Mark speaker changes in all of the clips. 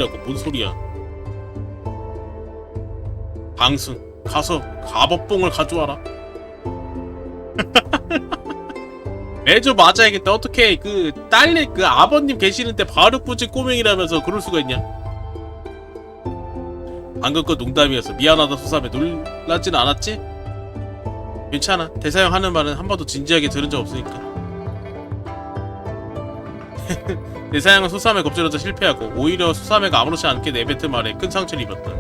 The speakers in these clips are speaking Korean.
Speaker 1: 뭔 소리야? 방순 가서 갑옷봉을 가져와라. 매주 맞아야겠다. 어떻게 그 딸내 그 아버님 계시는데 바르꾸지 꼬맹이라면서 그럴 수가 있냐? 방금 거 농담이어서 미안하다 소삼에 놀라진 않았지? 괜찮아. 대사형 하는 말은 한 번도 진지하게 들은 적 없으니까. 대사형은 소삼에 겁주려다 실패하고 오히려 소삼에가 아무렇지 않게 내뱉은 말에 큰 상처를 입었다.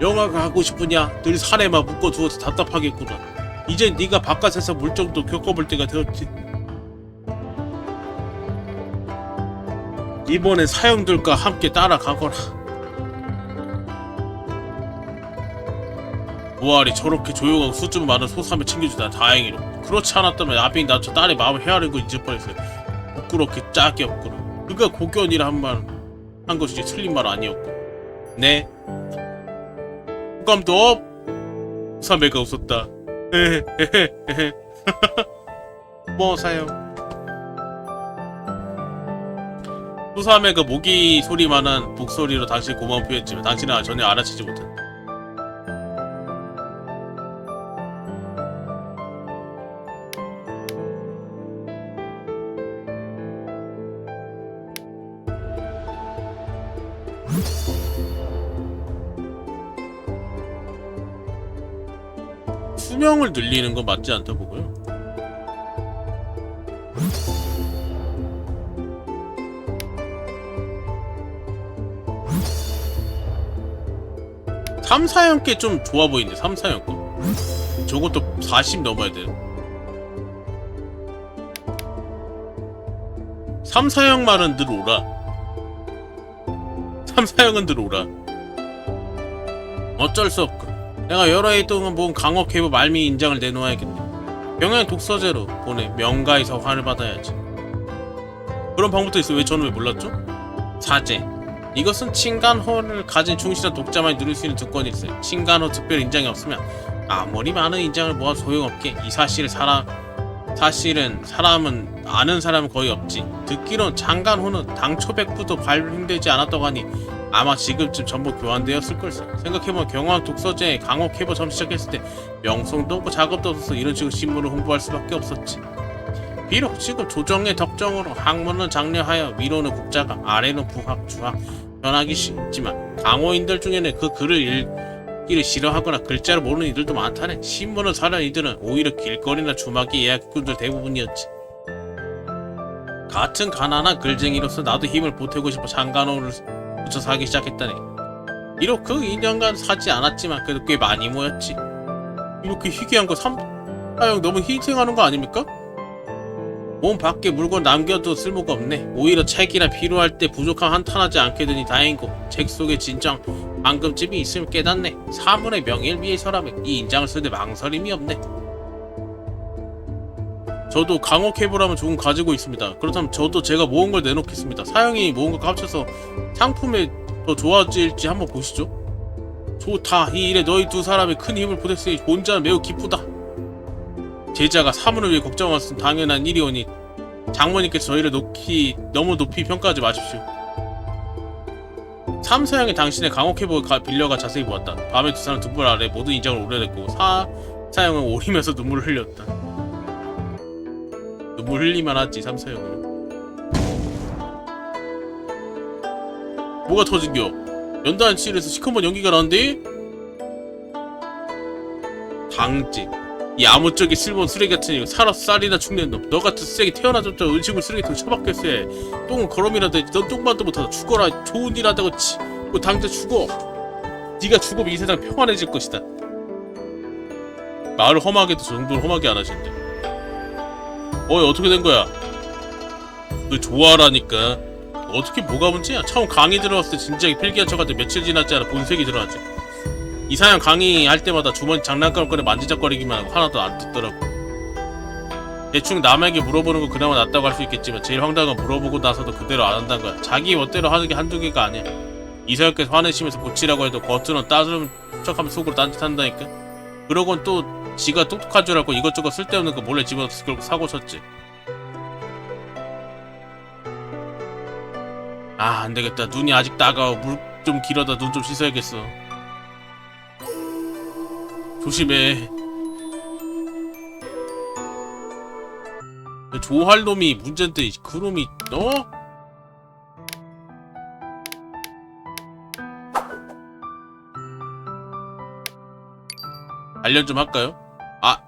Speaker 1: 영화가 하고 싶으냐? 늘 산에만 묶어두어서 답답하겠구나. 이젠 네가 바깥에서 물정도 겪어볼 때가 되었지. 이번엔 사형들과 함께 따라가거라. 부활이 저렇게 조용하고 수줍음 많은 소삼을 챙겨주다 다행이로. 그렇지 않았다면 아빈이 나 저 딸의 마음을 헤아리고 잊을 뻔했어요. 부끄럽게 짝이 없구나. 그가 고견이라 한 말 한 것이지 틀린 말 아니었고. 네. 호감도 없. 소삼애가 웃었다. 헤헤헤헤. 뭐 사요. 소삼애가 모기 소리만한 목소리로 당신 고마움 표했지만 당신은 전혀 알아채지 못했다. 수명을 늘리는 건 맞지 않다 보고요. 삼사형께 좀 좋아 보이는데 3사형 거. 저것도 40 넘어야 돼요. 3사형 말은 늘 오라. 3사형은 늘 오라. 어쩔 수 없고. 내가 여러 해 동안 모은 강옥해부 말미 인장을 내놓아야겠네. 병양 독서제로 보내 명가에서 환을 받아야지. 그런 방법도 있어. 왜 저는 왜 몰랐죠? 사제. 이것은 칭간호를 가진 충실한 독자만이 누릴 수 있는 특권일세. 칭간호 특별 인장이 없으면 아무리 많은 인장을 모아 소용없게. 이 사실은 사람은 아는 사람은 거의 없지. 듣기론 장간호는 당초 백부도 발행되지 않았다고 하니 아마 지금쯤 전부 교환되었을 걸세. 생각해보면 경황 독서제에 강옥해부 처음 시작했을 때 명성도 없고 작업도 없어서 이런 식으로 신문을 홍보할 수밖에 없었지. 비록 지금 조정의 덕정으로 학문은 장려하여 위로는 국자가 아래는 부학, 주학 변하기 쉽지만 강호인들 중에는 그 글을 읽기를 싫어하거나 글자를 모르는 이들도 많다네. 신문을 사려는 이들은 오히려 길거리나 주막의 예약꾼들 대부분이었지. 같은 가난한 글쟁이로서 나도 힘을 보태고 싶어 장간호를 붙여서 하기 시작했다네. 비록 그 2년간 사지 않았지만 그래도 꽤 많이 모였지. 이렇게 희귀한 거 삼사형 너무 희생하는 거 아닙니까? 몸 밖에 물건 남겨도 쓸모가 없네. 오히려 책이나 필요할 때 부족함 한탄하지 않게 되니 다행이고 책 속에 진정 방금쯤이 있으면 깨닫네. 사문의 명예를 위해서라면 이 인장을 쓰는데 망설임이 없네. 저도 강옥해부라면 조금 가지고 있습니다. 그렇다면 저도 제가 모은 걸 내놓겠습니다. 사형이 모은 것과 합쳐서 상품이 더 좋아질지 한번 보시죠. 좋다. 이 일에 너희 두 사람이 큰 힘을 보탰으니 본자는 매우 기쁘다. 제자가 사문을 위해 걱정할 것은 당연한 일이오니 장모님께서 저희를 너무 높이 평가하지 마십시오. 삼사형이 당신의 강옥해부를 빌려가 자세히 보았다. 밤에 두 사람 등불 아래 모든 인장을 오래됐고 사형은 오리면서 눈물을 흘렸다. 눈물 흘리만 하지 삼사형은. 뭐가 터진겨? 연단실에서 시커먼 연기가 나는데? 당직. 이 아무짝에 쓸모없는 쓰레기 같은 이거 살아서 쌀이나 죽는 놈. 너 같은 쓰레기 태어나자마자 음식물 쓰레기통에 처박혔어. 똥은 거름이라도 해야지. 넌 똥만도 못하다 죽어라. 좋은 일 한다고 뭐 당장 죽어. 네가 죽으면 이 세상 평안해질 것이다. 말을 험하게도 저 정도로 험하게 안 하시는데. 어이 어떻게 된 거야? 너 좋아하라니까. 어떻게 뭐가 문제야? 처음 강의 들어왔을 때 진지하게 필기한 척한테 며칠 지났지 않아 본색이 드러나지. 이사형 강의할 때마다 주머니 장난감을 꺼내 만지작거리기만 하고 하나도 안 듣더라고. 대충 남에게 물어보는 건 그나마 낫다고 할 수 있겠지만 제일 황당한 건 물어보고 나서도 그대로 안 한다는 거야. 자기 멋대로 하는 게 한두 개가 아니야. 이사형께서 화내시면서 고치라고 해도 겉으로는 따스른 척하면 속으로 딴짓한다니까. 그러곤 또 지가 똑똑한 줄 알고 이것저것 쓸데없는 거 몰래 집어넣어서 결국 사고 쳤지. 아 안되겠다. 눈이 아직 따가워. 물 좀 길어다 눈 좀 씻어야겠어. 조심해. 조할 놈이 문제인데 그 놈이 단련 좀 할까요? 아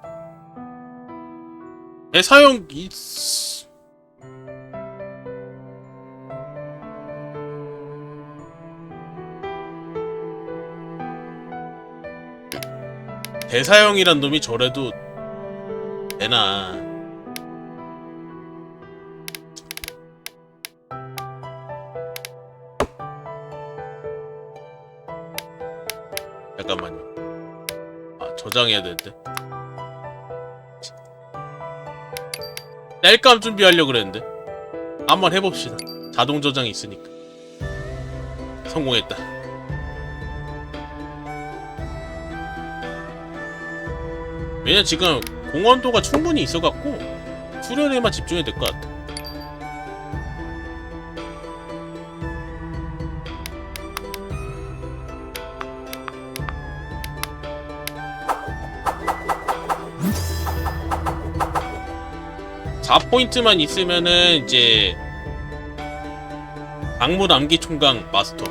Speaker 1: 대사용 대사형이란 놈이 저래도 되나? 잠깐만요. 아 저장해야 되는데. 땔감 준비하려고 그랬는데. 한번 해봅시다. 자동 저장이 있으니까. 성공했다. 왜냐 지금 공헌도가 충분히 있어갖고 수련에만 집중해야 될 것 같아. (4포인트만) 있으면은 이제 악무 암기 총강 마스터.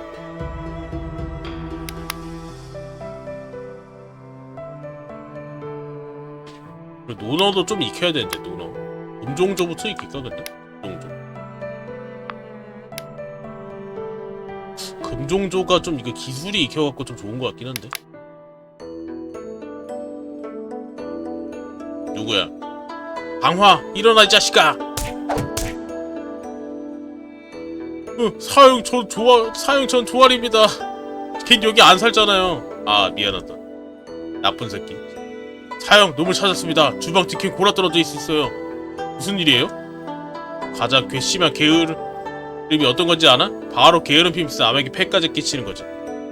Speaker 1: 노너도 좀 익혀야 되는데. 노너 음종조부터 익힐까 근데? 음종조 금종조가 좀 이거 기술이 익혀갖고 좀 좋은 것 같긴 한데. 누구야? 강화 일어나 이 자식아. 사형 전 조알입니다. 걘 여기 안 살잖아요. 아 미안하다. 나쁜 새끼. 사형 놈을 찾았습니다. 주방 뒤에 골아 떨어져 있어요. 무슨 일이에요? 가장 괘씸한 게으름이 어떤 건지 아나? 바로 게으름 피면서 남에게 패까지 끼치는 거지.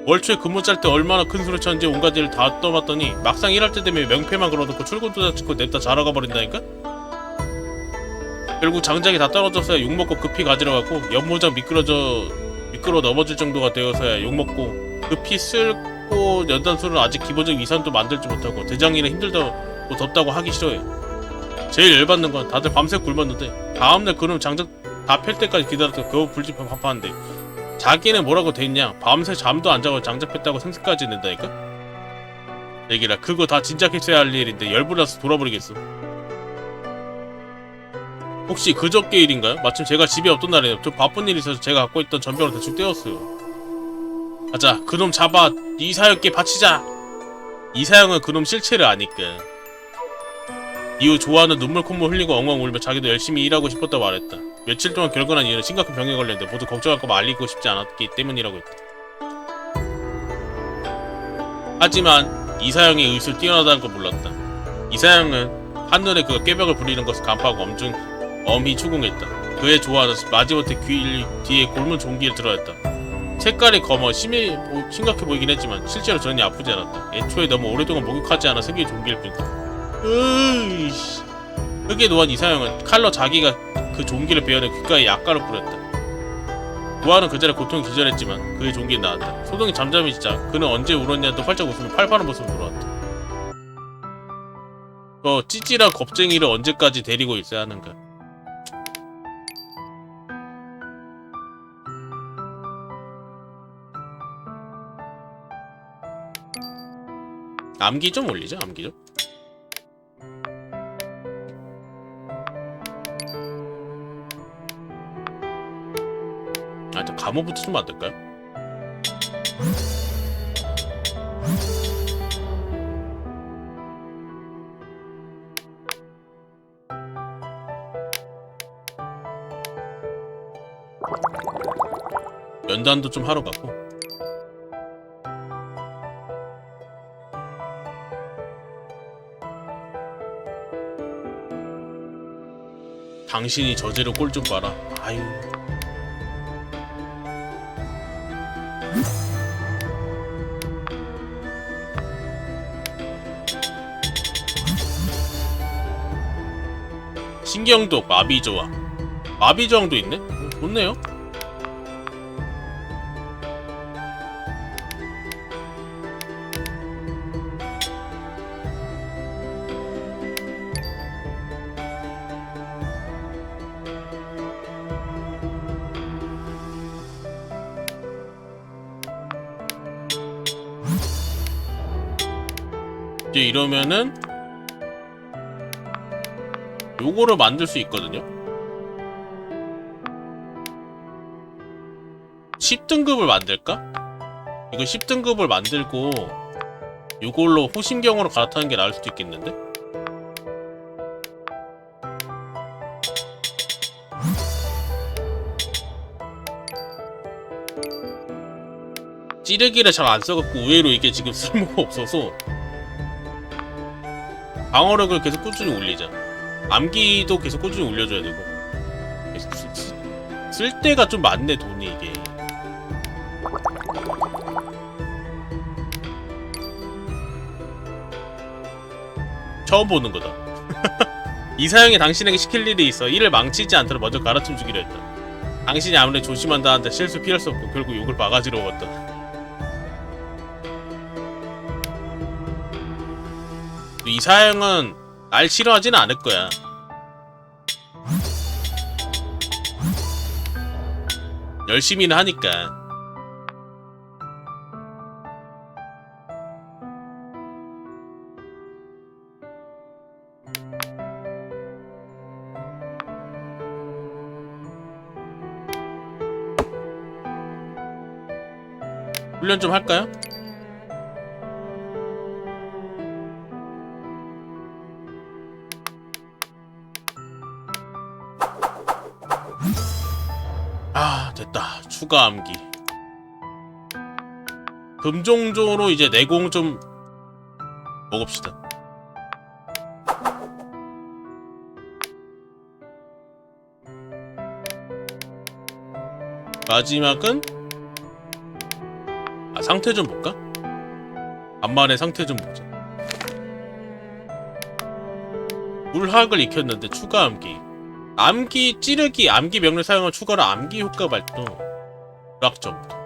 Speaker 1: 월초에 근무 짤 때 얼마나 큰 소리 쳤는지 온갖 일을 다 떠봤더니 막상 일할 때 되면 명패만 걸어놓고 출근도 다 찍고 냅다 자러가 버린다니까? 결국 장작이 다 떨어져서야 욕먹고 급히 가지러가고 연모장 미끄러 넘어질 정도가 되어서야 욕먹고 급히 쓸고 연단술은 아직 기본적 위산도 만들지 못하고 대장일은 힘들다고 덥다고 하기 싫어해. 제일 열받는 건 다들 밤새 굶었는데 다음날 그놈 장작 다 펼 때까지 기다렸다 겨우 불집한 밥하는데 자기는 뭐라고 돼있냐. 밤새 잠도 안 자고 장작 폈다고 생색까지 낸다니까? 얘기라 그거 다 진작 했어야 할 일인데 열불나서 돌아버리겠어. 혹시 그저께 일인가요? 마침 제가 집에 없던 날이에요. 좀 바쁜 일이 있어서 제가 갖고 있던 전병을 대충 떼었어요. 가자 그놈 잡아 이사형께 바치자. 이사형은 그놈 실체를 아니까. 이후 조아는 눈물 콧물 흘리고 엉엉 울며 자기도 열심히 일하고 싶었다고 말했다. 며칠 동안 결근한 이유는 심각한 병에 걸렸는데 모두 걱정할까봐 알리고 싶지 않았기 때문이라고 했다. 하지만 이사형의 의술 뛰어나다는 걸 몰랐다. 이사형은 한눈에 그가 꾀벽을 부리는 것을 간파하고 엄히 추궁했다. 그의 조아는 마지못해 귀 뒤에 골문 종기를 들어했다. 색깔이 검어 심각해 보이긴 했지만 실제로 전혀 아프지 않았다. 애초에 너무 오랫동안 목욕하지 않아 생긴 종기일 뿐이다. 으이씨. 흙에 놓은 이사형은 칼로 자기가 그 종기를 베어내 귓가에 약가를 뿌렸다. 조아는 그 자리에 고통이 기절했지만 그의 종기는 나았다. 소동이 잠잠해지자 그는 언제 울었냐 또 활짝 웃으며 팔팔한 모습으로 돌아왔다. 저 찌질한 겁쟁이를 언제까지 데리고 있어야 하는가. 암기 좀 올리자. 암기 좀. 일단 감호부터 좀 만들까요? 연단도 좀 하러 갔고. 당신이 저지른 꼴 좀 봐라. 아유. 신경독, 마비저항. 마비저항도 있네? 좋네요. 이제 이러면은 요거를 만들 수 있거든요. 10등급을 만들까? 이거 10등급을 만들고 요걸로 호신경으로 갈아타는 게 나을 수도 있겠는데? 찌르기를 잘 안 써갖고 의외로 이게 지금 쓸모가 없어서 방어력을 계속 꾸준히 올리자. 암기도 계속 꾸준히 올려줘야 되고. 쓸 때가 좀 많네, 돈이 이게. 처음 보는 거다. 이사형이 당신에게 시킬 일이 있어. 일을 망치지 않도록 먼저 가르쳐 주기로 했다. 당신이 아무리 조심한다는데 실수 피할 수 없고 결국 욕을 바가지로 먹었다. 이사형은 날 싫어하지는 않을 거야. 열심히는 하니까. 훈련 좀 할까요? 아, 됐다. 추가 암기. 금종조로 이제 내공 좀 먹읍시다. 마지막은 상태 좀 볼까? 간만에 상태 좀 보자. 물학을 익혔는데 추가 암기. 암기 찌르기 암기 명령 사용한 추가로 암기 효과 발동. 불확정.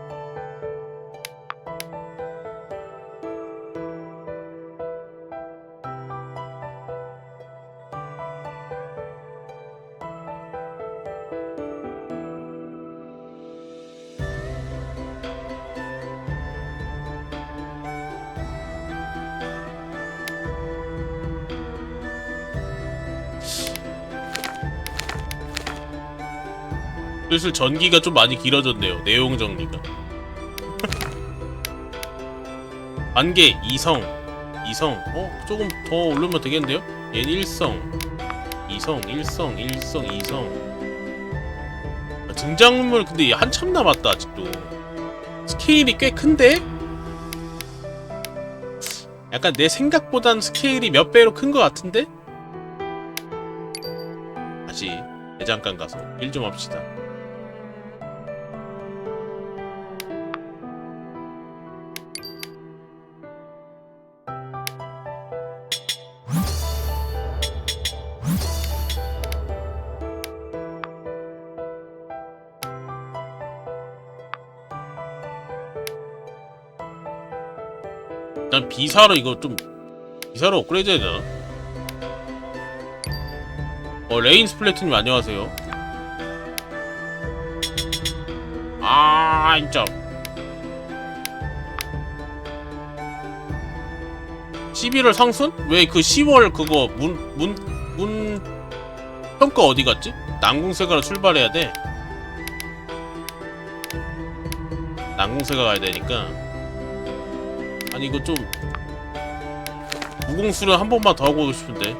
Speaker 1: 슬슬 전기가 좀 많이 길어졌네요. 내용 정리가. 관계 이성. 조금 더 오르면 되겠는데요? 얘는 일성, 이성. 등장인물 근데 한참 남았다 아직도. 스케일이 꽤 큰데? 약간 내 생각보단 스케일이 몇 배로 큰 것 같은데? 다시 대장간 가서 일 좀 합시다. 난 비사로 이거 좀 비사로 업그레이드 해야 되나? 레인 스플래트님 안녕하세요. 진짜 11월 상순? 왜 그 10월 그거 문 평가 어디 갔지? 난궁세가로 출발해야 돼. 난궁세가 가야 되니까. 아니 이거 좀 무공수련 한 번만 더 하고 싶은데.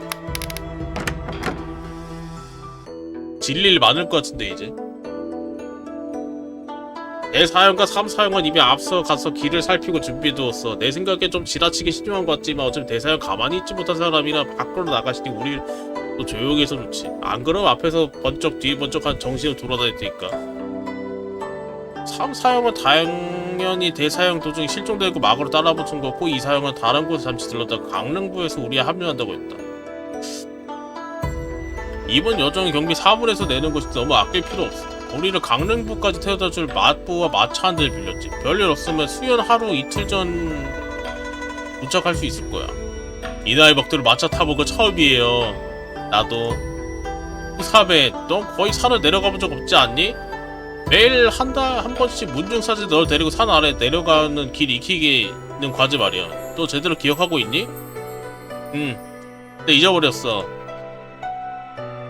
Speaker 1: 질릴 많을 것 같은데 이제. 대사형과 3사형은 이미 앞서 가서 길을 살피고 준비해두었어. 내 생각엔 좀 지나치게 신중한 것 같지만 어차피 대사형 가만히 있지 못한 사람이라 밖으로 나가시니 우리 또 조용히 해서 좋지. 안 그럼 앞에서 번쩍 뒤에 번쩍한 정신을 돌아다닐 테니까. 3사형은 당연히 대사형 도중에 실종되고 막으로 따라붙은 거고 2사형은 다른 곳에 잠시 들렀다가 강릉부에서 우리에 합류한다고 했다. 이번 여정 경비 4분에서 내는 것이 너무 아낄 필요 없어. 우리를 강릉부까지 태워다줄 마부와 마차 한 대를 빌렸지. 별일 없으면 수연 하루 이틀 전 도착할 수 있을 거야. 이 나이 먹도록 마차 타본 거 처음이에요. 나도. 후사배, 너 거의 산을 내려가 본 적 없지 않니? 매일 한 번씩 문중사지 널 데리고 산 아래 내려가는 길 익히기는 과제 말이야. 너 제대로 기억하고 있니? 응. 근데 잊어버렸어.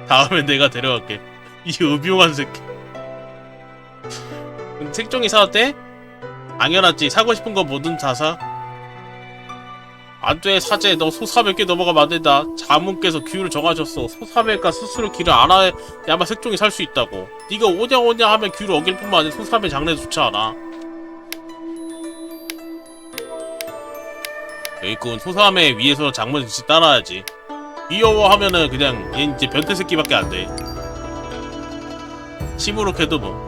Speaker 1: 다음엔 내가 데려갈게. 이 음흉한 새끼. 색종이 사왔대? 당연하지. 사고 싶은 거 뭐든 다 사. 안돼 사제, 너 소 400개 넘어가면 안된다. 자문께서 규율을 정하셨어. 소 400가 스스로 길을 알아야만 색종이 살 수 있다고. 네가 오냐 하면 규율을 어길 뿐만 아니라 소 400 장래도 좋지 않아. 여기꾼 소 3회 위에서 장문 즉시 따라야지. 귀여워하면은 그냥 얘 이제 변태 새끼밖에 안 돼. 시무룩해도 뭐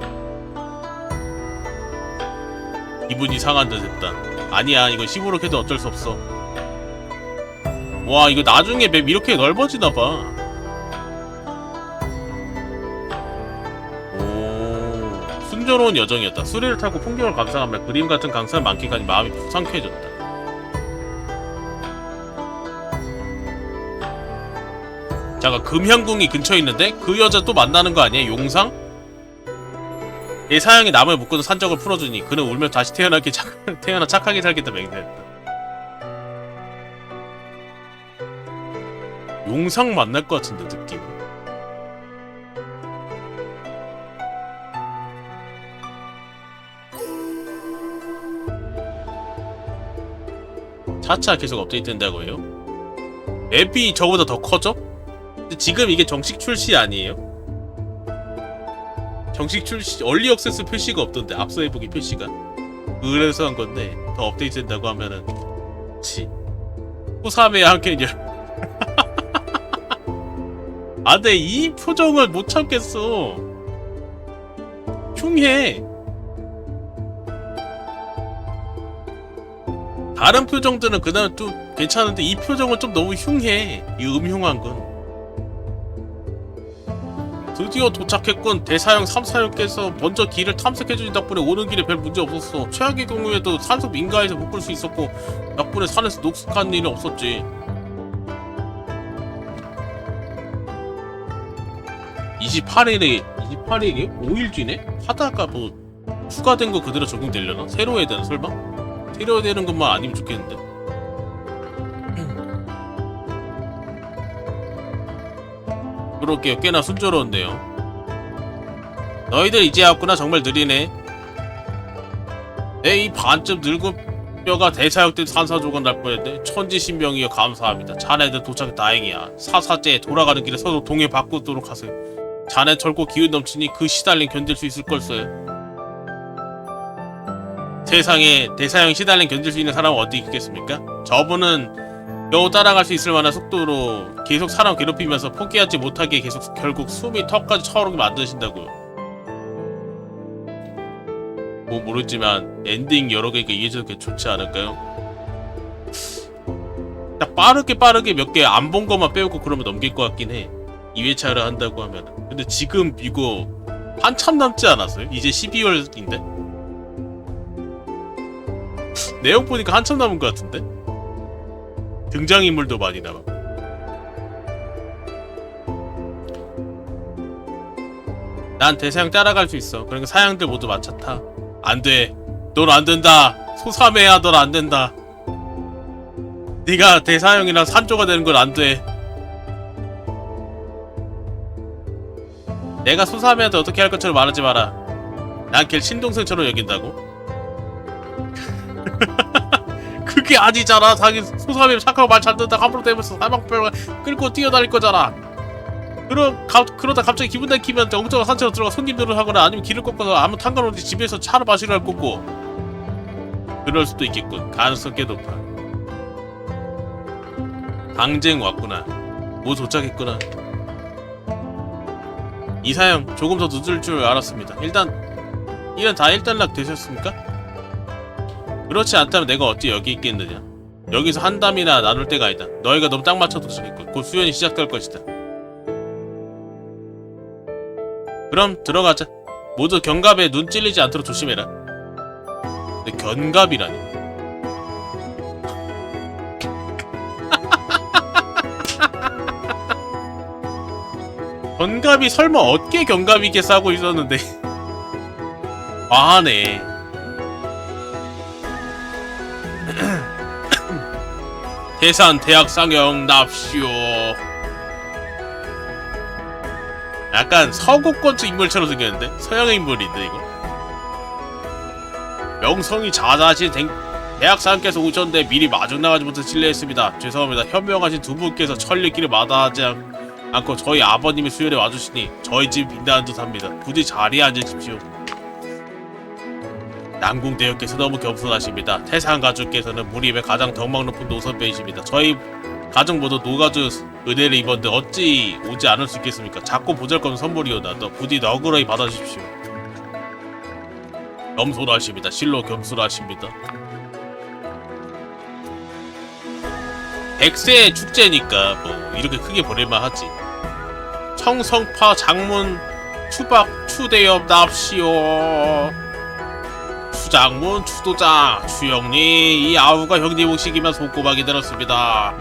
Speaker 1: 기분 이상한 듯 했다. 아니야, 이거 시무룩해도 어쩔 수 없어. 와, 이거 나중에 맵 이렇게 넓어지나봐. 오, 순조로운 여정이었다. 수레를 타고 풍경을 감상하며 그림 같은 강산을 만끽하니 마음이 상쾌해졌다. 잠깐, 금향궁이 근처에 있는데? 그 여자 또 만나는 거 아니야? 용상? 대사양이 남을 묶어둔 산적을 풀어주니 그는 울며 다시 태어나 착하게 살겠다 맹세했다. 용상 만날 것 같은데 느낌. 차차 계속 업데이트된다고 해요? 맵이 저보다 더 커져? 근데 지금 이게 정식 출시 아니에요? 정식 출시, 얼리 액세스 표시가 없던데, 앞서 해보기 표시가. 그래서 한 건데, 더 업데이트 된다고 하면은, 치. 호삼에 한캔이야. 아, 근데 이 표정을 못 참겠어. 흉해. 다른 표정들은 그나마 또 괜찮은데, 이 표정은 좀 너무 흉해. 이 음흉한 건. 드디어 도착했군. 대사형 346께서 먼저 길을 탐색해주신 덕분에 오는 길에 별 문제 없었어. 최악의 경우에도 산속 민가에서 묶을 수 있었고 덕분에 산에서 녹숙한 일은 없었지. 28일이요? 5일 뒤네? 하다가 뭐 추가된 거 그대로 적용되려나? 새로 해야 되나 설마? 새로 해야 되는 것만 아니면 좋겠는데. 그럴게요. 꽤나 순조로운데요. 너희들 이제 왔구나. 정말 느리네. 내 이 반쯤 늙은 뼈가 대사역 된 산사조각 날 뻔했네. 천지신명이여 감사합니다. 자네들 도착해 다행이야. 사사째 돌아가는 길에 서로 동해 바꾸도록 하세요. 자네 젊고 기운 넘치니 그 시달림 견딜 수 있을 걸세. 세상에 대사형 시달림 견딜 수 있는 사람은 어디 있겠습니까? 저분은 겨우 따라갈 수 있을 만한 속도로 계속 사람 괴롭히면서 포기하지 못하게 계속 결국 숨이 턱까지 차오르게 만드신다고요. 뭐 모르지만 엔딩 여러 개가 이해져도 좋지 않을까요? 딱 빠르게 몇 개 안 본 것만 빼고 그러면 넘길 것 같긴 해. 2회차를 한다고 하면. 근데 지금 이거 한참 남지 않았어요? 이제 12월인데? 내용 보니까 한참 남은 것 같은데? 등장인물도 많이 남아. 난 대사형 따라갈 수 있어. 그러니까 사양들 모두 마차 타. 안 돼. 넌 안 된다. 소삼해야 넌 안 된다. 네가 대사형이랑 산조가 되는 건 안 돼. 내가 소삼해한테 어떻게 할 것처럼 말하지 마라. 난 걔를 친동생처럼 여긴다고? 그게 아니잖아. 자기 소삼이 착하고 말 잘 듣다 함부로 대면서 사방뼈를 끌고 뛰어다닐 거잖아. 그러다 갑자기 기분 내키면 엉뚱한 산채로 들어가 손님들을 하거나 아니면 길을 꺾어서 아무 상관없이 집에서 차를 마시려 할 거고. 그럴 수도 있겠군. 가능성 꽤 높아. 당쟁 왔구나. 뭐 도착했구나. 이사형 조금 더 늦을 줄 알았습니다. 일단 다 일단락 되셨습니까? 그렇지 않다면 내가 어찌 여기 있겠느냐. 여기서 한담이나 나눌 때가 아니다. 너희가 너무 딱 맞춰 도착했군. 곧 수연이 시작될 것이다. 그럼 들어가자. 모두 견갑에 눈 찔리지 않도록 조심해라. 근데 견갑이라니. 견갑이 설마 어깨 견갑이게 싸고 있었는데. 아네. 대산 대학 상영 납시오. 약간 서구권투 인물처럼 생겼는데? 서양의 인물인데 이거? 명성이 자자하신 대학사님께서 오셨는데 미리 마중 나가지 못해 실례했습니다. 죄송합니다. 현명하신 두 분께서 천리길을 마다하지 않고 저희 아버님의 수혈에 와주시니 저희 집 빈다는 듯합니다. 부디 자리에 앉으십시오. 남궁대역께서 너무 겸손하십니다. 태상가족께서는 우리 집의 가장 덕망 높은 노선배이십니다. 저희 가족 모두 노가주 은혜를 입었는데 어찌 오지 않을 수 있겠습니까? 자꾸 보잘것없는 선물이오나 부디 너그러이 받아주십시오. 겸손하십니다. 실로 겸손하십니다. 100세 축제니까 뭐 이렇게 크게 보낼만 하지. 청성파 장문 추박 추대엽 납시오. 추장문 추도장 추영님 이 아우가 형님 오시기만 손꼽하게 들었습니다.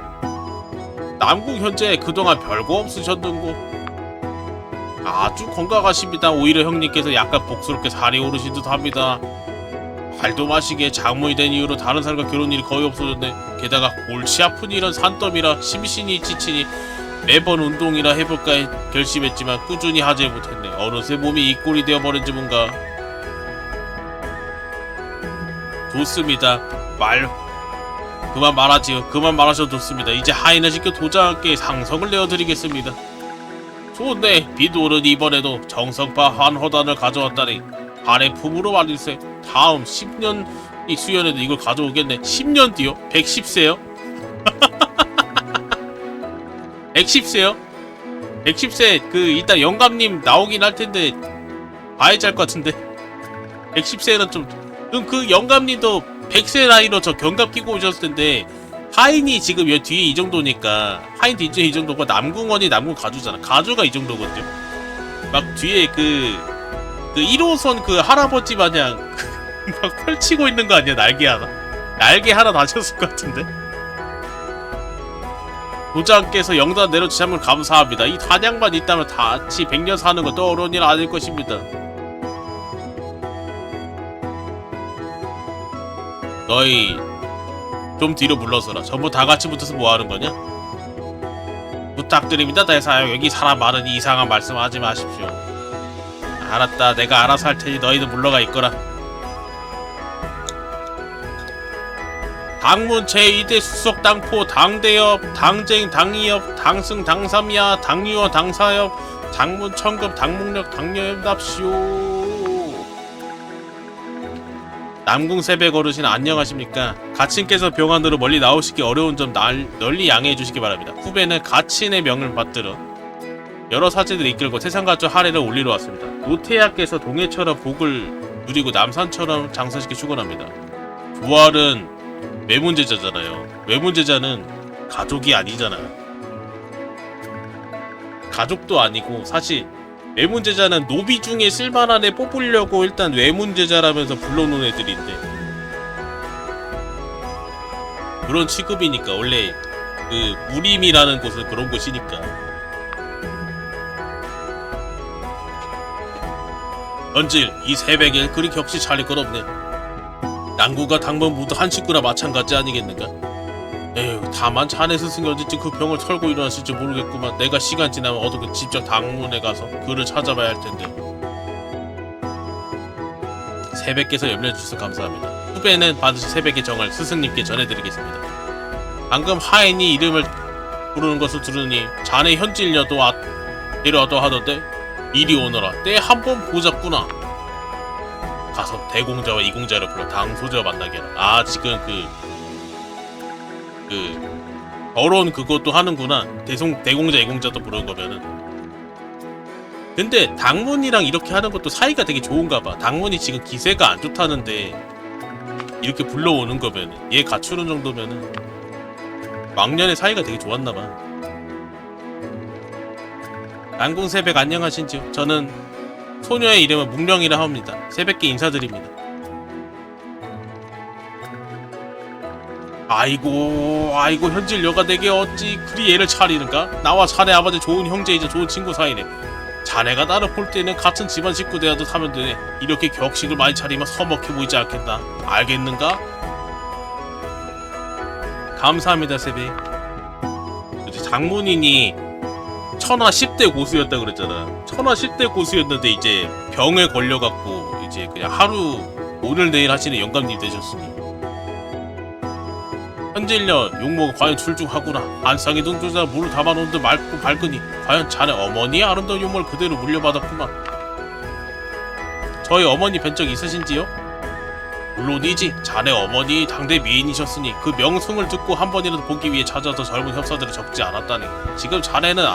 Speaker 1: 남궁 현재 그동안 별거 없으셨는고 아주 건강하십니다. 오히려 형님께서 약간 복스럽게 살이 오르신 듯합니다. 말도 마시게 장문이 된 이후로 다른 사람과 결혼 일이 거의 없어졌네. 게다가 골치 아픈 이런 산더미라 심신이 지치니 매번 운동이나 해볼까 결심했지만 꾸준히 하지 못했네. 어느새 몸이 이 꼴이 되어버린지 뭔가. 좋습니다. 그만 말하지요. 그만 말하셔도 좋습니다. 이제 하인을 시켜 도장께 상성을 내어드리겠습니다. 좋네. 비도는 이번에도 정성파 환호단을 가져왔다니 발해품으로 말일세. 다음 10년 이 수연에도 이걸 가져오겠네. 10년 뒤요? 110세요? 110세요? 110세 그 이따 영감님 나오긴 할 텐데 봐야지 할 것 같은데 110세는 좀 그럼 그 영감님도 100세 나이로 저 견갑 끼고 오셨을 텐데 하인이 지금 여기 뒤에 이 정도니까 하인 뒤쪽에 이 정도고 남궁원이 남궁 가주잖아. 가주가 이 정도거든요. 막 뒤에 그 1호선 그 할아버지 마냥 막 펼치고 있는 거 아니야? 날개 하나? 날개 하나 다쳤을 것 같은데? 도장께서 영단 내려주시면 감사합니다. 이 단양만 있다면 같이 100년 사는 거 떠오르는 일 아닐 것입니다. 너희 좀 뒤로 물러서라. 전부 다 같이 붙어서 뭐 하는 거냐? 부탁드립니다 대사요. 여기 사람 많으니 이상한 말씀 하지 마십시오. 알았다. 내가 알아서 할 테니 너희도 물러가 있거라. 당문 제2대 수석 당포 당대엽 당쟁 당이엽 당승 당삼야 당유어 당사엽 당문 청급 당목력 당여엽 납시오. 남궁 세백 어르신 안녕하십니까? 가친께서 병안으로 멀리 나오시기 어려운 점 널리 양해해 주시기 바랍니다. 후배는 가친의 명을 받들어 여러 사제들을 이끌고 세상가족 할애를 올리러 왔습니다. 노태야께서 동해처럼 복을 누리고 남산처럼 장사시켜 축원합니다. 조알은 외문제자잖아요. 외문제자는 가족이 아니잖아요. 가족도 아니고 사실 외문제자는 노비 중에 쓸만한 애 뽑으려고 일단 외문제자라면서 불러놓은 애들인데 그런 취급이니까 원래 그 무림이라는 곳은 그런 곳이니까. 현질 이 새벽에 그리 격시 차릴 것 없네. 남궁과 당번 모두 한 식구나 마찬가지 아니겠는가? 에휴, 다만 자네 스승이 언제쯤 그 병을 털고 일어났을지 모르겠구만. 내가 시간 지나면 어떻게 직접 당문에 가서 그를 찾아봐야 할 텐데. 새벽께서 염려해주셔서 감사합니다. 후배는 반드시 새벽의 정을 스승님께 전해드리겠습니다. 방금 하인이 이름을 부르는 것을 들으니 자네 현질녀도 데려와도 하던데 이리 오너라. 때 한번 보자꾸나. 가서 대공자와 이공자를 불러 당소자와 만나게 하라. 아 지금 결혼 그것도 하는구나. 대공자 이공자도 부르는 거면은. 근데 당문이랑 이렇게 하는 것도 사이가 되게 좋은가봐. 당문이 지금 기세가 안 좋다는데 이렇게 불러오는 거면은 얘 갖추는 정도면은 왕년의 사이가 되게 좋았나봐. 남궁 새벽 안녕하신지요? 저는 소녀의 이름은 묵령이라 합니다. 새벽께 인사드립니다. 아이고 현질녀가 내게 어찌 그리 애를 차리는가? 나와 자네 아버지 좋은 형제이자 좋은 친구 사이네. 자네가 나를 볼 때는 같은 집안 식구 되어도 하면 되네. 이렇게 격식을 많이 차리면 서먹해 보이지 않겠나? 알겠는가? 감사합니다 세배. 장문인이 천하 10대 고수였다 그랬잖아. 천하 10대 고수였는데 이제 병에 걸려갖고 이제 그냥 하루 오늘 내일 하시는 영감님 되셨으니 현질녀 용모가 과연 출중하구나. 안상의 동조자 물을 담아놓은 듯 맑고 밝으니 과연 자네 어머니의 아름다운 용모를 그대로 물려받았구만. 저희 어머니 뵌 적 있으신지요? 물론이지. 자네 어머니 당대 미인이셨으니 그 명성을 듣고 한 번이라도 보기 위해 찾아서 젊은 협사들이 적지 않았다네. 지금 자네는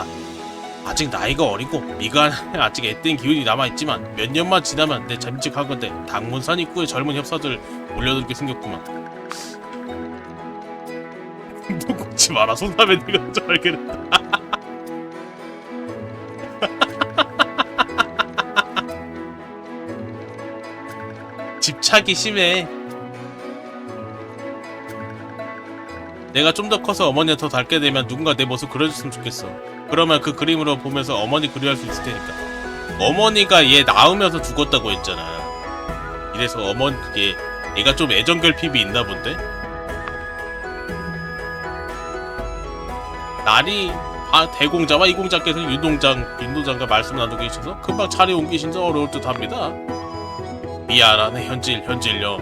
Speaker 1: 아직 나이가 어리고 미간에 아직 앳된 기운이 남아있지만 몇 년만 지나면 내 잠직하건대 당문산 입구에 젊은 협사들 몰려들게 생겼구만. 너 꽂지 마라. 손담에 네가 좀 알겠다. 집착이 심해. 내가 좀 더 커서 어머니가 더 닮게 되면 누군가 내 모습 그려줬으면 좋겠어. 그러면 그 그림으로 보면서 어머니 그리할 수 있을 테니까. 어머니가 얘 낳으면서 죽었다고 했잖아. 이래서 어머니 얘가 좀 애정결핍이 있나 본데? 날이 대공자와 이공자께서 윤동장과 말씀 나누고 계셔서 금방 차례 옮기신 지 어려울 듯 합니다. 미안하네 현질녀.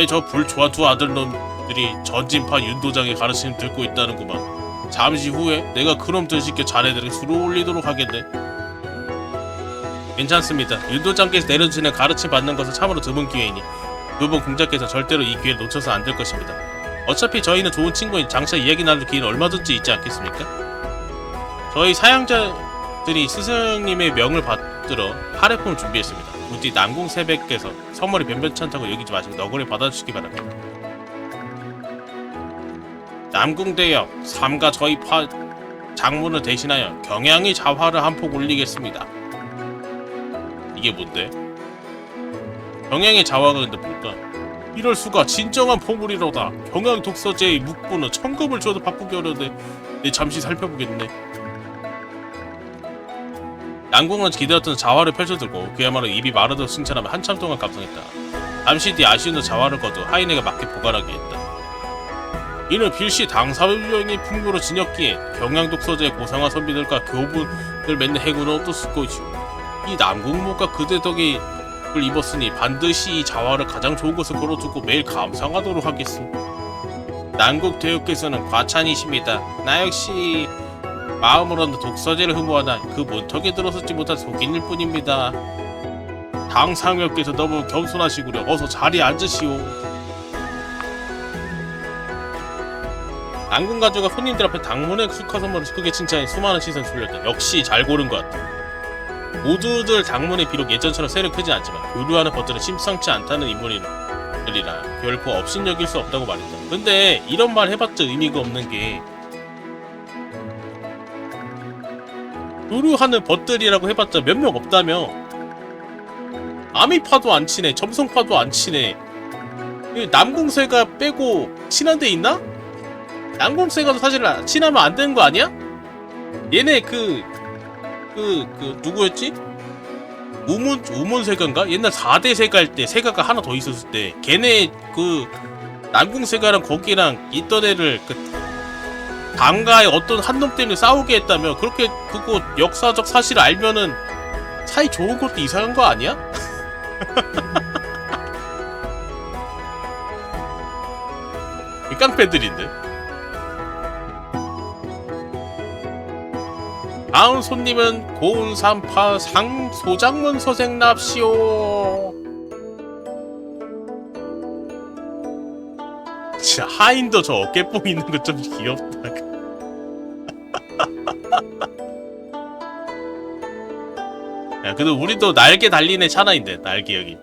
Speaker 1: 저 불초와 두 아들놈들이 전진파 윤도장의 가르침 듣고 있다는구만. 잠시 후에 내가 그놈 드시게 자네들에게 술을 올리도록 하겠네. 괜찮습니다. 윤도장께서 내려주시는 가르침 받는 것은 참으로 드문 기회이니 두 분 공자께서 절대로 이 기회를 놓쳐서 안 될 것입니다. 어차피 저희는 좋은 친구인 장차 이야기 나눌 기회는 얼마든지 있지 않겠습니까? 저희 사양자들이 스승님의 명을 받들어 하례품을 준비했습니다. 부디 남궁 세백께서 선물이 변변찮다고 여기지 마시고 너그레 받아주시기 바랍니다. 남궁대여 삼가 저희 장문을 대신하여 경양의 자화를 한 폭 올리겠습니다. 이게 뭔데? 경양의 자화가 근데 뭘까? 이럴 수가 진정한 보물이로다. 경양 독서제의 묵부는 천금을 줘도 바꾸기 어려운데 잠시 살펴보겠네. 양궁은 기대었던 자화를 펼쳐들고 그야말로 입이 마르도록 칭찬하며 한참 동안 감상했다. 잠시 뒤 아쉬운 자화를 거두 하인에게 맞게 보관하게 했다. 이는 필시 당사유형의 풍부로 지녔기에 경양독서제의 고상한 선비들과 교분을 맺는 행운은 어떻을 것이오. 이 남궁모가 그대 덕에 입었으니 반드시 이 자화를 가장 좋은 곳에 걸어두고 매일 감상하도록 하겠소. 난국대육께서는 과찬이십니다. 나 역시 마음으로는 독서제를 흠모하나 그 문턱에 들어서지 못한 속인일 뿐입니다. 당상역께서 너무 겸손하시구려. 어서 자리에 앉으시오. 난궁 가주가 손님들 앞에 당문의 축하 선물을 크게 칭찬해 수많은 시선이 쏠렸다. 역시 잘 고른 것 같다. 모두들 당문에 비록 예전처럼 세력 크지 않지만 교류하는 것들은 심상치 않다는 인물이라 결코 업신여길 수 없다고 말했다. 근데 이런 말 해봤자 의미가 없는 게 교류하는 벗들이라고 해봤자 몇 명 없다며. 아미파도 안 친해, 점성파도 안 친해. 남궁세가 빼고 친한 데 있나? 남궁세가도 사실 친하면 안 되는 거 아니야? 얘네 누구였지? 우문세가인가? 옛날 4대 세가 할 때 세가가 하나 더 있었을 때 걔네 남궁세가랑 거기랑 있던 애를 당가의 어떤 한 놈 때문에 싸우게 했다며. 그렇게 그거 역사적 사실을 알면은 사이 좋은 것도 이상한 거 아니야? 깡패들인데. 다음 손님은 고운산파 상소장문 서생 납시오. 진짜 하인도 저 어깨뽕 있는 거 좀 귀엽다. 야, 그래도 우리도 날개 달린 애 차나인데. 날개 여기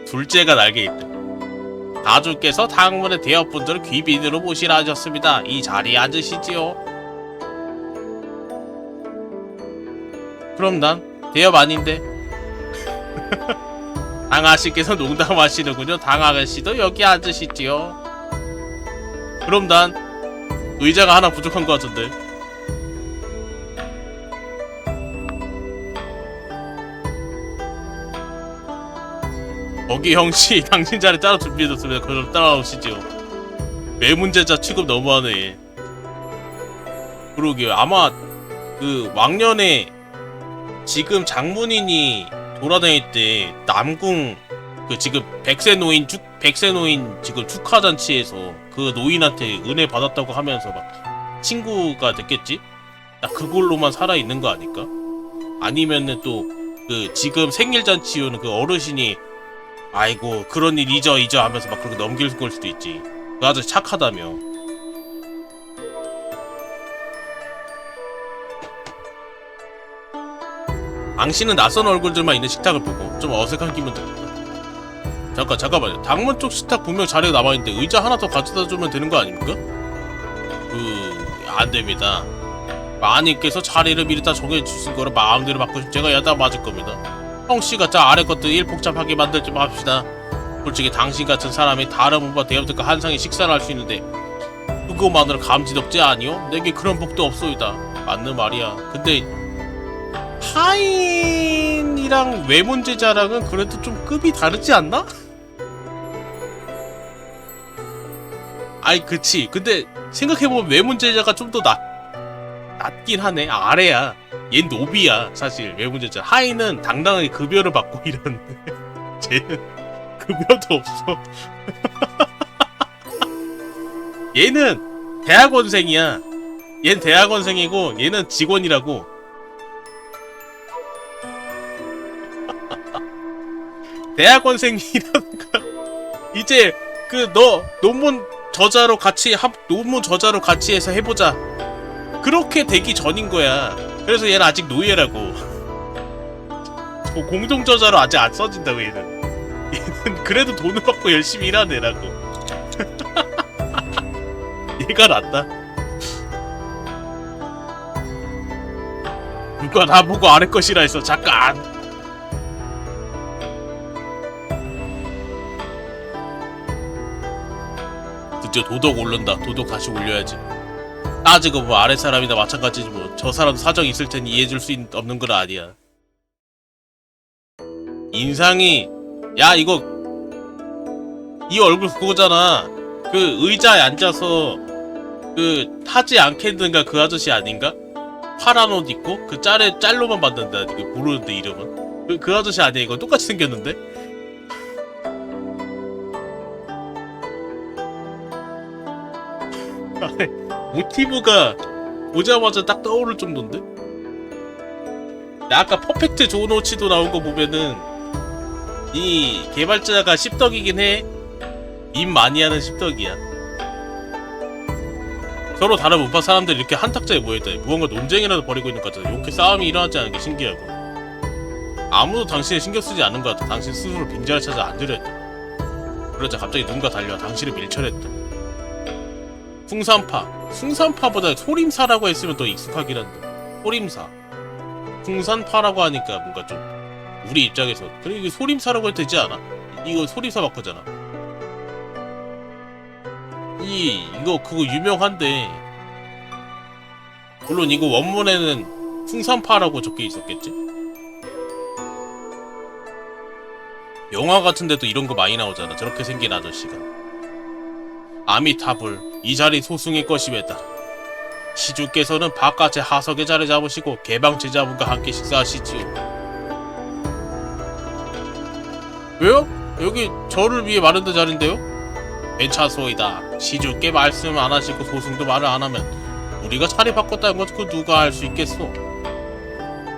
Speaker 1: 둘째가 날개 있대. 가주께서 당문의 대여분들을 귀빈으로 모시라 하셨습니다. 이 자리에 앉으시지요. 그럼 난 대엽 아닌데. 당아씨께서 농담하시는군요. 당아씨도 여기 앉으시지요. 그럼 난 의자가 하나 부족한 것 같은데. 거기 형씨 당신 자리 따로 준비해뒀습니다. 그럼 따라오시죠. 외문제자 취급 너무하네. 그러게요. 아마 그 왕년에 지금 장문인이 돌아다닐 때 남궁 그 지금 백세 노인 지금 축하잔치에서 그 노인한테 은혜 받았다고 하면서 막 친구가 됐겠지? 딱 그걸로만 살아있는 거 아닐까? 아니면은 또 그 지금 생일잔치 오는 그 어르신이 아이고 그런 일 잊어 하면서 막 그렇게 넘길 걸 수도 있지. 그 아저씨 착하다며. 당신은 낯선 얼굴들만 있는 식탁을 보고 좀 어색한 기분 듭니다. 잠깐만요. 당문 쪽 식탁 분명 자리가 남아있는데 의자 하나 더 가져다 주면 되는 거 아닙니까? 안됩니다. 마님께서 자리를 미리 다 정해주신 거를 마음대로 바꾸시면 제가 야단 맞을 겁니다. 형씨가 아래 것들 일 복잡하게 만들지 맙시다. 솔직히 당신 같은 사람이 다른 분과 대여듣고 한상에 식사를 할 수 있는데 그거만으로 감지덕지 아니요? 내게 그런 복도 없소이다. 맞는 말이야. 근데 하인이랑 외문제자랑은 그래도 좀 급이 다르지 않나? 아이 그치. 근데 생각해보면 외문제자가 좀 더 낫긴 하네. 아래야. 얜 노비야 사실. 외문제자. 하인은 당당하게 급여를 받고 이러는데 쟤는 급여도 없어. 얘는 대학원생이야. 얜 대학원생이고 얘는 직원이라고. 대학원생이라니까. 이제 그 너 논문 저자로 같이 해서 해보자. 그렇게 되기 전인 거야. 그래서 얘는 아직 노예라고. 공동 저자로 아직 안 써진다고 얘는. 얘는 그래도 돈을 받고 열심히 일하는 애라고. 얘가 낫다. 누가 나보고 아래 것이라 했어. 잠깐. 드디어 도덕 오른다. 도덕 다시 올려야지. 따지고 뭐 아래 사람이나 마찬가지지 뭐. 저 사람도 사정이 있을 테니 이해해줄 수 없는 건 아니야. 인상이 야 이거 이 얼굴 그거잖아. 그 의자에 앉아서 그 타지 않겠는가 그 아저씨 아닌가? 파란 옷 입고 그 짤로만 봤는데 이거 모르는데 이름은 그 아저씨 아니야. 이거 똑같이 생겼는데? 모티브가 보자마자 딱 떠오를 정도인데? 아까 퍼펙트 조노치도 나온 거 보면은 이 개발자가 씹덕이긴 해. 입 많이 하는 씹덕이야. 서로 다른 문파 사람들이 이렇게 한 탁자에 모여있다. 무언가 논쟁이라도 벌이고 있는 것 같아. 이렇게 싸움이 일어나지 않은 게 신기하고. 아무도 당신을 신경 쓰지 않는 것 같아. 당신 스스로 빈자를 찾아 앉으려 했다. 그러자 갑자기 누군가 달려와 당신을 밀쳐냈다. 풍산파보다 소림사라고 했으면 더 익숙하긴 한데. 소림사. 풍산파라고 하니까 뭔가 좀 우리 입장에서 그래 이거 소림사라고 해도 되지 않아? 이거 소림사 바꾸잖아. 이거 그거 유명한데 물론 이거 원문에는 풍산파라고 적혀 있었겠지? 영화 같은데도 이런 거 많이 나오잖아. 저렇게 생긴 아저씨가. 아미타불 이 자리 소승의 것이외다. 시주께서는 바깥의 하석에 자리 잡으시고 개방 제자분과 함께 식사하시지요. 왜요? 여기 저를 위해 마련된 자리인데요? 괜찮소이다. 시주께 말씀 안 하시고 소승도 말을 안 하면 우리가 자리 바꿨다는 것 그 누가 알 수 있겠소?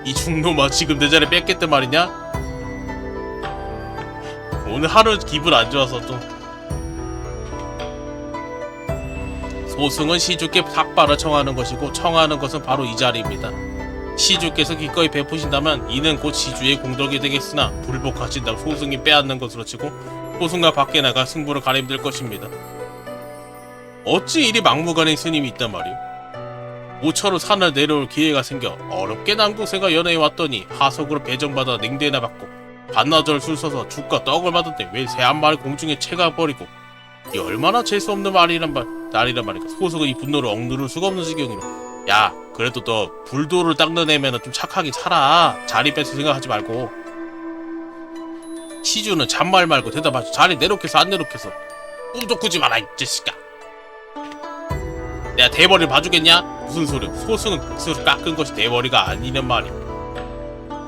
Speaker 1: 이 중놈아 지금 내 자리 뺏겠단 말이냐? 오늘 하루 기분 안 좋아서 또. 소승은 시주께 삭발을 청하는 것이고 청하는 것은 바로 이 자리입니다. 시주께서 기꺼이 베푸신다면 이는 곧 시주의 공덕이 되겠으나 불복하신다면 소승이 빼앗는 것으로 치고 소승과 밖에 나가 승부를 가림될 것입니다. 어찌 이리 막무가내 스님이 있단 말이오? 모처럼 산을 내려올 기회가 생겨 어렵게 남궁새가 연애해 왔더니 하석으로 배정받아 냉대나 받고 반나절 줄 서서 죽과 떡을 받은데 왜 새 한 마리 공중에 채가 버리고 이 얼마나 재수없는 날이란 말이니까. 소석은 이 분노를 억누를 수가 없는 지경이로. 야 그래도 너 불도를 닦는 애면은 좀 착하게 살아. 자리 뺏을 생각하지 말고. 시주는 잔말 말고 대답하지. 자리 내놓겠어 안 내놓겠어. 꿈도 꾸지 마라 이 자식아. 내가 대머리를 봐주겠냐? 무슨 소리야? 소승은 스스로 깎은 것이 대머리가 아니란 말이야.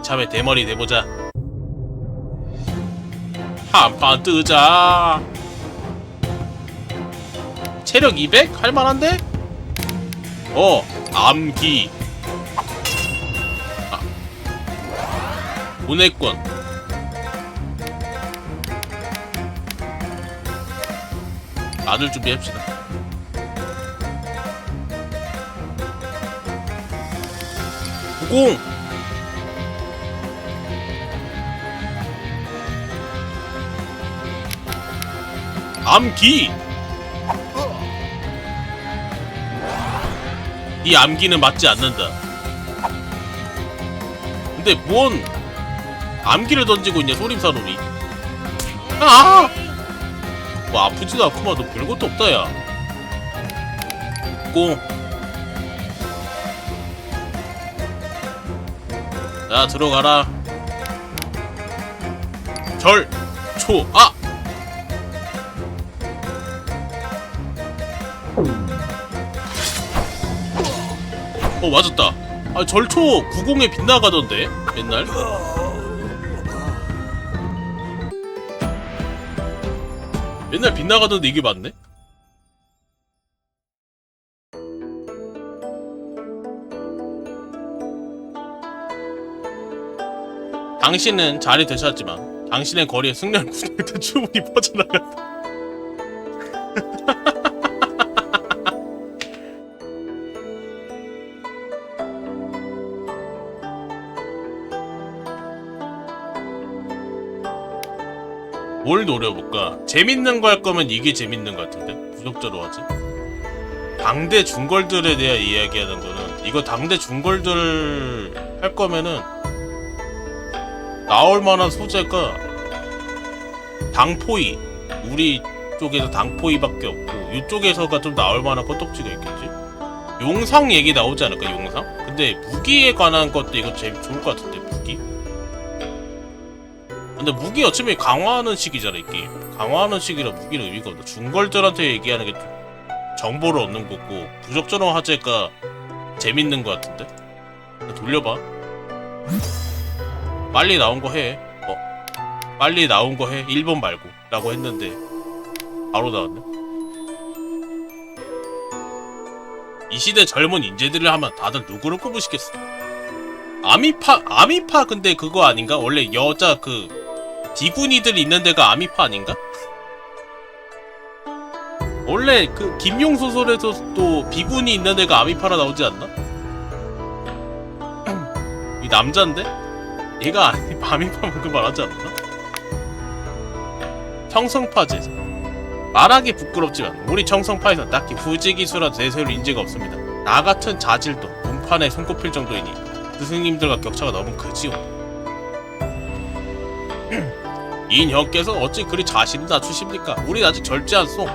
Speaker 1: 참에 대머리 내보자. 한판 뜨자. 체력 200? 할만한데? 암기. 보내권. 맞을 준비합시다. 구공. 암기. 이 암기는 맞지 않는다. 근데 뭔 암기를 던지고 있냐 소림사놈이. 뭐 아프지도 않구만. 너 별것도 없다 야. 공. 자 들어가라. 절. 초. 맞았다. 절초 90에 빗나가던데 맨날. 맨날 빗나가던데 이게 맞네? 당신은 자리 되셨지만 당신의 거리에 승리한 구덩이도 충분히 퍼져나간다. 뭘 노려볼까? 재밌는 거 할 거면 이게 재밌는 거 같은데? 부적절로 하지? 당대 중걸들에 대해 이야기하는 거는 이거 당대 중걸들 할 거면은 나올 만한 소재가 당포이, 우리 쪽에서 당포이밖에 없고 이쪽에서가 좀 나올 만한 건덕지가 있겠지? 용상 얘기 나오지 않을까? 용상? 근데 무기에 관한 것도 이거 제일 좋을 것 같은데 무기? 근데 무기 어차피 강화하는 식이잖아 이 게임. 강화하는 식이라 무기는 의미가 없다. 중걸들한테 얘기하는 게 좀 정보를 얻는 거고 부적절한 화제가 재밌는 거 같은데? 돌려봐. 빨리 나온 거 해. 빨리 나온 거 해. 1번 말고 라고 했는데 바로 나왔네. 이 시대 젊은 인재들을 하면 다들 누구를 꼽으시겠어? 아미파 근데 그거 아닌가? 원래 여자 비구니들 있는 데가 아미파 아닌가? 원래 김용 소설에서도 비구니 있는 데가 아미파라 나오지 않나? 이 남잔데? 얘가 아미파만 그 말하지 않나? 청성파제자. 말하기 부끄럽지만 우리 청성파에선 딱히 후지기수라 대세로 인재가 없습니다. 나 같은 자질도 문판에 손꼽힐 정도이니 스승님들과 격차가 너무 크지요. 인형께서 어찌 그리 자신을 낮추십니까? 우리 아직 젊지 않소.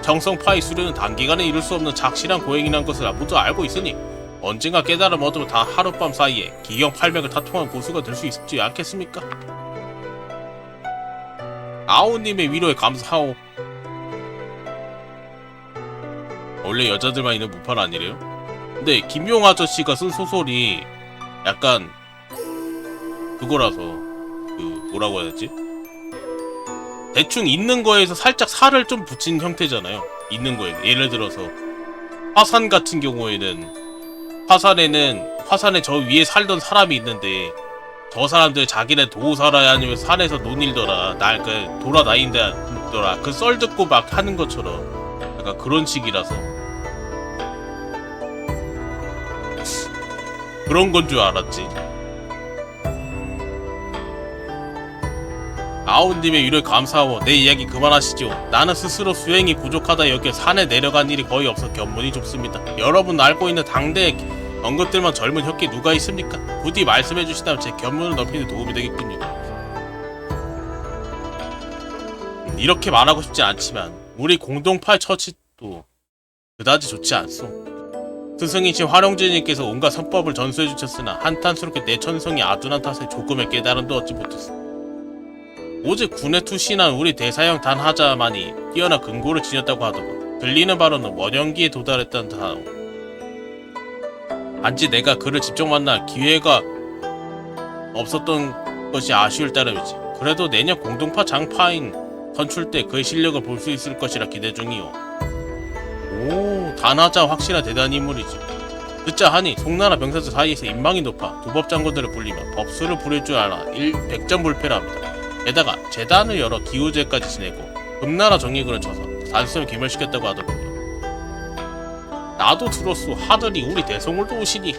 Speaker 1: 청성파의 수련은 단기간에 이룰 수 없는 착실한 고행이란 것을 모두 알고 있으니 언젠가 깨달음 얻으면 다 하룻밤 사이에 기경팔맥을 타통한 고수가 될 수 있지 않겠습니까? 아오님의 위로에 감사하오. 원래 여자들만 있는 문판 아니래요? 근데 김용 아저씨가 쓴 소설이 약간 그거라서 뭐라고 해야 되지? 대충 있는 거에서 살짝 살을 좀 붙인 형태잖아요. 있는 거에. 예를 들어서 화산 같은 경우에는 화산에 저 위에 살던 사람이 있는데 저 사람들 자기네 도우 살아야 아니면 산에서 논일더라 돌아다닌다더라 그 썰 듣고 막 하는 것처럼 약간 그런 식이라서 그런 건 줄 알았지. 아웃님의 위로에 감사하고 내 이야기 그만하시죠. 나는 스스로 수행이 부족하다 여겨 산에 내려간 일이 거의 없어 견문이 좁습니다. 여러분 알고 있는 당대 언급들만 젊은 혁기 누가 있습니까? 부디 말씀해주시다면 제 견문을 넓히는 데 도움이 되겠군요. 이렇게 말하고 싶지 않지만 우리 공동파의 처치도 그다지 좋지 않소. 스승이신 화룡제님께서 온갖 선법을 전수해주셨으나 한탄스럽게 내 천성이 아둔한 탓에 조금의 깨달음도 얻지 못했어. 오직 군에 투신한 우리 대사형 단하자만이 뛰어난 근고를 지녔다고 하더군. 들리는 바로는 원형기에 도달했다는 단어. 단지 내가 그를 직접 만날 기회가 없었던 것이 아쉬울 따름이지. 그래도 내년 공동파 장파인 선출 때 그의 실력을 볼 수 있을 것이라 기대 중이오. 오, 단하자 확실한 대단한 인물이지. 듣자 하니 송나라 병사들 사이에서 인망이 높아 두법장군들을 불리며 법수를 부릴 줄 알아 백전불패라 합니다. 게다가 재단을 열어 기우제까지 지내고 금나라 정예군을 쳐서 단숨에 괴멸시켰다고 하더군요. 나도 들었소. 하더니 우리 대성을도 오시니.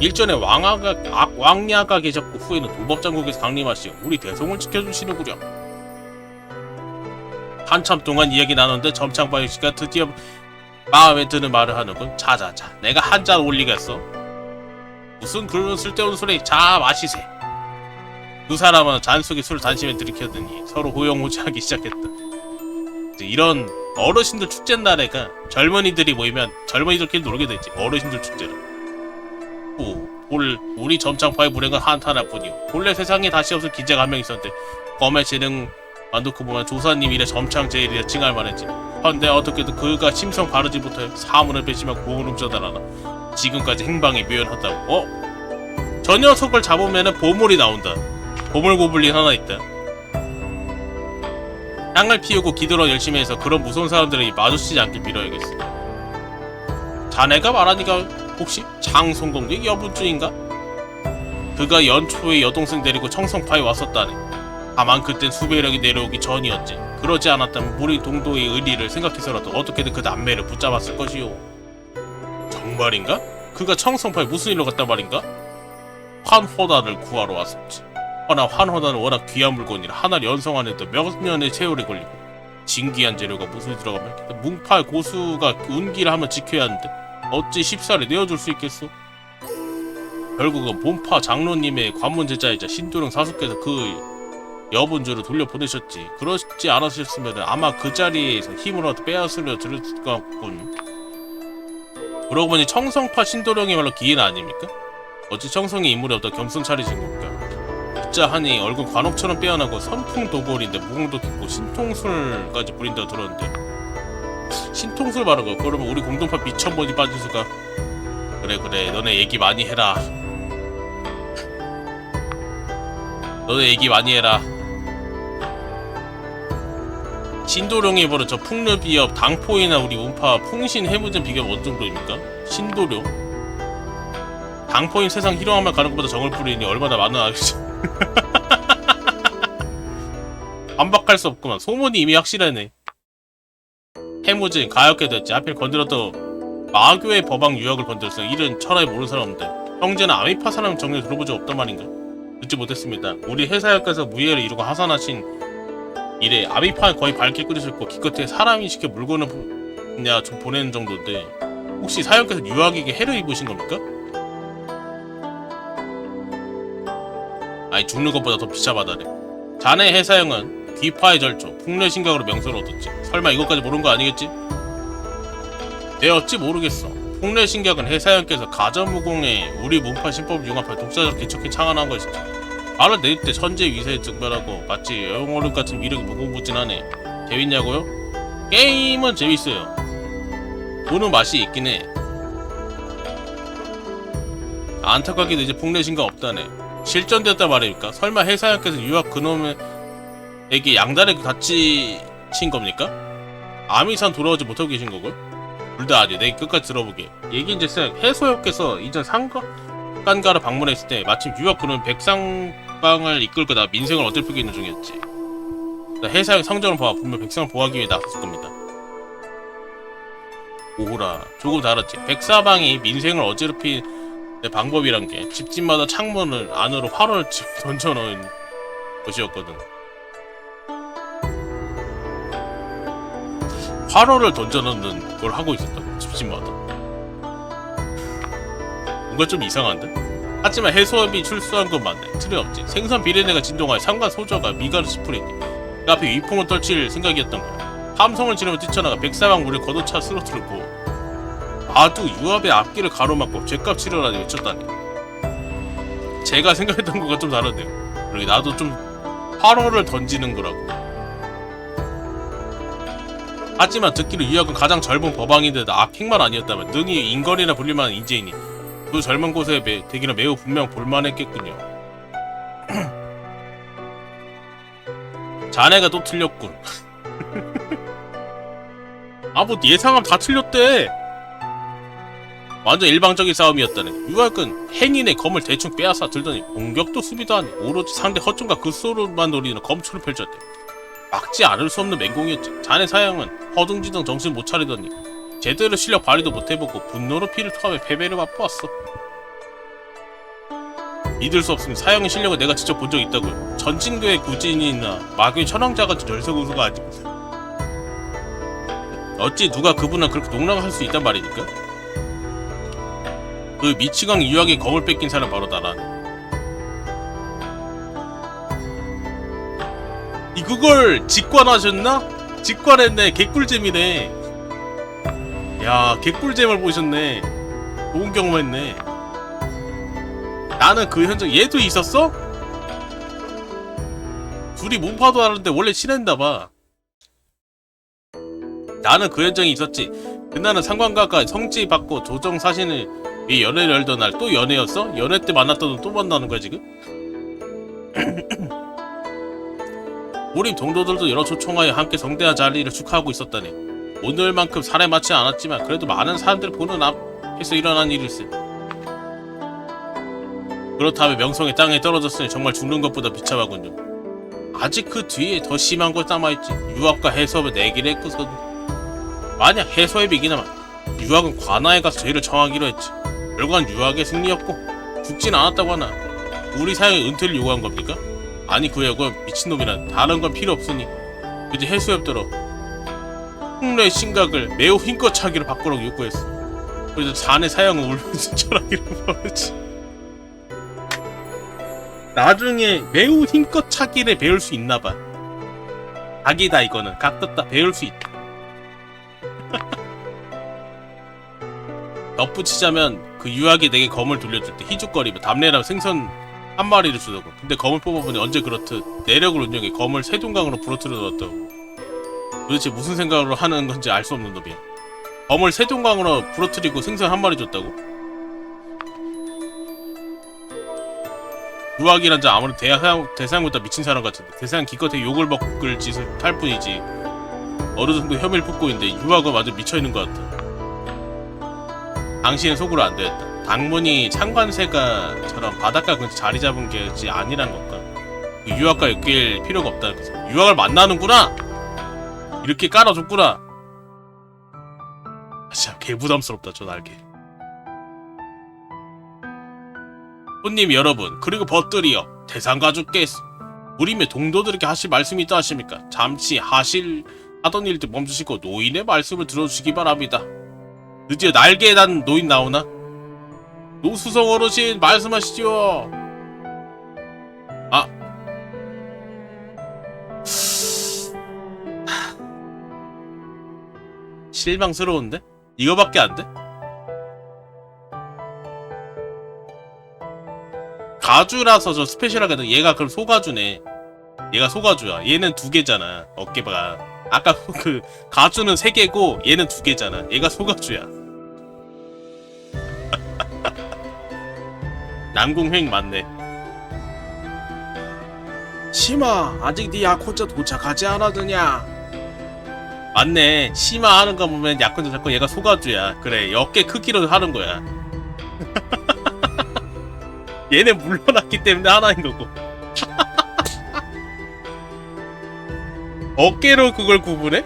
Speaker 1: 일전에 왕야가 계셨고 후에는 도법장국에서 강림하시고 우리 대성을 지켜주시는구려. 한참 동안 이야기 나눴는데 점창바이씨가 드디어 마음에 드는 말을 하는군. 자자자, 내가 한 잔 올리겠어. 무슨 그런 쓸데없는 소리. 자, 마시세. 두 사람은 잔 속에 술을 단심에 들이켜더니 서로 호용호제하기 시작했다. 이런 어르신들 축제 날에가 젊은이들이 모이면 젊은이들끼리 놀게 되지. 어르신들 축제를. 우리 점창파의 불행은 한탄할 뿐이오. 본래 세상에 다시 없을 기재가 한 명 있었는데 검의 재능 만두고 보면 조사님 이래 점창제일이라 칭할 만했지. 헌데 어떻게든 그가 심성 바르지 못해 사문을 배심하고 공을 훔쳐다라나 지금까지 행방이 묘연하다고. 저 녀석을 잡으면은 보물이 나온다. 보물 고블린 하나 있다. 향을 피우고 기도로 열심히 해서 그런 무서운 사람들에게 마주치지 않길 빌어야겠어. 자네가 말하니까 혹시 장송공의 여분주인가? 그가 연초에 여동생 데리고 청성파에 왔었다네. 다만 그땐 수배력이 내려오기 전이었지. 그러지 않았다면 우리 동도의 의리를 생각해서라도 어떻게든 그 남매를 붙잡았을 것이오. 정말인가? 그가 청성파에 무슨 일로 갔단 말인가? 환호단을 구하러 왔었지. 허나 환호단은 워낙 귀한 물건이라 하나를 연성하는데 몇 년의 세월이 걸리고 진귀한 재료가 무수히 들어가면 뭉팔 고수가 운기를 한번 지켜야 하는데 어찌 쉽사리 내어줄 수 있겠소? 결국은 본파 장로님의 관문제자이자 신도령 사수께서 그 여분주를 돌려보내셨지. 그렇지 않으셨으면 아마 그 자리에서 힘을 얻어 빼앗으려 들을 것 같군. 그러고 보니 청성파 신도령이야말로 기인 아닙니까? 어찌 청성의 인물이 없다 겸손 차리신 겁니까? 듣자 하니 얼굴 관옥처럼 빼어나고 선풍도골인데 무공도 깊고 신통술까지 부린다고 들었는데 신통술 말하고 그러면 우리 공동파 미천번이 빠질 수가. 그래 너네 얘기 많이 해라. 너네 얘기 많이 해라. 신도령이 보는 저 풍류비협 당포이나 우리 운파 풍신 해무전 비교가 어느 정도입니까? 신도령? 당포인 세상 희롱하면 가는 것보다 정을 뿌리니 얼마나 많은 아겠지. 반박할 수 없구만. 소문이 이미 확실하네. 해무진 가엾게 됐지. 하필 건드렸더 마교의 법왕 유학을 건드렸어. 이런 철학에 모르는 사람 없는데 형제는 아미파 사람 정리 들어본 적 없단 말인가? 듣지 못했습니다. 우리 회사역에서 무예를 이루고 하산하신 이래 아미파는 거의 밝게 끓이셨고 기껏해 사람이 시켜 물건을 그냥 좀 보내는 정도인데 혹시 사역께서 유학에게 해를 입으신 겁니까? 아니 죽는 것보다 더 비참하다네. 자네 회사형은 귀파의 절조, 풍례신각으로 명성을 얻었지. 설마 이것까지 모르는 거 아니겠지? 내 어찌 모르겠어. 풍례신각은 회사형께서 가전무공에 우리 문파 신법을 융합해 독자적 기척해 창안한 것이지. 말을 내릴 때 천재 위세에 증발하고 마치 영어력 같은 위력이 무궁무진하네. 재밌냐고요? 게임은 재밌어요. 보는 맛이 있긴 해. 안타깝게도 이제 풍례신각 없다네. 실전됐단 말입니까? 설마 회사형께서 유학 그놈에게 양다리 같이 친 겁니까? 아미산 돌아오지 못하고 계신 거고? 둘 다 아니. 내 끝까지 들어보게. 얘기인즉슨 해소역께서 이전 상간가를 방문했을 때 마침 유학 그놈 백상방을 이끌 거다 민생을 어설프게 있는 중이었지. 해사형 성정을 봐 분명 백상을 보호하기 위해 나섰을 겁니다. 오호라, 조금 다르지. 백사방이 민생을 어지럽힌 방법이란 게 집집마다 창문을 안으로 활을 던져놓은 것이었거든. 활호를 던져놓는 걸 하고 있었다고. 집집마다. 뭔가 좀 이상한데? 하지만 해소업이 출소한 건 맞네. 틀림없지. 생선 비린내가 진동하여 상관 소저가 미가르 시프리니 그 앞에 위풍을 떨칠 생각이었던 거야. 함성을 지르며 뛰쳐나가 백사방 물을 걷어차 쓰러뜨리고 아두 유압의 앞길을 가로막고 죗값 치르라니 외쳤다니. 제가 생각했던 것과 좀 다르네요. 그리고 나도 좀 활호를 던지는 거라고. 하지만 듣기로 유학은 가장 젊은 법왕인데 악행만 아니었다면 능히 인걸이나 불릴 만한 인재이니 그 젊은 곳에 되기는 매우 분명 볼만했겠군요. 자네가 또 틀렸군. 아 뭐 예상하면 다 틀렸대. 완전 일방적인 싸움이었다네. 유학은 행인의 검을 대충 빼앗아 들더니 공격도 수비도 아니 오로지 상대 허점과 그 소로만 노리는 검초를 펼쳤대. 막지 않을 수 없는 맹공이었지. 자네 사양은 허둥지둥 정신 못 차리더니 제대로 실력 발휘도 못 해보고 분노로 피를 토하며 패배를 맛보았어. 믿을 수 없으면 사양의 실력을 내가 직접 본 적이 있다고요. 전진교의 구진이나 마교의 천왕자같이 절석우수가 아니고 어찌 누가 그분을 그렇게 농락할 수 있단 말이니까? 그 미치광 유학의 검을 뺏긴 사람 바로 나라네. 그걸 직관하셨나? 직관했네. 개꿀잼이네. 야, 개꿀잼을 보셨네. 좋은 경험했네. 나는 그 현장 얘도 있었어? 둘이 몸파도 하는데 원래 친했나봐. 나는 그 현장에 있었지. 그날은 상관가가 성지 받고 조정 사신을 이 연애를 열던 날. 또 연애였어? 연애 때 만났던 너 또 만나는 거야 지금? 우리 동료들도 여러 초청하여 함께 성대한 자리를 축하하고 있었다네. 오늘만큼 살에 맞지 않았지만 그래도 많은 사람들을 보는 앞에서 일어난 일일세. 그렇다면 명성의 땅에 떨어졌으니 정말 죽는 것보다 비참하군요. 아직 그 뒤에 더 심한 걸 남아있지. 유학과 해수업을 내기를 했거든. 만약 해수업이 이기나마 유학은 관아에 가서 죄를 정하기로 했지. 결과는 유학의 승리였고 죽진 않았다고 하나 우리 사양의 은퇴를 요구한 겁니까? 아니 그 여건 미친놈이란 다른 건 필요 없으니 그저 해수협대로 풍로의 심각을 매우 힘껏 차기로 바꾸라고 요구했어. 그래서 자네 사양은 울면서 철하기로 말했지. 나중에 매우 힘껏 차기를 배울 수 있나봐. 각이다 이거는. 각 떴다. 배울 수 있다. 덧붙이자면 그 유학이 내게 검을 돌려줄 때 희죽거리며 담내랑 생선 한 마리를 주더고. 근데 검을 뽑아보니 언제 그렇듯 내력을 운영해 검을 세동강으로 부러뜨려 넣었다고. 도대체 무슨 생각으로 하는 건지 알 수 없는 놈이야. 검을 세동강으로 부러뜨리고 생선 한 마리 줬다고? 유학이란 자 아무리 대상보다 미친 사람 같은데 대상 기껏해 욕을 먹을 짓을 할 뿐이지 어느 정도 혐의를 품고 있는데 유학은 완전 미쳐있는 것 같아. 당신은 속으로 안 되었다. 당문이 창관세가처럼 바닷가 근처 자리 잡은 게 아니란 건가? 그 유학과 엮일 필요가 없다는 거지. 유학을 만나는구나! 이렇게 깔아줬구나! 아, 진짜 개부담스럽다 저 날개. 손님 여러분 그리고 벗들이여 대상가족께서 우리며 동도들에게 하실 말씀이 있다 하십니까? 잠시 하던 일들 멈추시고 노인의 말씀을 들어주시기 바랍니다. 드디어 날개에 단 노인 나오나? 노수성 어르신 말씀하시죠. 아 실망스러운데? 이거밖에 안 돼? 가주라서 저 스페셜하게 얘가 그럼 소가주네. 얘가 소가주야. 얘는 두 개잖아. 어깨가. 아까 그 가주는 세 개고 얘는 두 개잖아. 얘가 소가주야. 남궁횡 맞네.
Speaker 2: 심아, 아직 네 약혼자 도착하지 않았느냐?
Speaker 1: 맞네. 심화 하는 거 보면 약혼자 자꾸 얘가 소가주야. 그래. 어깨 크기로 하는 거야. 얘는 물러났기 때문에 하나인 거고. 어깨로 그걸 구분해?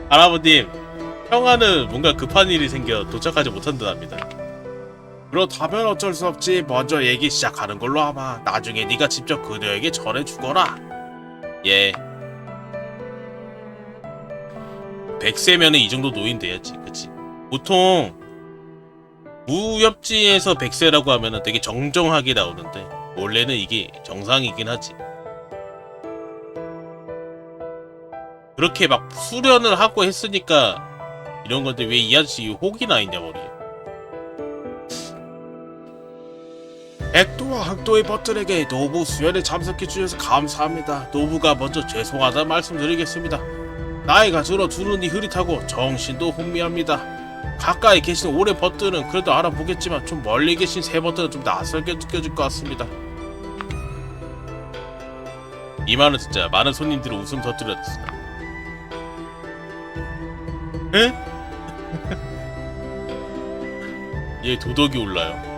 Speaker 1: 할아버님, 형아는 뭔가 급한 일이 생겨 도착하지 못한답니다.
Speaker 2: 그렇다면 어쩔 수 없지. 먼저 얘기 시작하는 걸로 하마. 나중에 네가 직접 그녀에게 전해주거라.
Speaker 1: 예. 100세면은 이 정도 노인 돼야지, 그치? 보통 무협지에서 100세라고 하면은 되게 정정하게 나오는데 원래는 이게 정상이긴 하지. 그렇게 막 수련을 하고 했으니까 이런 건데 왜 이 아저씨 혹이 나 있냐 머리에.
Speaker 2: 백도와 흑도의 벗들에게 노부 수련에 참석해 주셔서 감사합니다. 노부가 먼저 죄송하다는 말씀드리겠습니다. 나이가 들어 두 눈이 흐릿하고 정신도 혼미합니다. 가까이 계신 오래 벗들은 그래도 알아보겠지만 좀 멀리 계신 새 벗들은 좀 낯설게 느껴질 것 같습니다.
Speaker 1: 이 말은 진짜 많은 손님들이 웃음 터뜨렸습니다. 에? 얘 도덕이 올라요.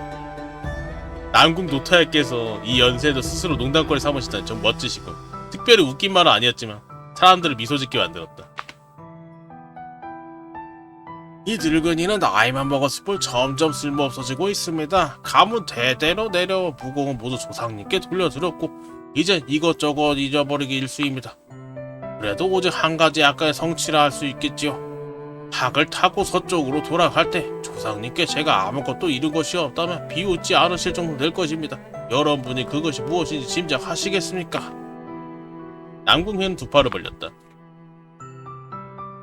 Speaker 1: 남궁 노타야께서 이 연세도 스스로 농담거리 삼으시다니 좀 멋지시고 특별히 웃긴 말은 아니었지만 사람들을 미소 짓게 만들었다.
Speaker 2: 이 늙은이는 나이만 먹었을 뿐 점점 쓸모없어지고 있습니다. 가문 대대로 내려온 무공은 모두 조상님께 돌려드렸고 이젠 이것저것 잊어버리기 일쑤입니다. 그래도 오직 한 가지 약간의 성취라 할 수 있겠지요. 학을 타고 서쪽으로 돌아갈 때 조상님께 제가 아무것도 잃은 것이 없다면 비웃지 않으실 정도 될 것입니다. 여러분이 그것이 무엇인지 짐작하시겠습니까?
Speaker 1: 남궁회는 두 팔을 벌렸다.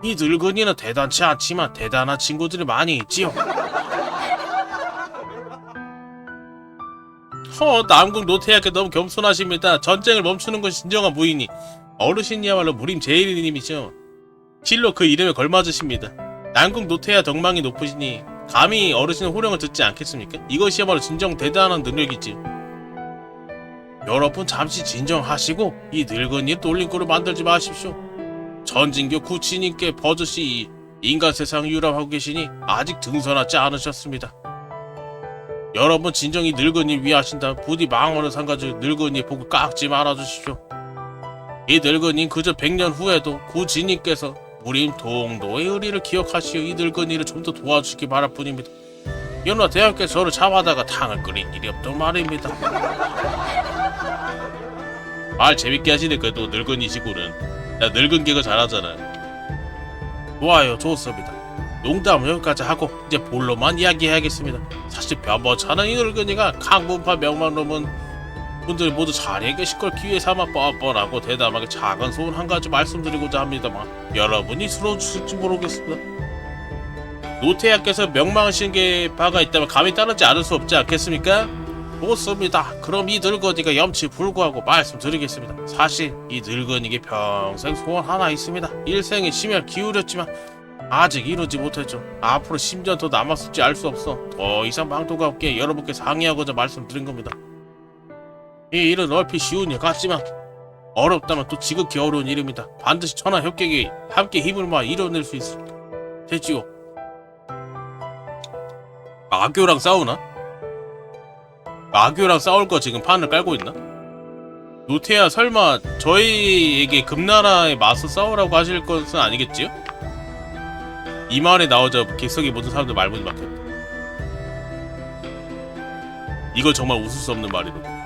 Speaker 2: 이 늙은이는 대단치 않지만 대단한 친구들이 많이 있지요.
Speaker 1: 남궁 노태야께 너무 겸손하십니다. 전쟁을 멈추는 것이 진정한 무인이 어르신이야말로 무림 제일님이죠. 실로 그 이름에 걸맞으십니다. 남궁 노태야 덕망이 높으시니 감히 어르신의 호령을 듣지 않겠습니까? 이것이야말로 진정 대단한 능력이지.
Speaker 2: 여러분 잠시 진정하시고 이 늙은이를 놀림거로 만들지 마십시오. 전진교 구치님께 버젓이 인간 세상 유람하고 계시니 아직 등선하지 않으셨습니다. 여러분 진정이 늙은이를 위하신다 부디 망언을 삼가지고 늙은이의 복을 깎지 말아주십시오. 이 늙은이는 그저 100년 후에도 구지님께서 무림 동도의 의리를 기억하시어 이 늙은이를 좀 더 도와주시기 바랄 뿐입니다. 연화 대학교에서 저를 잡아다가 탕을 끓인 일이 없던 말입니다.
Speaker 1: 말 재밌게 하시네. 그래도 늙은이시고는. 나 늙은 개그 잘하잖아요.
Speaker 2: 좋아요, 좋습니다. 농담은 여기까지 하고 이제 본론만 이야기해야겠습니다. 사실 변모차는 이 늙은이가 강분파 명망놈은 분들이 모두 자리에 계실 걸 기회 삼아 뻔뻔하고 대담하게 작은 소원 한 가지 말씀드리고자 합니다만 여러분이 들어주실지 모르겠습니다. 노태야께서 명망하신 게 바가 있다면 감히 따르지 않을 수 없지 않겠습니까? 좋습니다. 그럼 이 늙은이가 염치 불구하고 말씀드리겠습니다. 사실 이 늙은이에게 평생 소원 하나 있습니다. 일생에 심혈 기울였지만 아직 이루지 못했죠. 앞으로 10년 더 남았을지 알 수 없어 더 이상 망도가 없게 여러분께 상의하고자 말씀드린 겁니다. 이 일은 얼핏 쉬운 일 같지만 어렵다면 또 지극히 어려운 일입니다. 반드시 천하 협객이 함께 힘을 모아 이뤄낼 수 있을 되지요.
Speaker 1: 마교랑 싸우나? 마교랑 싸울 거 지금 판을 깔고 있나? 노태야 설마 저희에게 금나라에 맞서 싸우라고 하실 것은 아니겠지요? 이 말에 나오자 객석에 모든 사람들 말문이 막혔다. 이거 정말 웃을 수 없는 말이다.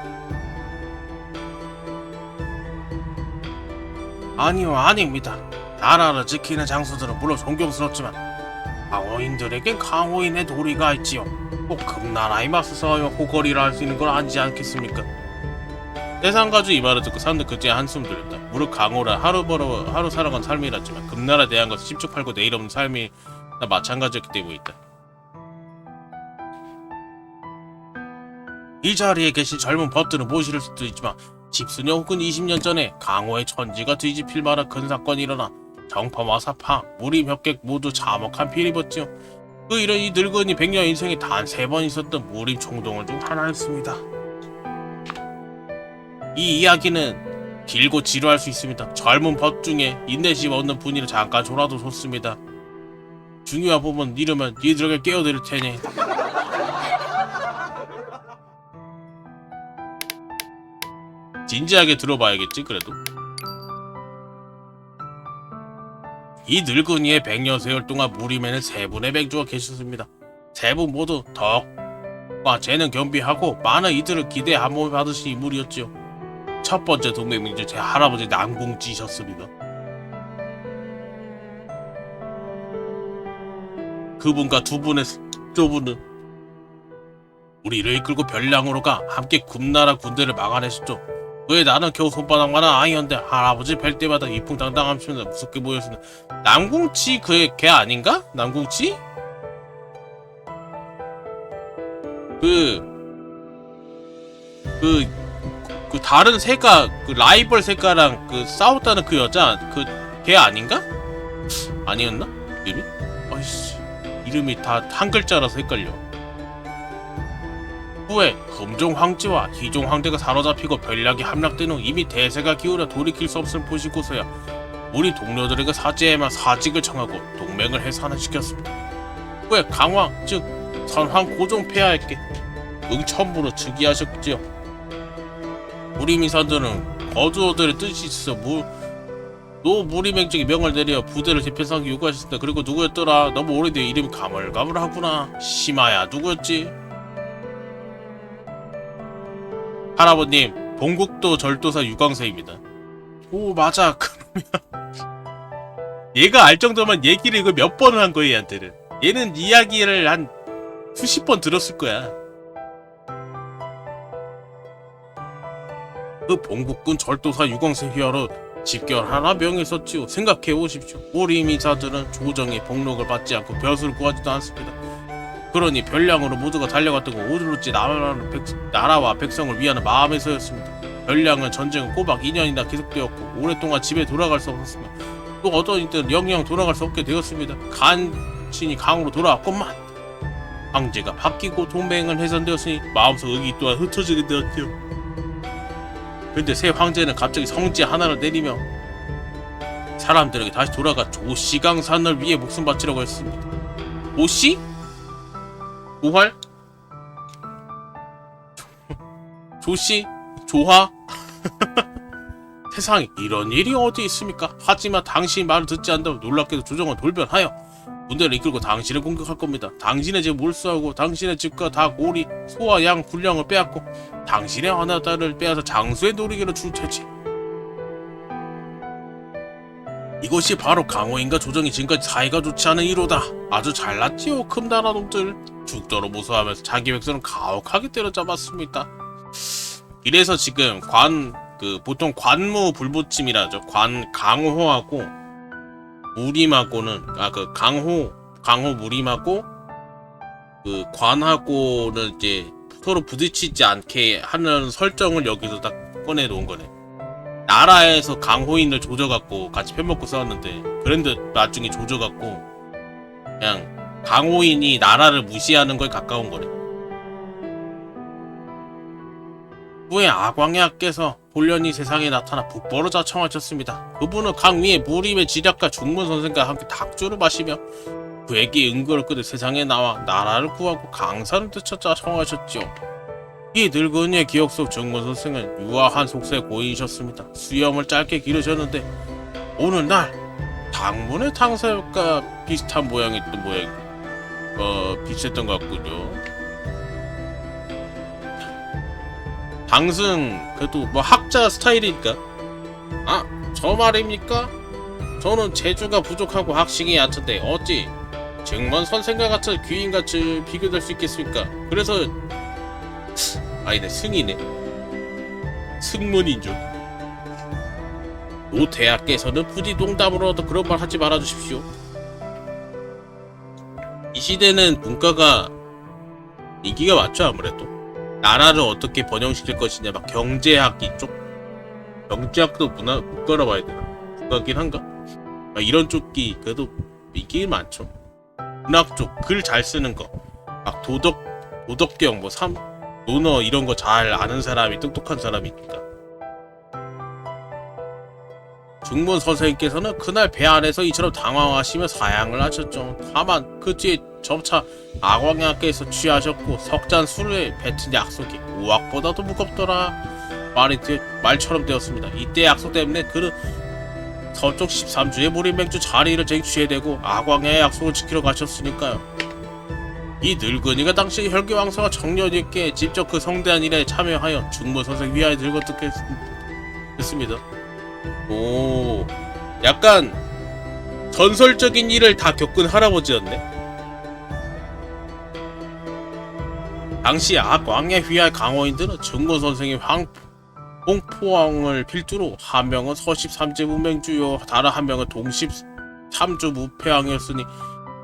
Speaker 2: 아니요, 아닙니다. 나라를 지키는 장수들은 물론 존경스럽지만 강호인들에겐 강호인의 도리가 있지요. 꼭 금나라에 맞서서 호거리를 할 수 있는 건 아니지 않겠습니까?
Speaker 1: 세상가주 이 말을 듣고 사람들 그제야 한숨 돌렸다. 무릇 강호라 하루 벌어 하루 살아간 삶이랐지만 금나라에 대한 것은 십축팔고 내일 없는 삶이 마찬가지였기 때문이다.
Speaker 2: 이 자리에 계신 젊은 법들은 모실 수도 있지만 십수년 혹은 20년 전에 강호의 천지가 뒤집힐 만한 큰 사건이 일어나 정파와 사파, 무림 협객 모두 참혹한 피를 입었지요. 그 일은 이 늙은이 100년 인생에 단 3번 있었던 무림 총동원 중 하나였습니다. 이 이야기는 길고 지루할 수 있습니다. 젊은 법 중에 인내심 없는 분위를 잠깐 졸아도 좋습니다. 중요한 부분 이르면 니들에게 깨워드릴 테니
Speaker 1: 진지하게 들어봐야겠지 그래도.
Speaker 2: 이 늙은이의 100년 세월 동안 무림에는 3분의 맹주가 계셨습니다. 3분 모두 덕과 재능 겸비하고 많은 이들을 기대에 한 몸에 받으신 인물이었지요. 첫 번째 동맹민주 제 할아버지 남궁지셨습니다. 그분과 두 분의 조분은 우리를 이끌고 별량으로 가 함께 금나라 군대를 막아내셨죠. 그에 나는 겨우 손바닥만한 아이였는데 할아버지 뵐 때마다 이풍당당하면서 무섭게 보였습니다. 남궁치 그의 걔 아닌가? 남궁치?
Speaker 1: 그 다른 새가 그 라이벌 새가랑 그 싸웠다는 그 여자 그 걔 아닌가? 아니었나? 이름이? 아이씨 이름이 다 한 글자라서 헷갈려. 후에 금종 황제와 희종 황제가 사로잡히고 전략이 함락된 후 이미 대세가 기울어 돌이킬 수 없을 곳이고서야 우리 동료들에게 사지에만 사직을 청하고 동맹을 해산시켰습니다. 후에 강황 즉 선황 고종 폐하에게 응천부로 즉위하셨지요. 우리 미사들은 거주어들의 뜻이 있어 노 무리맹적인 명을 내려 부대를 재편하기 요구하셨습니다. 그리고 누구였더라? 너무 오래돼 이름이 가물가물하구나. 심하야 누구였지? 할아버님 동국도 절도사 유광세입니다. 오 맞아 그놈이야. 얘가 알 정도면 얘기를 이거 몇 번을 한 거야 얘한테는. 얘는 이야기를 한 수십 번 들었을 거야. 그 봉국군 절도사 유광세 휘하로 집결하나 명했었지요. 생각해 보십시오. 우리 미사들은 조정의 복록을 받지 않고 벼슬을 구하지도 않습니다. 그러니 별량으로 모두가 달려갔던 건 오로지 나라와 백성을 위하는 마음에서였습니다. 별량은 전쟁은 꼬박 2년이나 계속되었고 오랫동안 집에 돌아갈 수 없었으며 또 어떤 이들은 영영 돌아갈 수 없게 되었습니다. 간신히 강으로 돌아왔건만 황제가 바뀌고 동맹은 해산되었으니 마음속 의기 또한 흩어지게 되었지요. 근데 새 황제는 갑자기 성지 하나를 내리며 사람들에게 다시 돌아가 조씨강산을 위해 목숨 바치라고 했습니다. 조씨? 조활? 조씨? 조화? 세상에 이런 일이 어디 있습니까? 하지만 당신이 말을 듣지 않는다면 놀랍게도 조정은 돌변하여 군대를 이끌고 당신을 공격할 겁니다. 당신의 집 몰수하고 당신의 집과 닭, 오리, 소와 양 군량을 빼앗고 당신의 하나다를 빼앗아 장수의 놀이기로 출퇴지. 이것이 바로 강호인과 조정이 지금까지 사이가 좋지 않은 이유로다. 아주 잘났지요 금나라 놈들. 죽도록 무서워하면서 자기 백성을 가혹하게 때려잡았습니다. 이래서 지금 보통 관무 불보침이라죠. 강호하고 무림하고는 강호 무림하고 그 관하고는 이제 서로 부딪히지 않게 하는 설정을 여기서 딱 꺼내 놓은 거네. 나라에서 강호인을 조져갖고 같이 편먹고 싸웠는데 그런데 나중에 조져갖고 그냥 강호인이 나라를 무시하는 거에 가까운 거네. 후에 아광야께서 본련이 세상에 나타나 북보로 자청하셨습니다. 그분은 강 위에 무림의 지략가 중문 선생과 함께 닭주를 마시며 그에게 은거를 끄듯 세상에 나와 나라를 구하고 강산을 뜯쳐 자청하셨지요. 이 늙은이의 기억 속 중문 선생은 유아한 속세의 고인이셨습니다. 수염을 짧게 기르셨는데 오늘날 당문의 탕사역과 비슷한 모양이 비슷했던 것 같군요. 당승 그래도 뭐 학자 스타일이니까. 아, 저 말입니까? 저는 재주가 부족하고 학식이 얕은데 어찌 증문 선생과 같은 귀인같이 비교될 수 있겠습니까? 그래서 아니네 승이네. 승문인 줄. 노 대학께서는 부디 농담으로라도 그런 말 하지 말아주십시오. 이 시대는 문과가 인기가 많죠. 아무래도 나라를 어떻게 번영시킬 것이냐 막 경제학 이쪽 경제학도 문과라 봐야 되나? 문과긴 한가? 막 이런 쪽이 그래도 인기 많죠. 문학 쪽 글 잘 쓰는 거 막 도덕경 뭐 논어 이런 거 잘 아는 사람이 똑똑한 사람이니까. 중문 선생님께서는 그날 배 안에서 이처럼 당황하시며 사양을 하셨죠. 다만 그 뒤에 점차 아광야께서 취하셨고 석잔 술에 뱉은 약속이 우악보다도 무겁더라 말처럼 되었습니다. 이때 약속 때문에 그는 서쪽 13주의 무림맹주 자리를 쟁취해야 되고 아광야의 약속을 지키러 가셨으니까요. 이 늙은이가 당시 혈기왕성한 청년에게 직접 그 성대한 일에 참여하여 중문 선생 위하에 들거뜩했습니다. 오, 약간 전설적인 일을 다 겪은 할아버지였네. 당시 아광야 휘하의 강호인들은 증문 선생의 홍포왕을 필두로 한 명은 서십 삼제 문맹주요 다른 한 명은 동십 삼주 무패왕이었으니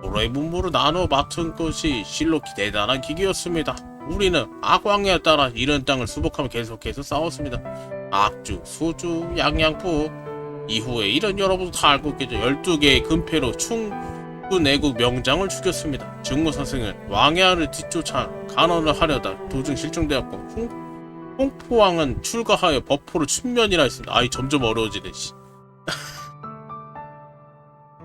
Speaker 1: 서로의 문무를 나눠 맡은 것이 실로 대단한 기계였습니다.
Speaker 2: 우리는 악왕에 따라 이런 땅을 수복하며 계속해서 싸웠습니다. 악주, 수주, 양양부. 이후에 이런 여러분도 다 알고 있겠죠. 12개의 금패로 충구 내국 명장을 죽였습니다. 증무 선생은 왕야를 뒤쫓아 간언을 하려다 도중 실종되었고 홍포왕은 출가하여 법포를 춘면이라 했습니다. 아이 점점 어려워지네. 씨.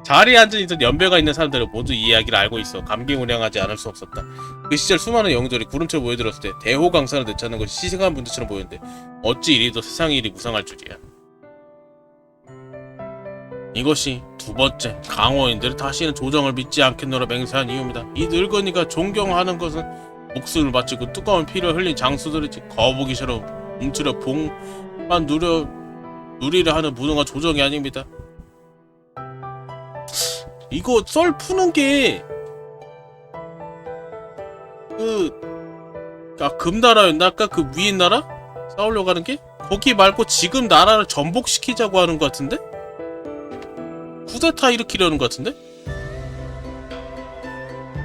Speaker 2: 자리에 앉아있던 연배가 있는 사람들은 모두 이 이야기를 알고 있어 감개무량하지 않을 수 없었다. 그 시절 수많은 영웅들이 구름처럼 모여들었을 때 대호강산을 되찾는 것이 시생한 문제처럼 보였는데 어찌 이리도 세상의 일이 무상할 줄이야. 이것이 두 번째 강호인들이 다시는 조정을 믿지 않겠노라 맹세한 이유입니다. 이 늙은이가 존경하는 것은 목숨을 바치고 뜨거운 피를 흘린 장수들이지 거북이처럼 움츠려 봉만 누리려 하는 무능한 조정이 아닙니다. 이거 썰 푸는 게 금나라였나? 아까 그 위인 나라? 싸우려고 하는 게? 거기 말고 지금 나라를 전복시키자고 하는 것 같은데? 쿠데타 일으키려는 것 같은데?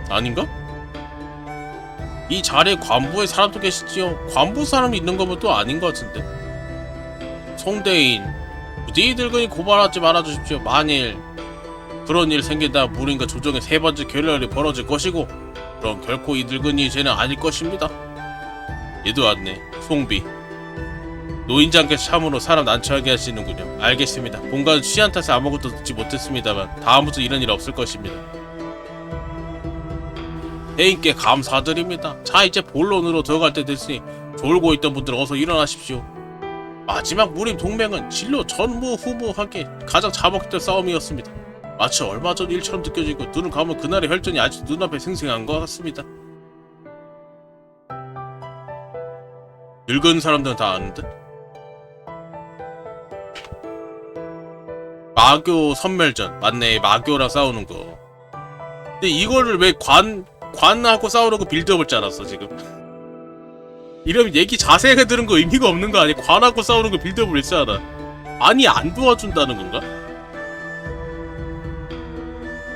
Speaker 2: 아닌가? 이 자리에 관부의 사람도 계시지요. 관부 사람이 있는 거면 또 아닌 것 같은데. 송대인 부디 늙은이 고발하지 말아주십시오. 만일 그런 일 생긴다 무림과 조정의 세 번째 결렬이 벌어질 것이고 그럼 결코 이 늙은이의 죄는 아닐 것입니다. 얘도 왔네. 송비 노인장께서 참으로 사람 난처하게 하시는군요. 알겠습니다. 본관은 취한 탓에 아무것도 듣지 못했습니다만 다음부터 이런 일 없을 것입니다. 대인께 감사드립니다. 자 이제 본론으로 들어갈 때 됐으니 졸고 있던 분들 어서 일어나십시오. 마지막 무림 동맹은 진로 전무후무하게 가장 자복했던 싸움이었습니다. 마치 얼마 전 일처럼 느껴지고 눈을 감으면 그날의 혈전이 아직도 눈앞에 생생한 것 같습니다. 늙은 사람들은 다 아는데? 마교 선멸전 맞네. 마교랑 싸우는 거. 근데 이거를 왜 관하고 싸우는 거 빌드업을 짜놨어 지금? 이러면 얘기 자세하게 들은 거 의미가 없는 거 아니야? 관하고 싸우는 거 빌드업을 했잖아. 아니 안 도와준다는 건가?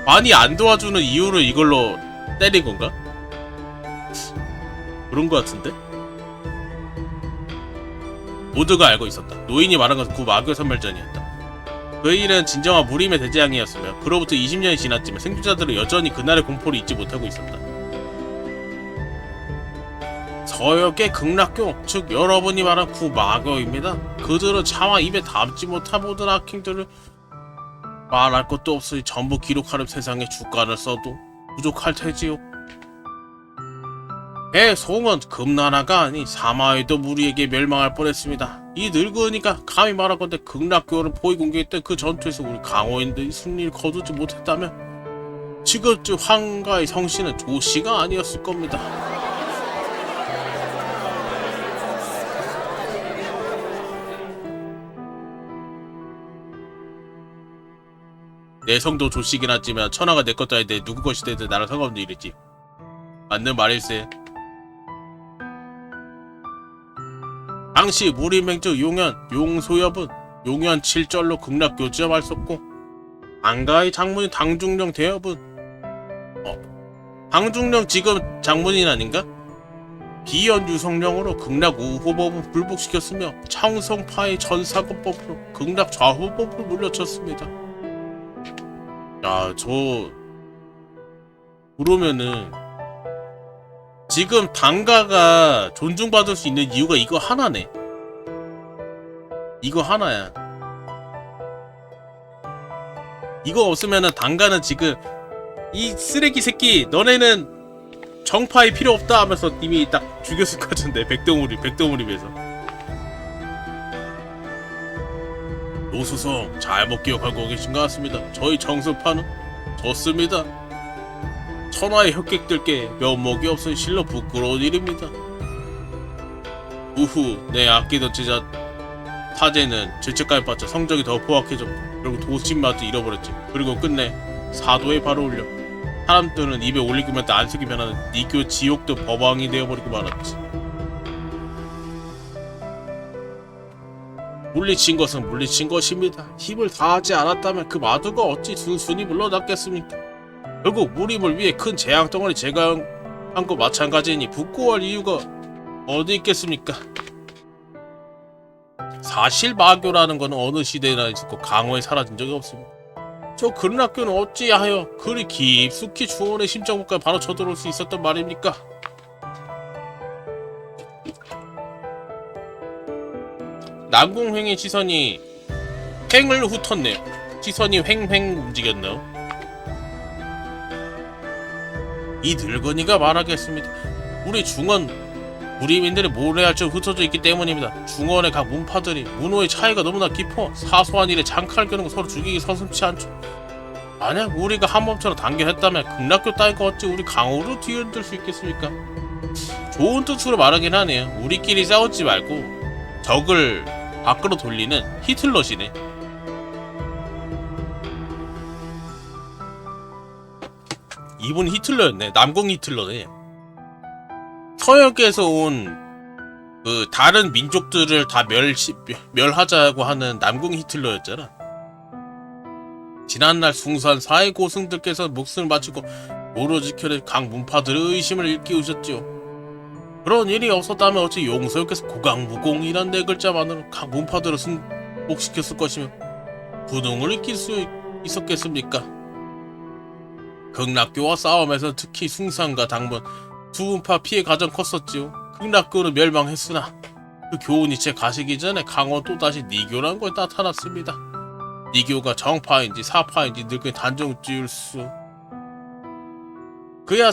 Speaker 2: 관이 안 도와주는 이유를 이걸로 때린 건가? 그런 거 같은데? 모두가 알고 있었다. 노인이 말한 것은 그 마교 선멸전이었다. 그 일은 진정한 무림의 대재앙이었으며 그로부터 20년이 지났지만 생존자들은 여전히 그날의 공포를 잊지 못하고 있었다. 서역의 극락교, 즉 여러분이 말한 구마교입니다. 그들은 차마 입에 담지 못한 모든 악행들을 말할 것도 없으니 전부 기록하는 세상에 주가를 써도 부족할 테지요. 배송은 금나라가 아니 사마에도 무리에게 멸망할 뻔했습니다. 이 늙으니까 감히 말하건대 극락교를 포위 공격했던 그 전투에서 우리 강호인들이 승리를 거두지 못했다면 지금쯤 황가의 성씨는 조씨가 아니었을 겁니다. 내 성도 조씨긴 하지만 천하가 내 것도 아닌데 누구 것이 되든 나랑 상관없는 일이지. 맞는 말일세. 당시 무림행적 용현 용소엽은 용현 7절로 극락교지와 말썼고 안가의 장문인 당중령 대엽은 당중령 지금 장문인 아닌가? 비연 유성령으로 극락 우호법을 불복시켰으며 창성파의 전사건법으로 극락 좌호법을 물려쳤습니다. 야, 그러면은 지금 당가가 존중받을 수 있는 이유가 이거 하나네. 이거 하나야. 이거 없으면은 당가는 지금 이 쓰레기 새끼 너네는 정파이 필요 없다 하면서 이미 딱 죽였을 것 같은데. 백동우림에서 노수성 잘못 기억하고 계신 것 같습니다. 저희 정수파는 졌습니다. 천하의 혈객들께 면목이 없으니 실로 부끄러운 일입니다. 우후 내 아끼던 제자 사제는 죄책감에 빠져 성적이 더 포악해졌고 결국 도신마도 잃어버렸지. 그리고 끝내 사도에 바로 올려 사람들은 입에 올리기만 때 안색이 변하는 니교 지옥도 법왕이 되어버리고 말았지. 물리친 것은 물리친 것입니다. 힘을 다하지 않았다면 그 마두가 어찌 순순히 물러났겠습니까? 결국 무림을 위해 큰 재앙덩어리
Speaker 1: 한 거 마찬가지니 부끄러워할 이유가 어디 있겠습니까? 사실 마교라는 거는 어느 시대나 있었고 강호에 사라진 적이 없습니다. 저 그런 학교는 어찌하여 그리 깊숙이 주원의 심정국까지 바로 쳐들어올 수 있었단 말입니까? 남궁횡의 시선이 횡을 훑었네요. 시선이 횡횡 움직였나요? 이 늙은이가 말하겠습니다. 우리 중원 무리민들의 모래알처럼 흩어져 있기 때문입니다. 중원의 각 문파들이 문호의 차이가 너무나 깊어 사소한 일에 장칼 겨누고 서로 죽이기 서슴지 않죠. 만약 우리가 한몸처럼 단결했다면 극락교 따위가 어찌 우리 강호로 뒤흔들 수 있겠습니까? 좋은 뜻으로 말하긴 하네요. 우리끼리 싸우지 말고 적을 밖으로 돌리는 히틀러시네. 이분 히틀러였네. 남궁 히틀러네. 서역에서 온 그 다른 민족들을 다 멸하자고 하는 남궁 히틀러였잖아. 지난날 숭산 사회 고승들께서 목숨을 바치고 모로 지켜낸 각 문파들의 의심을 일깨우셨지요. 그런 일이 없었다면 어찌 용서역께서 고강무공이란 네 글자만으로 각 문파들을 승복시켰을 것이며 부동을 일으킬 수 있었겠습니까? 극락교와 싸움에서 특히 숭산과 당문 두 문파 피해 가장 컸었지요. 극락교는 멸망했으나 그 교훈이 채 가시기 전에 강원 또다시 니교란 걸 나타났습니다. 니교가 정파인지 사파인지 늙은 단정 지을 수 그야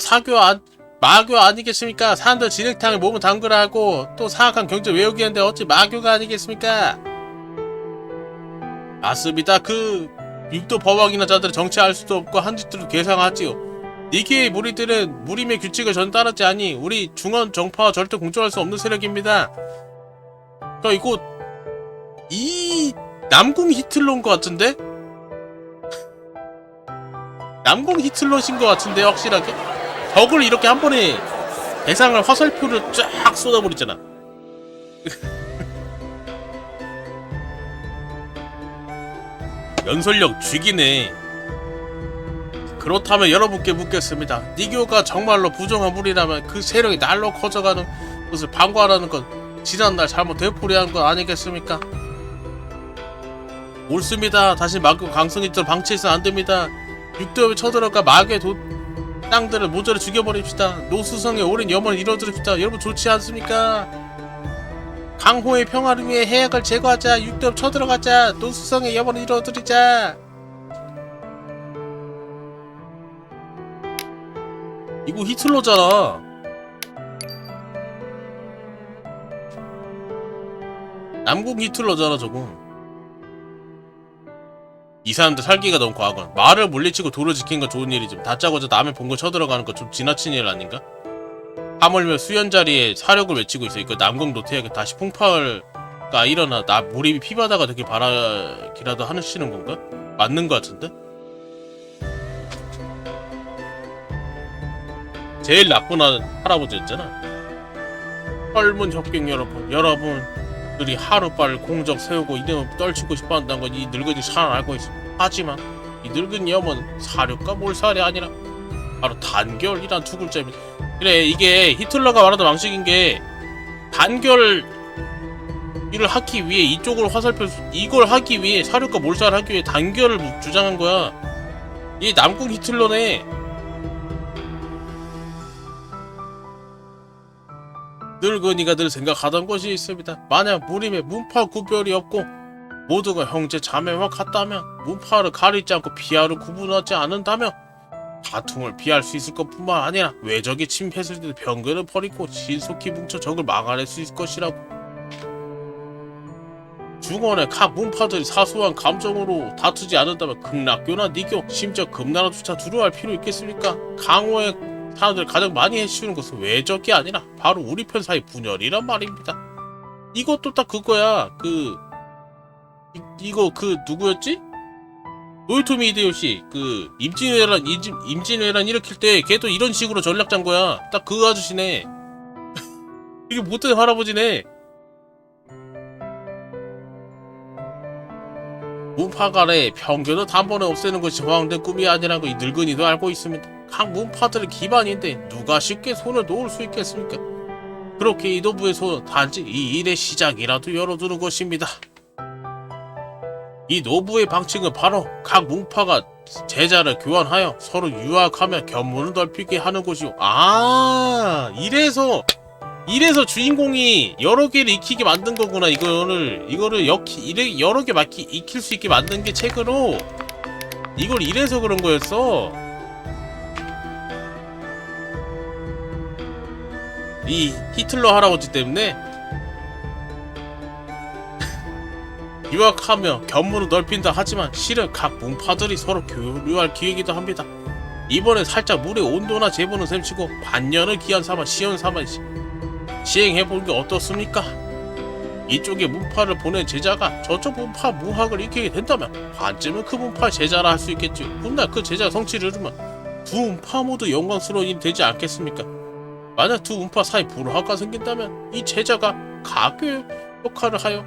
Speaker 1: 마교 아니겠습니까? 사람들 진흙탕에 몸을 담그라 하고 또 사악한 경제 외우기인데 어찌 마교가 아니겠습니까? 맞습니다. 그 육도 법왕이나 자들은 정치할 수도 없고 한 짓들도 계상하지요. 니교의 무리들은 무림의 규칙을 전 따르지 않니 우리 중원 정파와 절대 공존할 수 없는 세력입니다. 그러니까 이거 이 남궁 히틀러인 것 같은데? 남궁 히틀러신 것 같은데 확실하게? 적을 이렇게 한 번에 대상을 화살표를 쫙 쏟아버리잖아. 연설력 죽이네. 그렇다면 여러분께 묻겠습니다. 니교가 정말로 부정한 무리라면 그 세력이 날로 커져가는 것을 방관하는 건 지난날 잘못 되풀이한 건 아니겠습니까? 옳습니다. 다시 마교 강성이들 방치해서는 안됩니다. 육도엽에 쳐들어가 마교의 땅들을 모조리 죽여버립시다. 노수성의 오랜 염원을 이뤄드립시다. 여러분 좋지 않습니까? 강호의 평화를 위해 해악을 제거하자. 육도엽 쳐들어가자. 노수성의 염원을 이뤄드리자. 이거 히틀러잖아. 남궁 히틀러잖아 저거. 이 사람들 살기가 너무 과하건 말을 물리치고 도를 지키는 건 좋은 일이지만 다짜고짜 남의 본거 쳐들어가는 건 좀 지나친 일 아닌가? 하물며 수연자리에 사력을 외치고 있어. 이거 남궁 노태하게 다시 풍파가 일어나 나 몰입이 피바다가 되길 바라기라도 하시는 건가? 맞는 거 같은데? 제일 나쁜 할아버지였잖아. 헐문 협객 여러분들이 하루빨리 공적 세우고 이름을 떨치고 싶어한다는 건 이 늙은이 잘 알고 있어. 하지만 이 늙은이 염은 사력과 몰살이 아니라 바로 단결이란 두 글자입니다. 그래 이게 히틀러가 말하던 방식인 게 단결 일을 하기 위해 이쪽으로 화살표 이걸 하기 위해 사력과 몰살을 하기 위해 단결을 주장한 거야. 이 남궁 히틀러네. 늙은이가 늘 생각하던 것이 있습니다. 만약 무림에 문파 구별이 없고 모두가 형제 자매와 같다면 문파를 가리지 않고 비하를 구분하지 않는다면 다툼을 피할 수 있을 것뿐만 아니라 외적이 침입했을 때도 병근을 버리고 신속히 뭉쳐 적을 막아낼 수 있을 것이라고. 중원의 각 문파들이 사소한 감정으로 다투지 않는다면 극락교나 니교 심지어 금나라조차 두려워할 필요 있겠습니까? 강호의 사람들 가장 많이 해치우는 것은 외적이 아니라 바로 우리 편 사이 분열이란 말입니다. 이것도 딱 그거야. 이거 누구였지? 노요토미 히데요시 임진왜란 일으킬 때 걔도 이런 식으로 전략 짠 거야. 딱 그 아저씨네. 이게 못된 할아버지네. 문파 간의 편견을 단번에 없애는 것이 저항된 꿈이 아니라는 거 이 늙은이도 알고 있습니다.
Speaker 2: 각 문파들의 기반인데 누가 쉽게 손을 놓을 수 있겠습니까? 그렇게 이 노부의 손은 단지 이 일의 시작이라도 열어두는 것입니다. 이 노부의 방침은 바로 각 문파가 제자를 교환하여 서로 유학하며 견문을 넓히게 하는 것이오. 아, 이래서 주인공이 여러 개를 익히게 만든 거구나. 이거를 여러 개 익힐 수 있게 만든 게 책으로. 이걸 이래서 그런 거였어. 이 히틀러 할아버지 때문에 유학하며 견문을 넓힌다 하지만 실은 각 문파들이 서로 교류할 기회이기도 합니다. 이번에 살짝 물의 온도나 재보는 셈치고 반년을 기한 삼아 시연 삼아 시행해보는 게 어떻습니까? 이쪽에 문파를 보낸 제자가 저쪽 문파 무학을 익히게 된다면 반쯤은 그 문파의 제자라 할 수 있겠죠. 훗날 그 제자가 성취를 이루면 두 문파 모두 영광스러운 일이 되지 않겠습니까? 만약 두 문파 사이 불화가 생긴다면 이 제자가 가교 역할을 하여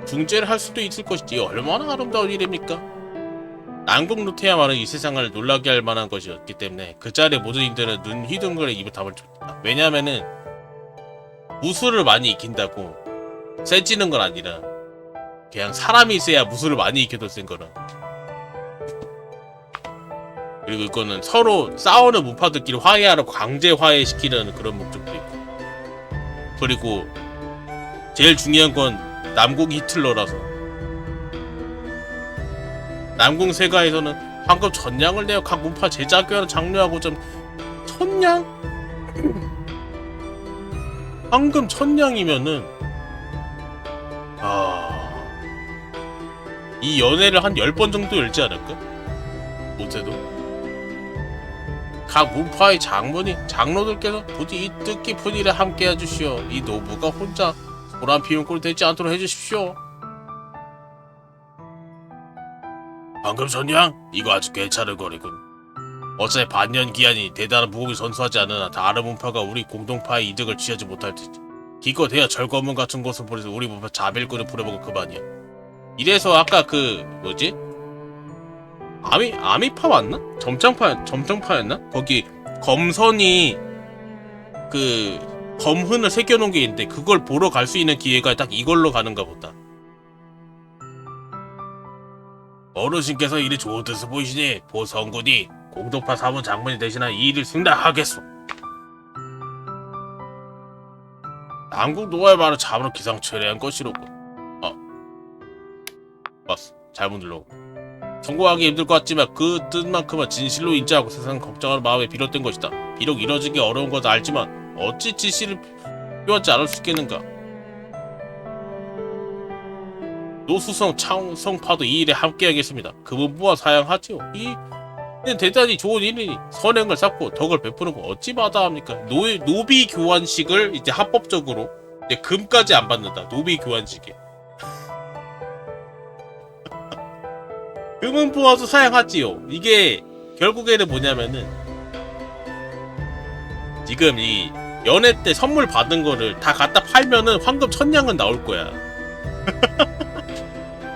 Speaker 2: 중재를 할 수도 있을 것이지. 얼마나 아름다운 일입니까? 남궁 루테야말은 이 세상을 놀라게 할 만한 것이었기 때문에 그 자리에 모든 인들은 눈 휘둥그레 입을 다물었다. 왜냐하면은 무술을 많이 익힌다고 세지는 건 아니라 그냥 사람이 있어야 무술을 많이 익혀도 센 거라. 그리고 이거는 서로 싸우는 문파들끼리 화해하러 강제 화해시키려는 그런 목적도 있고, 그리고 제일 중요한 건 남궁 히틀러라서 남궁 세가에서는 황금 천냥을 내어 각 문파 제자교환을 장려하고 좀 천냥? 황금 천냥이면은 이 연애를 한 10번 정도 열지 않을까? 못해도 각 문파의 장로들께서 부디 이 뜻깊은 일에 함께 해주시오. 이 노부가 혼자 소란 피운 꼴 되지 않도록 해주십시오. 황금 천냥? 이거 아주 괜찮은 거리군. 어차피 반년 기한이 대단한 무공을 선수하지 않으나 다른 문파가 우리 공동파의 이득을 취하지 못할 테지. 기껏 해야 절거문 같은 곳을 보내서 우리 문파 자빌꾼을 부려보고 그만이야. 이래서 아까 그 뭐지? 아미파 맞나? 점장파였나? 거기 검선이 그 검흔을 새겨놓은 게 있는데 그걸 보러 갈 수 있는 기회가 딱 이걸로 가는가 보다. 어르신께서 일이 좋은 뜻을 보이시니 보성군이 공동파 사무 장군이 대신한 이 일을 승낙하겠소. 남궁 노아의 말을 참으로 기상천외한 것이로군. 맞어. 잘못 눌러. 성공하기 힘들 것 같지만 그 뜻만큼은 진실로 인지하고 세상 걱정하는 마음에 비롯된 것이다. 비록 이뤄지기 어려운 것도 알지만 어찌 지시를 표하지 않을 수 있겠는가. 노수성 창성파도 이 일에 함께하겠습니다. 그분부와 사양하지요. 이는 대단히 좋은 일이니 선행을 쌓고 덕을 베푸는 거 어찌 마다합니까? 노비 교환식을 이제 합법적으로 이제 금까지 안 받는다. 노비 교환식에 금은 부어서 사양하지요. 이게 결국에는 뭐냐면은 지금 이 연애 때 선물 받은 거를 다 갖다 팔면은 황금 천냥은 나올 거야.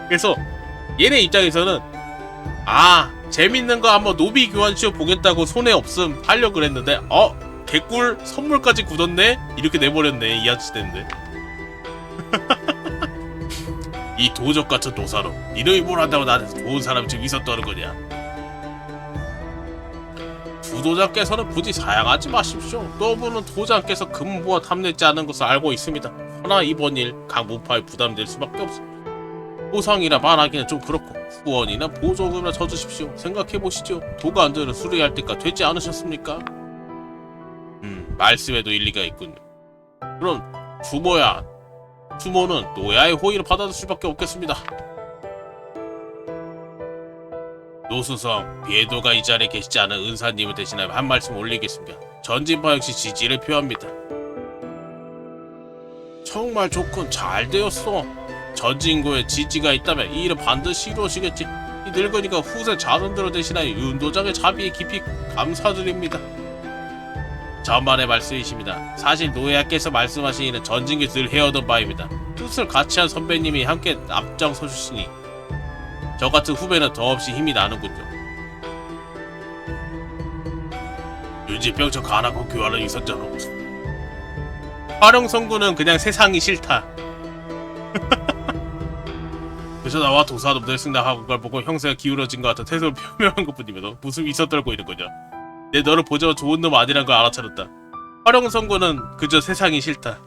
Speaker 2: 그래서 얘네 입장에서는 재밌는 거 한번 노비 교환시켜 보겠다고 손에 없음 하려고 그랬는데 개꿀 선물까지 굳었네? 이렇게 내버렸네. 이 아저씨 때문에. 이 도적 같은 도사로 이놈이 뭘 한다고 나한테 좋은 사람이 지금 있었다는 거냐. 주도자께서는 부디 사양하지 마십시오. 너무는 도장께서 금부와 탐내지 않은 것을 알고 있습니다. 허나 이번 일 각 문파에 부담될 수밖에 없습니다. 보상이라 말하기는 좀 그렇고 후원이나 보조금이나 쳐주십시오. 생각해보시죠. 도관들을 수리할 때가 되지 않으셨습니까? 말씀에도 일리가 있군요. 그럼 주모는 노야의 호의를 받아들 수밖에 없겠습니다. 노수성, 비에도가 이 자리에 계시지 않은 은사님을 대신하여 한 말씀 올리겠습니다. 전진파 역시 지지를 표합니다. 정말 좋군. 잘 되었어. 전진고에 지지가 있다면 이 일은 반드시 이루어지겠지. 이 늙은이가 후세 자손들을 대신하여 윤도장의 자비에 깊이 감사드립니다. 전만의 말씀이십니다. 사실 노예야께서 말씀하신 일은 전진기 늘 해오던 바입니다. 뜻을 같이 한 선배님이 함께 앞장서 주시니 저 같은 후배는 더없이 힘이 나는군요.
Speaker 1: 유지병처 가라고 교환을 있었잖아. 화룡성군은 그냥 세상이 싫다. 그래서 나와 도사놈들 승낙하고 걸 보고 형세가 기울어진 것 같아 태도를 표명한 것뿐이며 너 무슨 있어 떨고 있는 거냐. 내 너를 보자마 좋은 놈 아니란 걸 알아차렸다. 화룡성군은 그저 세상이 싫다.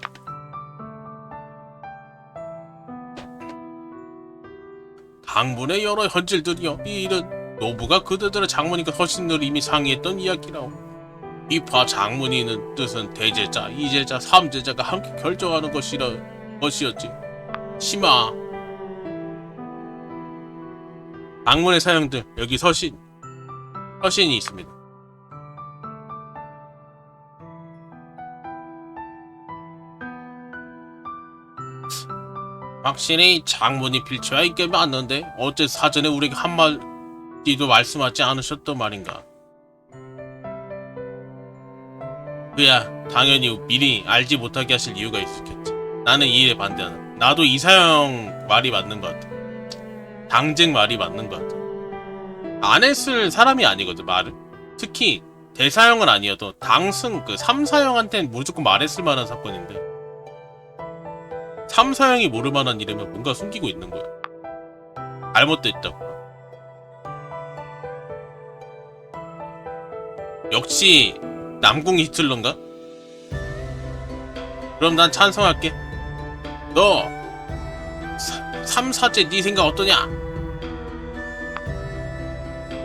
Speaker 1: 당분의 여러 현질들이여 이 일은 노부가 그들의 장모님과 허신을 이미 상의했던 이야기라오. 이파 장문이는 뜻은 대제자, 이제자, 삼제자가 함께 결정하는 것이었지. 심하. 장문의 사형들 여기 서신이 있습니다. 확실히 장문이 필요한 게 맞는데 어째 사전에 우리에게 한마디도 말씀하지 않으셨단 말인가. 그야 당연히 미리 알지 못하게 하실 이유가 있었겠지. 나는 이 일에 반대하는. 나도 이사형 말이 맞는 것 같아. 당쟁 말이 맞는 것 같아. 안 했을 사람이 아니거든 말을. 특히 대사형은 아니어도 당승 그 3사형한테는 무조건 말했을 만한 사건인데 3사형이 모를 만한 일이면 뭔가 숨기고 있는 거야. 잘못됐다고. 역시 남궁 히틀러인가? 그럼 난 찬성할게. 너 3사제 네 생각 어떠냐?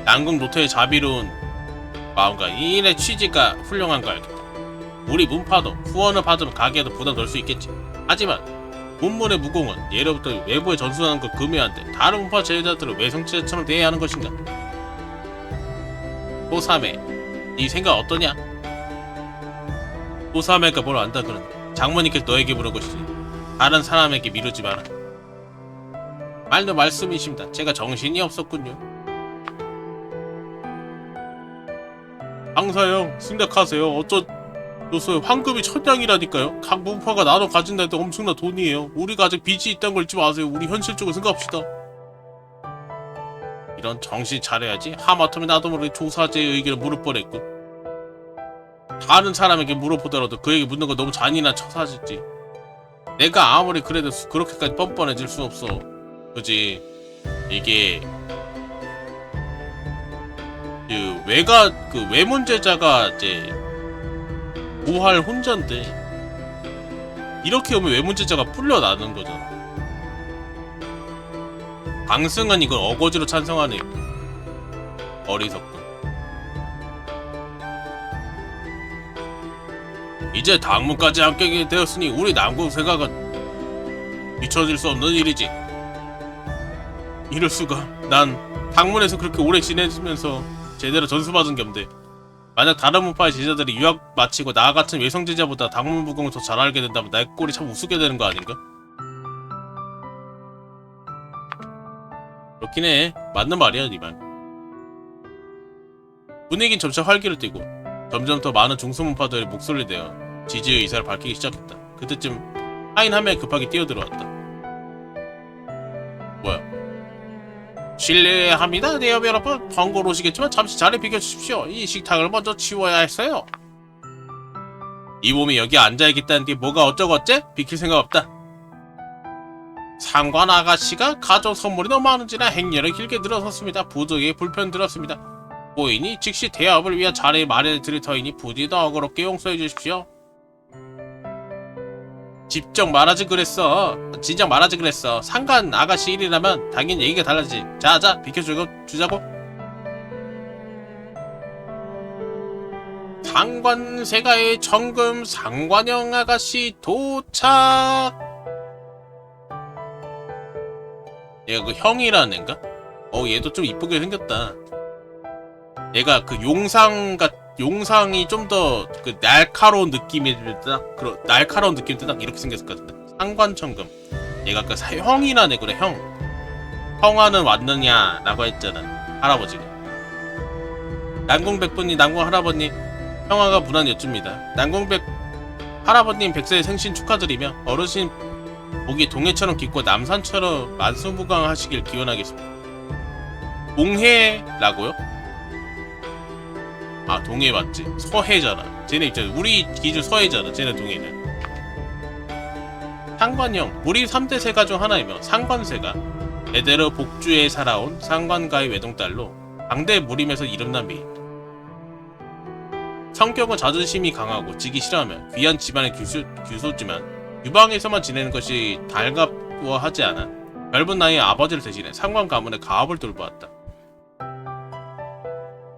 Speaker 1: 남궁 로터의 자비로운 마음과 이 일의 취지가 훌륭한 거 알겠다. 우리 문파도 후원을 받으면 가게에도 부담 덜 수 있겠지. 하지만 문문의 무공은 예로부터 외부에 전수하는 걸 금해한데 다른 문파 제자들을 외성제자처럼 대해야 하는 것인가? 도사매, 네 생각 어떠냐? 도사매가 뭘 안다 그러니 장모님께서 너에게 물은 것이지 다른 사람에게 미루지 마라. 말도 말씀이십니다. 제가 정신이 없었군요. 강사형 생각하세요. 어쩌소요. 황금이 천냥이라니까요. 각 문파가 나눠 가진다 해도 엄청난 돈이에요. 우리가 아직 빚이 있다는 걸 잊지 마세요. 우리 현실적으로 생각합시다. 이런 정신 차려야지. 하마터면 나도 모르게 조사제의 의견을 물을 뻔했군. 다른 사람에게 물어보더라도 그에게 묻는 거 너무 잔인한 처사짓지. 내가 아무리 그래도 그렇게까지 뻔뻔해질 순 없어. 그지? 이게 그 외문제자가 이제 부활 혼자인데 이렇게 오면 외문제자가 풀려나는 거잖아. 강승은 이걸 어거지로 찬성하네. 어리석군. 이제 당문까지 합격이 되었으니 우리 남궁 생각은 잊혀질 수 없는 일이지. 이럴 수가. 난 당문에서 그렇게 오래 지내면서 제대로 전수받은 게 없는데 만약 다른 문파의 제자들이 유학 마치고 나 같은 외성제자보다 당문 무공을 더 잘 알게 된다면 나의 꼴이 참 우스게 되는 거 아닌가? 그렇긴 해. 맞는 말이야 네 말. 분위긴 점차 활기를 띠고 점점 더 많은 중소문파들의 목소리를 내어 지지의 의사를 밝히기 시작했다. 그때쯤 하인 한 명이 급하게 뛰어들어왔다. 뭐야? 실례합니다. 네 여러분 번거로우시겠지만 잠시 자리 비켜주십시오. 이 식탁을 먼저 치워야 했어요. 이 몸이 여기 앉아있겠다는 게 뭐가 어쩌고 어째? 비킬 생각 없다. 상관 아가씨가 가져온 선물이 너무 많은지라 행렬을 길게 늘어섰습니다. 부득이에 불편 들었습니다. 보이니 즉시 대업을 위한 자리에 마련해 드릴 터이니 부디 더 어그럽게 용서해 주십시오. 직접 말하지 그랬어. 진작 말하지 그랬어. 상관 아가씨 일이라면 당연히 얘기가 달라지지. 자자 비켜주자고. 상관세가의 정금 상관형 아가씨 도착. 얘가 그 형이라는 애인가? 얘도 좀 이쁘게 생겼다. 얘가 그 용상이 좀 더 그 날카로운 느낌이 딱 날카로운 느낌이 딱 이렇게 생겼을 것 같은데. 상관청금. 얘가 그 형이라는 애구나. 형아는 왔느냐라고 했잖아 할아버지가. 난궁백분이 난궁 할아버님 형아가 무난 여쭙니다. 난궁백 할아버님 100세 생신 축하드리며 어르신 목이 동해처럼 깊고 남산처럼 만수무강하시길 기원하겠습니다. 동해라고요? 아 동해 맞지? 서해잖아. 쟤네 입장에 우리 기준 서해잖아. 쟤네 동해는. 상관형 우리 3대 세가 중 하나이며 상관세가 대대로 복주에 살아온 상관가의 외동딸로 강대 무림에서 이름난 미인. 성격은 자존심이 강하고 지기 싫어하며 귀한 집안의 규소지만 유방에서만 지내는 것이 달갑워하지 않아 넓은 나이에 아버지를 대신해 상관 가문의 가업을 돌보았다.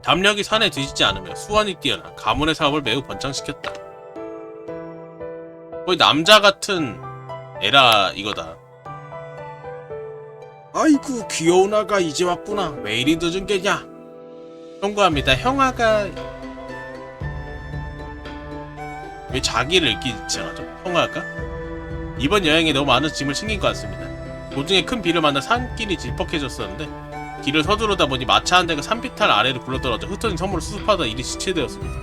Speaker 1: 담력이 산에 뒤지지 않으며 수완이 뛰어나 가문의 사업을 매우 번창시켰다. 거의 남자 같은 에라 이거다. 아이고 귀여운 아가 이제 왔구나. 왜 이리 늦은 게냐. 송구합니다. 형아가 왜 자기를 이렇게 지칭하죠? 형아가? 이번 여행에 너무 많은 짐을 챙긴 것 같습니다. 도중에 큰 비를 만나 산길이 질퍽해졌었는데 길을 서두르다 보니 마차 한 대가 산비탈 아래로 굴러떨어져 흩어진 선물을 수습하다 일이 지체되었습니다.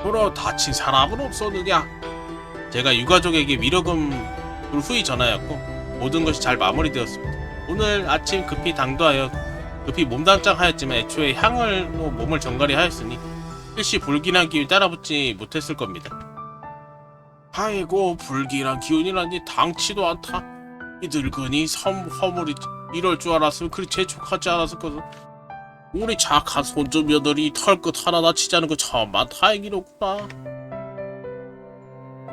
Speaker 1: 그러 다친 사람은 없었느냐? 제가 유가족에게 위로금을 후히 전하였고 모든 것이 잘 마무리되었습니다. 오늘 아침 급히 당도하여 급히 몸단장하였지만 애초에 향을로 몸을 정갈히 하였으니 일시 불길한 기운이 따라붙지 못했을 겁니다. 아이고 불길한 기운이라니 당치도 않다. 이 늙은이 허물이 이럴 줄 알았으면 그리 재촉하지 않았을 것을. 우리 착한 손주 며느리 털끝 하나 다치지 않은 거 천만 다행이로구나.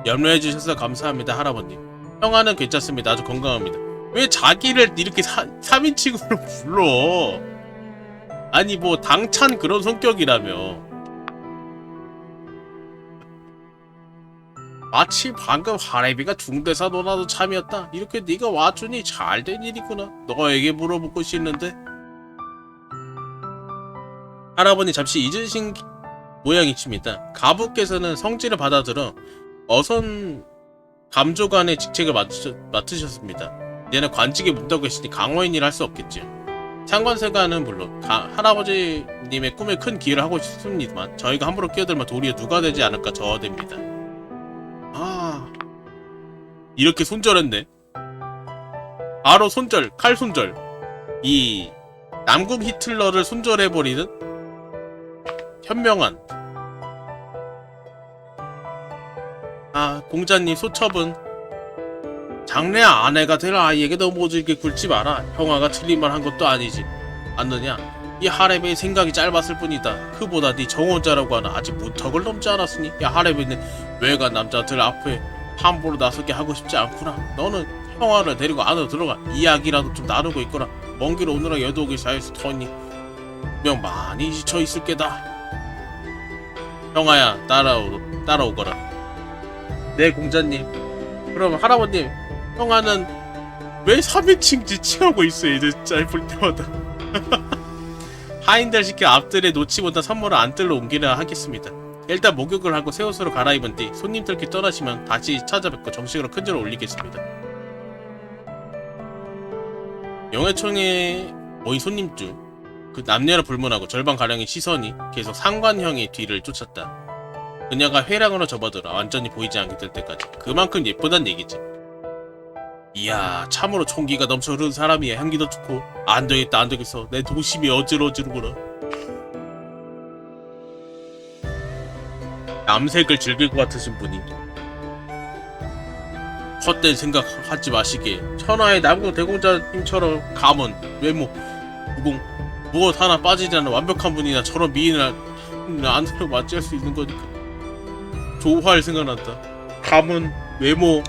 Speaker 1: 염려해 주셔서 감사합니다 할아버님. 형아는 괜찮습니다. 아주 건강합니다. 왜 자기를 이렇게 3인칭으로 불러? 아니 뭐 당찬 그런 성격이라며. 마치 방금 하래비가 중대사 논하던 참이었다. 이렇게 네가 와주니 잘된 일이구나. 너에게 물어볼 것이 있는데. 할아버니 잠시 잊으신 모양이십니다. 가부께서는 성질을 받아들여 어선 감조관의 직책을 맡으셨습니다. 얘는 관직에 묻어 계시니 강호인이라 할 수 없겠지요. 상관세가는 물론 할아버지님의 꿈에 큰 기여를 하고 싶습니다만 저희가 함부로 끼어들면 도리어 누가 되지 않을까 저어됩니다. 아 이렇게 손절했네. 바로 손절, 칼 손절. 이 남궁 히틀러를 손절해버리는 현명한. 아 공자님 소첩은 장래 아내가 될 아이에게 너무 오지게 굴지 마라. 형아가 틀린 말 한 것도 아니지 않느냐. 이 하렘의 생각이 짧았을 뿐이다. 그보다 네 정혼자라고 하나 아직 문턱을 넘지 않았으니 이 하렘에는 외간 남자들 앞에 함부로 나서게 하고 싶지 않구나. 너는 형아를 데리고 안으로 들어가 이야기라도 좀 나누고 있거라. 먼 길 오느라 여독이 쌓여서 터니 분명 많이 지쳐 있을 게다. 형아야 따라오거라. 네 공자님. 그럼 할아버님 형아는 왜 3인칭 지칭하고 있어요? 이제 짧을 때마다. 하인들 시켜 앞들에 놓지 못한 선물을 안뜰로 옮기려 하겠습니다. 일단 목욕을 하고 새 옷으로 갈아입은 뒤 손님들께 떠나시면 다시 찾아뵙고 정식으로 큰절을 올리겠습니다. 영해청에 모인 손님 중 그 남녀를 불문하고 절반가량의 시선이 계속 상관형의 뒤를 쫓았다. 그녀가 회랑으로 접어들어 완전히 보이지 않게 될 때까지. 그만큼 예쁘단 얘기지. 이야 참으로 총기가 넘쳐 흐르는 사람이야. 향기도 좋고 안되겠다 안되겠어. 내 도심이 어지러지는구나. 남색을 즐길 것 같으신 분이 헛된 생각하지 마시게. 천하의 남궁 대공자님처럼 가문, 외모, 무공 무엇 하나 빠지지 않는 완벽한 분이나 저런 미인을 안으로 맞이할 수 있는 거니까. 조화를 생각난다. 가문, 외모,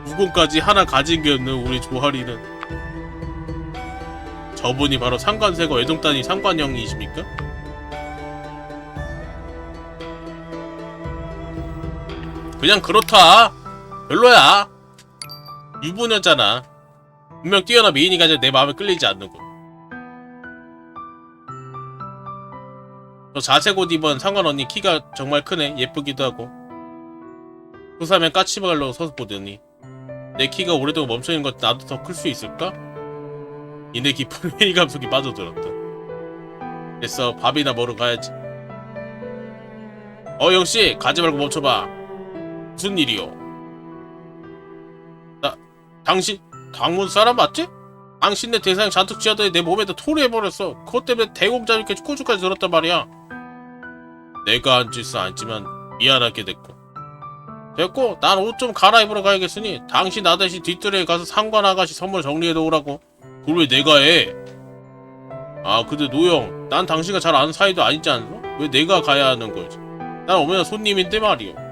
Speaker 1: 무공까지 하나 가진 게 없는 우리 조화리는 저분이 바로 상관세가 외동딸이 상관형이십니까? 그냥 그렇다. 별로야. 유부녀잖아. 분명 뛰어난 미인이가 아니라 내 마음에 끌리지 않는군. 저 자색 옷 입은 상관 언니 키가 정말 크네. 예쁘기도 하고. 부사면 까치발로 서서 보더니 내 키가 오래되고 멈춰있는 것 나도 더 클 수 있을까? 이내 깊은 회의 감속이 빠져들었다. 됐어 밥이나 먹으러 가야지. 영씨 가지 말고 멈춰봐. 무슨 일이요? 당신 당문 사람 맞지?
Speaker 2: 당신네 대상 잔뜩 쥐어더니 내 몸에다 토르해버렸어. 그것 때문에 대공자 이렇게 꾸중까지 들었단 말이야. 내가 한 짓은 아니지만 미안하게 됐고 난 옷 좀 갈아입으러 가야겠으니 당신 나 대신 뒷뜰에 가서 상관 아가씨 선물 정리해 놓으라고. 그걸 왜 내가 해? 아 근데 노영, 난 당신과 잘 아는 사이도 아니지 않소? 왜 내가 가야 하는 거지? 난 어머나 손님인데 말이오.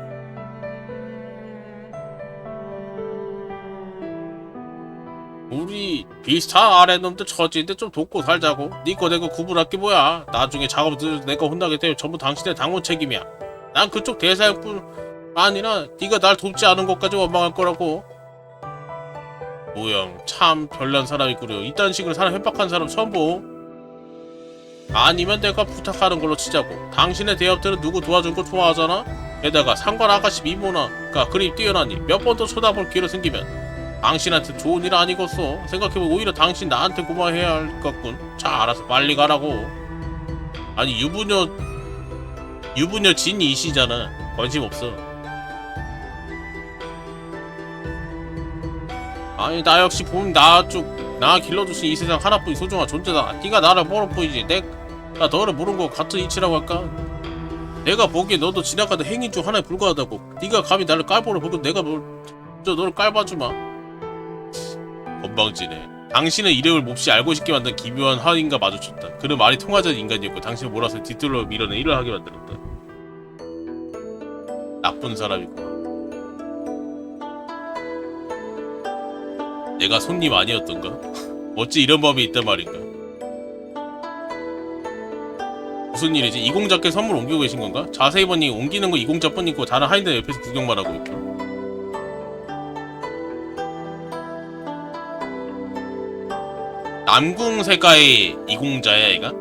Speaker 2: 우리 비슷한 아랫놈들 처지인데 좀 돕고 살자고. 니거 내거 구분할 게 뭐야. 나중에 작업 들어서 내가 혼나게 되면 전부 당신의 당원 책임이야. 난 그쪽 대사역뿐 아니라 네가 날 돕지 않은 것까지 원망할 거라고. 노영 참 별난 사람이구려. 이딴 식으로 사람 협박한 사람 처음 보. 아니면 내가 부탁하는 걸로 치자고. 당신의 대업들은 누구 도와준 거 좋아하잖아? 게다가 상관 아가씨 미모나가 그리 뛰어나니 몇 번 더 쳐다볼 기회가 생기면 당신한테 좋은 일 아니겠어. 생각해보면 오히려 당신 나한테 고마워해야 할 것 같군. 자 알아서 빨리 가라고. 아니 유부녀 진이 이시잖아. 관심 없어. 아니 나 역시 보면 나 길러주신 이 세상 하나뿐인 소중한 존재다. 네가 나를 뭐로 보이지? 내가 너를 모르는 거 같은 이치라고 할까? 내가 보기에 너도 지나가던 행인 중 하나에 불과하다고. 네가 감히 나를 깔보려 보고 내가 너를 깔봐주마. 건방지네. 당신은 이름을 몹시 알고 싶게 만든 기묘한 화인과 마주쳤다. 그는 말이 통하자는 인간이었고 당신을 몰아서 뒤뜰로 밀어내 일을 하게 만들었다. 나쁜 사람이고. 내가 손님 아니었던가? 어찌 이런 법이 있단 말인가? 무슨 일이지? 이공자께 선물 옮기고 계신 건가? 자세히 보니 옮기는 거 이공자뿐이고 다른 하인들 옆에서 구경만 하고 있고. 남궁세가의 이공자야 얘가?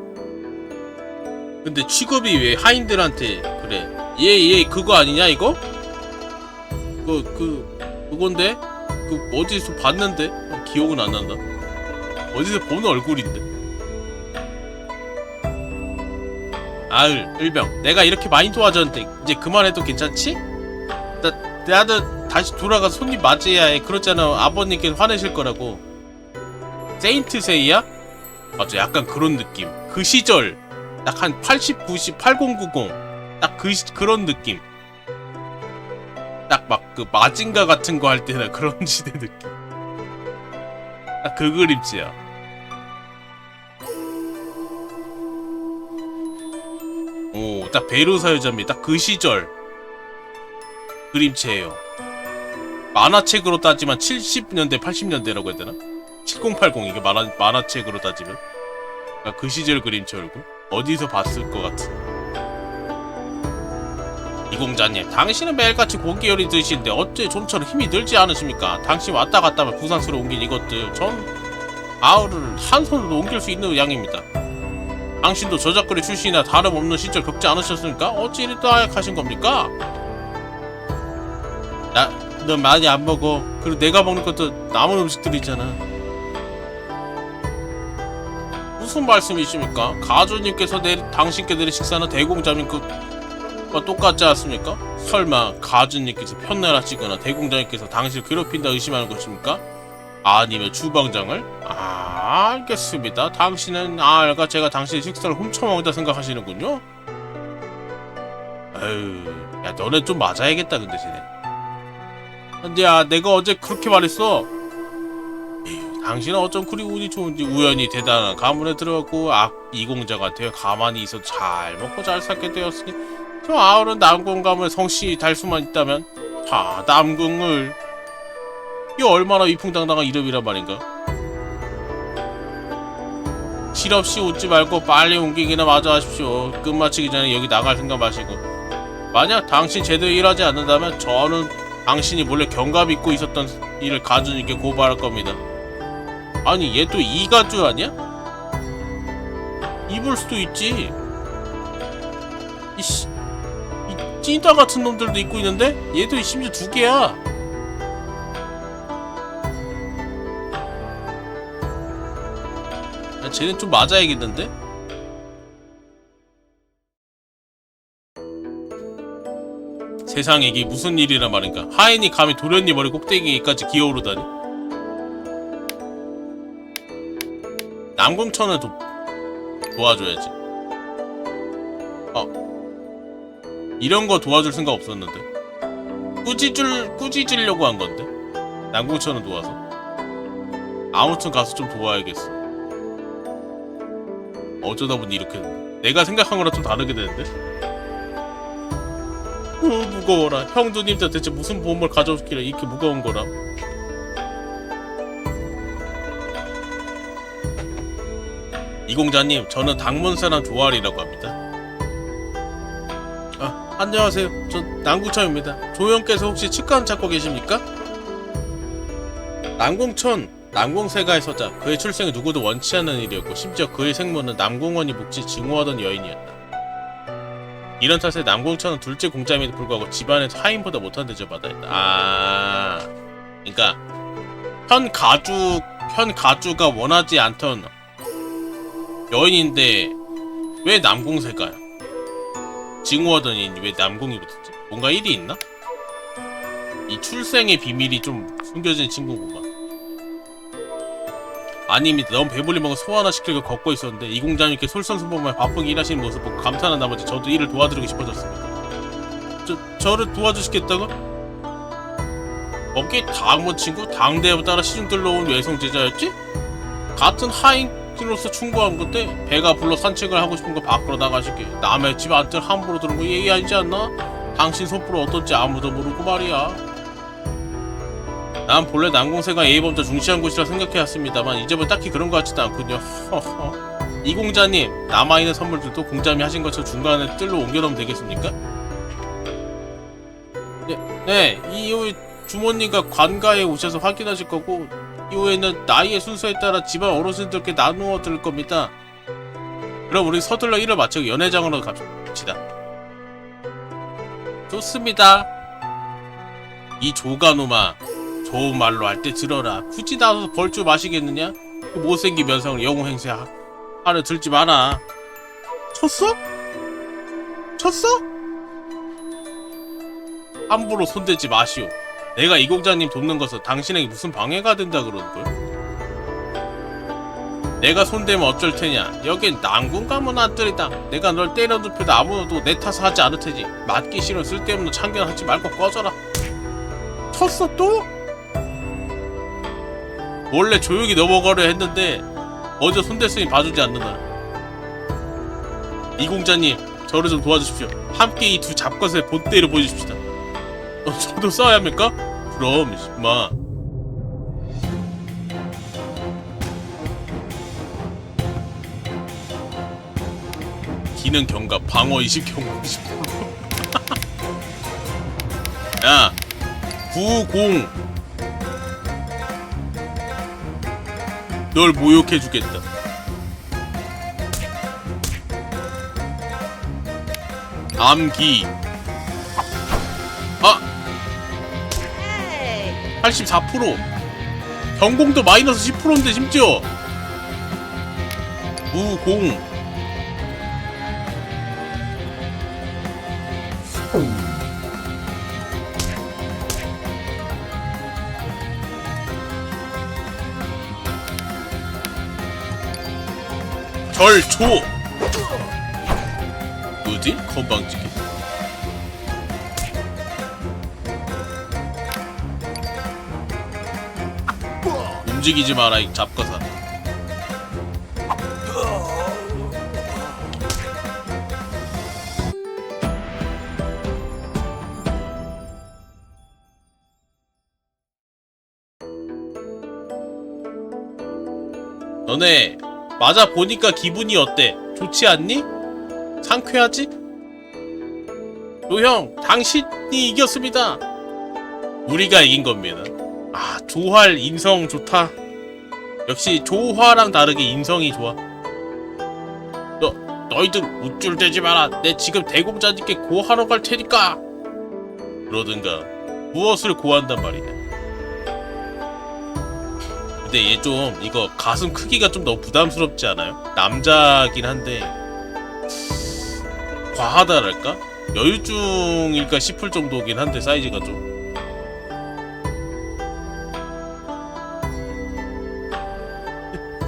Speaker 2: 근데 취급이 왜 하인들한테 그래? 얘 그거 아니냐 이거? 그건데? 어디서 봤는데? 기억은 안 난다. 어디서 본 얼굴인데? 을병, 내가 이렇게 많이 도와줬는데 이제 그만해도 괜찮지? 나도 다시 돌아가서 손님 맞이해야 해. 그렇잖아. 아버님께서 화내실 거라고. 세인트 세이야? 맞아, 약간 그런 느낌. 그 시절 딱 한 80, 90, 8090 딱 그런 느낌. 딱 막 그 마징가 같은 거 할 때나 그런 시대 느낌. 딱 그 그림체야. 오, 딱 베르사 여자미 딱 그 시절 그림체예요. 만화책으로 따지면 70년대, 80년대라고 해야 되나? 7080 이게 만화책으로 따지면 그러니까 그 시절 그림체 얼굴 어디서 봤을 것 같은. 이공자님, 당신은 매일같이 고기 요리 드시는데 어째 좀처럼 힘이 늘지 않으십니까? 당신 왔다 갔다 하면 부산수로 옮긴 이것들 전 아우를 한 손으로 옮길 수 있는 양입니다. 당신도 저작거리 출신이나 다름없는 시절 겪지 않으셨습니까? 어찌 이리 따약하신 겁니까? 너 많이 안 먹어. 그리고 내가 먹는 것도 남은 음식들이잖아. 무슨 말씀이십니까? 가주님께서 당신께 내린 식사는 대공자님 그과 똑같지 않습니까? 설마 가주님께서 편나라시거나 대공자님께서 당신을 괴롭힌다 의심하는 것입니까? 아니면 주방장을? 알겠습니다. 당신은 알가 제가 당신의 식사를 훔쳐먹는다 생각하시는군요? 에휴, 야 너네 좀 맞아야겠다 그 대신에. 야 내가 어제 그렇게 말했어. 에휴, 당신은 어쩜 그리 운이 좋은지 우연히 대단한 가문에 들어갔고 이공자가 되어 가만히 있어도 잘 먹고 잘 살게 되었으니 저 아우른 남궁 가문의 성씨 달 수만 있다면 남궁을 이 얼마나 위풍당당한 이름이란 말인가. 실없이 웃지 말고 빨리 옮기기나 마저 하십시오. 끝마치기 전에 여기 나갈 생각 마시고. 만약 당신 제대로 일하지 않는다면 저는 당신이 몰래 경감 잊고 있었던 일을 가주님께 고발할 겁니다. 아니 얘 또 이가주 아니야? 입을 수도 있지. 이 찐따 같은 놈들도 입고 있는데 얘도 심지어 2개야. 쟤는 좀 맞아야겠는데? 세상에 이게 무슨 일이란 말인가. 하인이 감히 도련님 머리 꼭대기까지 기어오르다니.
Speaker 1: 남궁천을 도와줘야지. 이런 거 도와줄 생각 없었는데. 꾸짖으려고 한 건데. 남궁천을 도와서. 아무튼 가서 좀 도와야겠어. 어쩌다 보니 이렇게 됐네. 내가 생각한 거랑 좀 다르게 되는데. 무거워라. 형 누님들 대체 무슨 보험을 가져오길래 이렇게 무거운 거라. 이공자님, 저는 당문사랑 조알이라고 합니다. 안녕하세요. 전 남궁천입니다. 조형께서 혹시 치과원 찾고 계십니까? 남궁천, 남궁세가의 서자. 그의 출생이 누구도 원치 않는 일이었고 심지어 그의 생모는 남궁원이 묵지 증오하던 여인이었다. 이런 탓에 남궁천은 둘째 공자임에도 불구하고 집안에서 하인보다 못한 대접을 받아야 했다. 그러니까 현 가주가 원하지 않던 여인인데 왜 남궁세가야? 증오하던 여인이 왜 남궁이 붙었지? 뭔가 일이 있나? 이 출생의 비밀이 좀 숨겨진 친구구만. 아닙니다. 너무 배불리 먹어 소 하나 시키려고 걷고 있었는데 이 공자님께 솔선수범하며 바쁘게 일하시는 모습 보고 감탄한 나머지 저도 일을 도와드리고 싶어졌습니다. 저를 도와주시겠다고? 거기 당무 친구? 당대에 따라 시중 들러온 외성 제자였지? 같은 하인으로서 충고한 건데 배가 불러 산책을 하고 싶은 거 밖으로 나가시게. 남의 집 안뜰 함부로 들은 거 예의 아니지 않나? 당신 소포로 어떤지 아무도 모르고 말이야. 난 본래 남궁세가 예의범절 중시한 곳이라 생각해왔습니다만 이제는 딱히 그런 것 같지도 않군요. 이 공자님, 남아있는 선물들도 공자님이 하신 것처럼 중간에 뜰로 옮겨놓으면 되겠습니까? 네, 이후에 주모님과 관가에 오셔서 확인하실 거고 이후에는 나이의 순서에 따라 집안 어르신들께 나누어 드릴 겁니다. 그럼 우리 서둘러 일을 마치고 연회장으로 갑시다. 좋습니다. 이 조가노마, 좋은 말로 할 때 들어라. 굳이 나서서 벌주 마시겠느냐? 그 못생긴 면상으로 영웅 행세 하려 들지 마라. 쳤어? 함부로 손대지 마시오. 내가 이 공자님 돕는 것은 당신에게 무슨 방해가 된다 그러는걸? 내가 손대면 어쩔 테냐? 여긴 남궁 가문 안뜰이다. 내가 널 때려눕혀도 아무도 내 탓을 하지 않을 테지. 맞기 싫은 쓸데없는 참견하지 말고 꺼져라. 쳤어 또? 원래 조용히 넘어가려 했는데 먼저 손댔으니 봐주지 않는다. 이 공자님, 저를 좀 도와주십시오. 함께 이 두 잡것의 본때를 보여주십시다. 저도 싸워야 합니까? 그럼 임마. 기능 경과 방어 20경과 20%. 야 90. 널 모욕해주겠다. 암기. 84%. 경공도 마이너스 10%인데 심지어. 무공. 절초. 뭐지? 건방지게. 움직이지 마라 이 잡거사. 너네 맞아 보니까 기분이 어때? 좋지 않니? 상쾌하지? 노형, 당신이 이겼습니다. 우리가 이긴 겁니다. 아, 조활 인성 좋다. 역시 조화랑 다르게 인성이 좋아. 너희들 우쭐대지 마라. 내 지금 대공자님께 고하러 갈 테니까. 그러든가 무엇을 고한단 말이냐. 근데 얘 좀 이거 가슴 크기가 좀 너무 부담스럽지 않아요? 남자긴 한데 과하다랄까? 여유증일까 싶을 정도긴 한데 사이즈가 좀.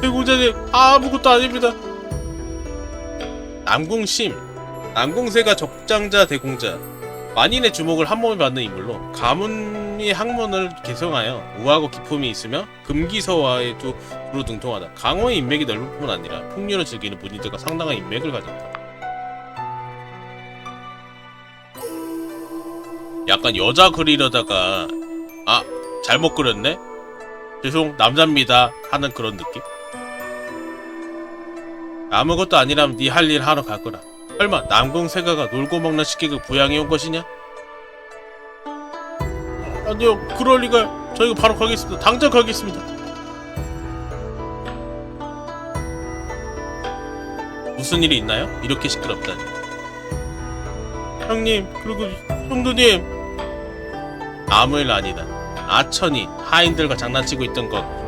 Speaker 1: 대공자님 아무것도 아닙니다. 남궁심, 남궁세가 적장자 대공자, 만인의 주목을 한 몸에 받는 인물로 가문의 학문을 개성하여 우아하고 기품이 있으며 금기서와의 두로 등통하다. 강호의 인맥이 넓을 뿐 아니라 풍류를 즐기는 문의들과 상당한 인맥을 가졌다. 약간 여자 그리려다가 잘못 그렸네? 죄송 남자입니다 하는 그런 느낌? 아무것도 아니라면 네 할 일 하러 가거라. 설마 남궁세가가 놀고 먹는 식객을 부양해 온 것이냐? 아니요, 그럴 리가. 저희가 바로 가겠습니다. 당장 가겠습니다. 무슨 일이 있나요? 이렇게 시끄럽다니. 형님, 그리고 형도님. 아무 일 아니다. 아천이 하인들과 장난치고 있던 것.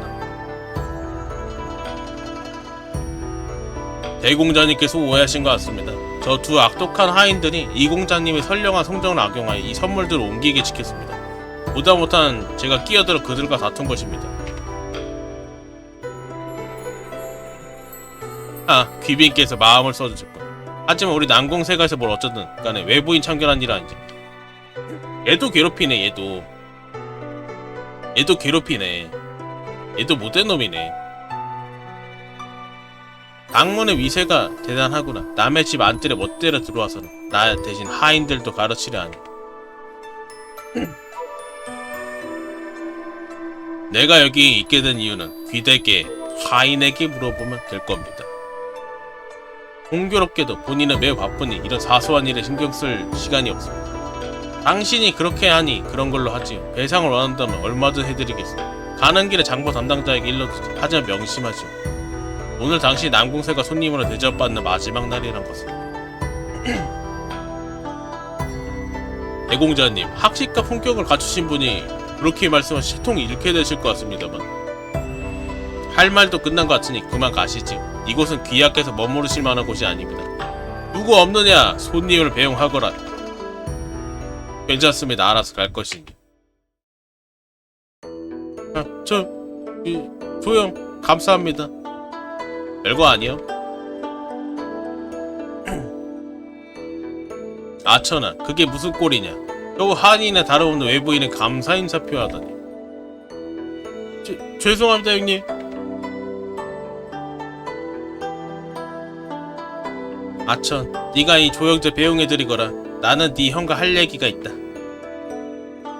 Speaker 1: 대공자님께서 오해하신 것 같습니다. 저 두 악독한 하인들이 이 공자님의 선량한 성정을 악용하여 이 선물들을 옮기게 시켰습니다. 보다 못한 제가 끼어들어 그들과 다툰 것입니다. 귀빈께서 마음을 써주셨군. 하지만 우리 남궁세가에서 뭘 어쩌든 간에 외부인 참견한 일 아니지. 얘도 괴롭히네. 얘도 괴롭히네. 얘도 못된 놈이네. 당문의 위세가 대단하구나. 남의 집 안뜰에 멋대로 들어와서는 나 대신 하인들도 가르치려 하니. 내가 여기 있게 된 이유는 귀대께 하인에게 물어보면 될 겁니다. 공교롭게도 본인은 매우 바쁘니 이런 사소한 일에 신경 쓸 시간이 없습니다. 당신이 그렇게 하니 그런 걸로 하지요. 배상을 원한다면 얼마든 해드리겠습니다. 가는 길에 장보 담당자에게 일러주지. 하지만 명심하시오. 오늘 당시 남궁세가 손님으로 대접받는 마지막 날이란 것을. 대공자님, 학식과 품격을 갖추신 분이 그렇게 말씀하시 식통이 잃게 되실 것 같습니다만. 할 말도 끝난 것 같으니 그만 가시지요. 이곳은 귀하께서 머무르실 만한 곳이 아닙니다. 누구 없느냐? 손님을 배웅하거라. 괜찮습니다. 알아서 갈 것이니. 조용. 감사합니다. 별거 아니요. 아천아, 그게 무슨 꼴이냐? 겨우 한인이나 다름없는 외부인은 감사 인사 표하다니. 죄송합니다, 형님. 아천, 네가 이 조영재 배웅해드리거라. 나는 네 형과 할 얘기가 있다.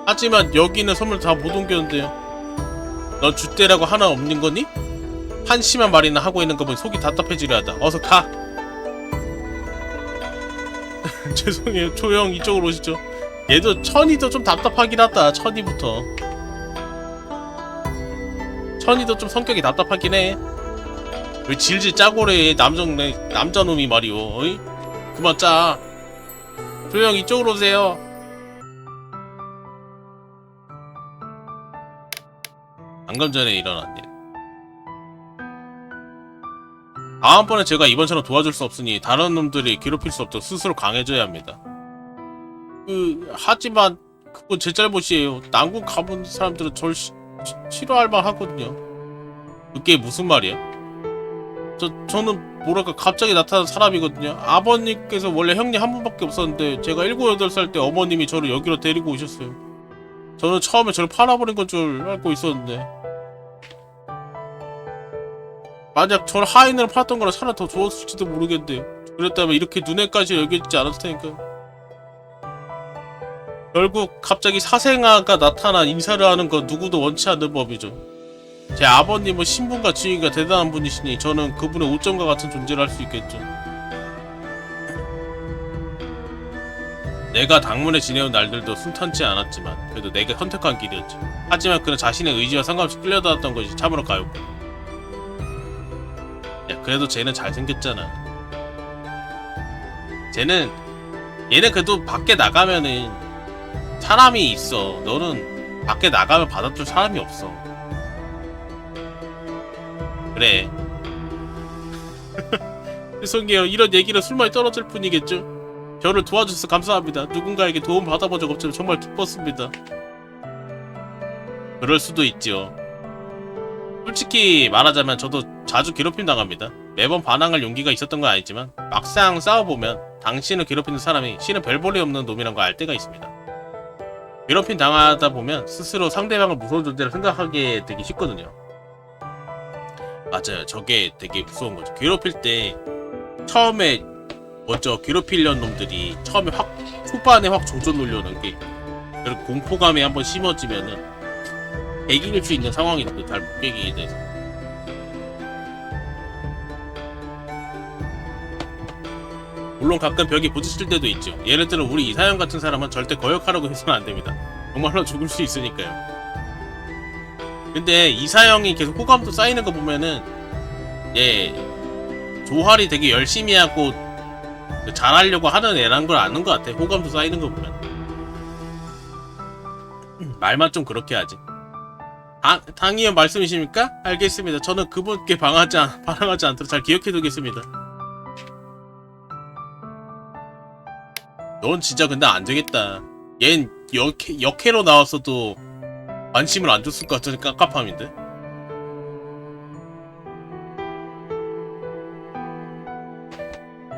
Speaker 1: 하지만 여기는 선물 다 못 옮겼는데요. 넌 줏대라고 하나 없는 거니? 한심한 말이나 하고 있는 거 보니 속이 답답해지려 하다. 어서 가. 죄송해요. 조용 이쪽으로 오시죠. 얘도 천이도 좀 답답하긴 하다. 천이부터. 천이도 좀 성격이 답답하긴 해. 왜 질질 짜고래 남자놈이 말이오. 어이? 그만 짜. 조용 이쪽으로 오세요. 방금 전에 일어난 일. 다음번에 제가 이번처럼 도와줄 수 없으니 다른 놈들이 괴롭힐 수 없도록 스스로 강해져야 합니다. 하지만 그건 제 잘못이에요. 남궁 가본 사람들은 절 싫어할 만 하거든요. 그게 무슨 말이야? 저는 뭐랄까 갑자기 나타난 사람이거든요. 아버님께서 원래 형님 한 분밖에 없었는데 제가 7, 8살 때 어머님이 저를 여기로 데리고 오셨어요. 저는 처음에 저를 팔아버린 건 줄 알고 있었는데 만약 저를 하인으로 팔았던 거라 차라리 더 좋았을지도 모르겠는데 그랬다면 이렇게 눈에까지 여겨지지 않았을 테니까. 결국 갑자기 사생아가 나타나 인사를 하는 건 누구도 원치 않는 법이죠. 제 아버님은 신분과 지위가 대단한 분이시니 저는 그분의 오점과 같은 존재를 할 수 있겠죠. 내가 당문에 지내온 날들도 순탄치 않았지만 그래도 내가 선택한 길이었지. 하지만 그는 자신의 의지와 상관없이 끌려다녔던 것이 참으로 가엾고. 야, 그래도 쟤는 잘생겼잖아. 얘는 그래도 밖에 나가면은 사람이 있어. 너는 밖에 나가면 받아줄 사람이 없어. 그래. 죄송해요. 이런 얘기는 술맛이 떨어질 뿐이겠죠? 저를 도와주셔서 감사합니다. 누군가에게 도움 받아본 적 없지만 정말 기뻤습니다. 그럴 수도 있죠. 솔직히 말하자면 저도 자주 괴롭힘 당합니다. 매번 반항할 용기가 있었던 건 아니지만 막상 싸워보면 당신을 괴롭히는 사람이 실은 별 볼일 없는 놈이란 걸 알 때가 있습니다. 괴롭힘 당하다 보면 스스로 상대방을 무서운 존재라 생각하게 되기 쉽거든요. 맞아요. 저게 되게 무서운 거죠. 괴롭힐 때 처음에 먼저 괴롭히려는 놈들이 처음에 초반에 확 조져 놓으려는 게 그리고 공포감이 한번 심어지면은 이길 수 있는 상황인데 잘 못 깨기게 돼서 물론 가끔 벽에 부딪힐 때도 있죠. 예를 들어 우리 이사연 같은 사람은 절대 거역하라고 해서는 안 됩니다. 정말로 죽을 수 있으니까요. 근데 이사영이 계속 호감도 쌓이는 거 보면은 조활이 되게 열심히 하고 잘하려고 하는 애란 걸 아는 것 같아. 호감도 쌓이는 거 보면. 말만 좀 그렇게 하지. 당위원 말씀이십니까? 알겠습니다. 저는 그분께 반항하지 않도록 잘 기억해두겠습니다. 넌 진짜 근데 안되겠다. 얜 역해로 나왔어도 관심을 안 줬을 것 같은 깝깝함인데?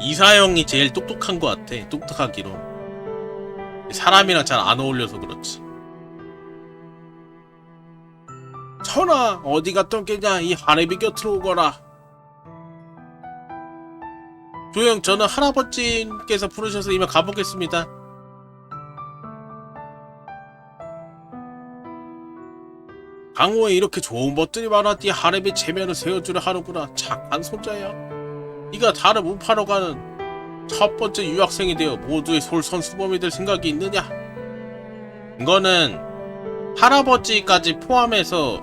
Speaker 1: 이사영이 제일 똑똑한 것 같아. 똑똑하기로. 사람이랑 잘 안 어울려서 그렇지. 천아, 어디 갔던 게냐? 이 하레비 곁으로 오거라. 조용, 저는 할아버지께서 부르셔서 이만 가보겠습니다. 강호에 이렇게 좋은 것들이 많았디 하레비 체면을 세워주려 하는구나. 착한 손자야. 네가 다른 우파로 가는 첫 번째 유학생이 되어 모두의 솔선수범이 될 생각이 있느냐? 이거는 할아버지까지 포함해서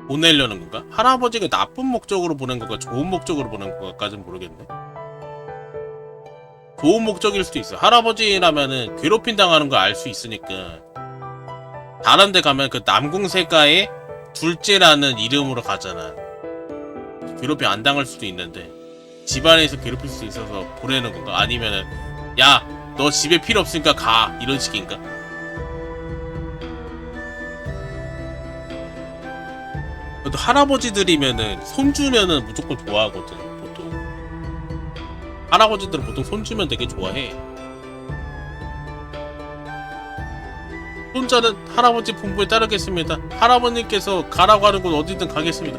Speaker 1: 보내려는 건가? 할아버지가 나쁜 목적으로 보낸 건가? 좋은 목적으로 보낸 건가까지는 모르겠네. 좋은 목적일 수도 있어. 할아버지라면은 괴롭힘 당하는 걸 알 수 있으니까 다른 데 가면 그 남궁세가의 둘째라는 이름으로 가잖아. 괴롭힘 안 당할 수도 있는데 집안에서 괴롭힐 수 있어서 보내는 건가? 아니면은 야, 너 집에 필요 없으니까 가, 이런 식인가? 그래도 할아버지들이면은 손주면은 무조건 좋아하거든. 보통 할아버지들은 보통 손주면 되게 좋아해. 손자는 할아버지 분부에 따르겠습니다. 할아버님께서 가라고 하는 곳 어디든 가겠습니다.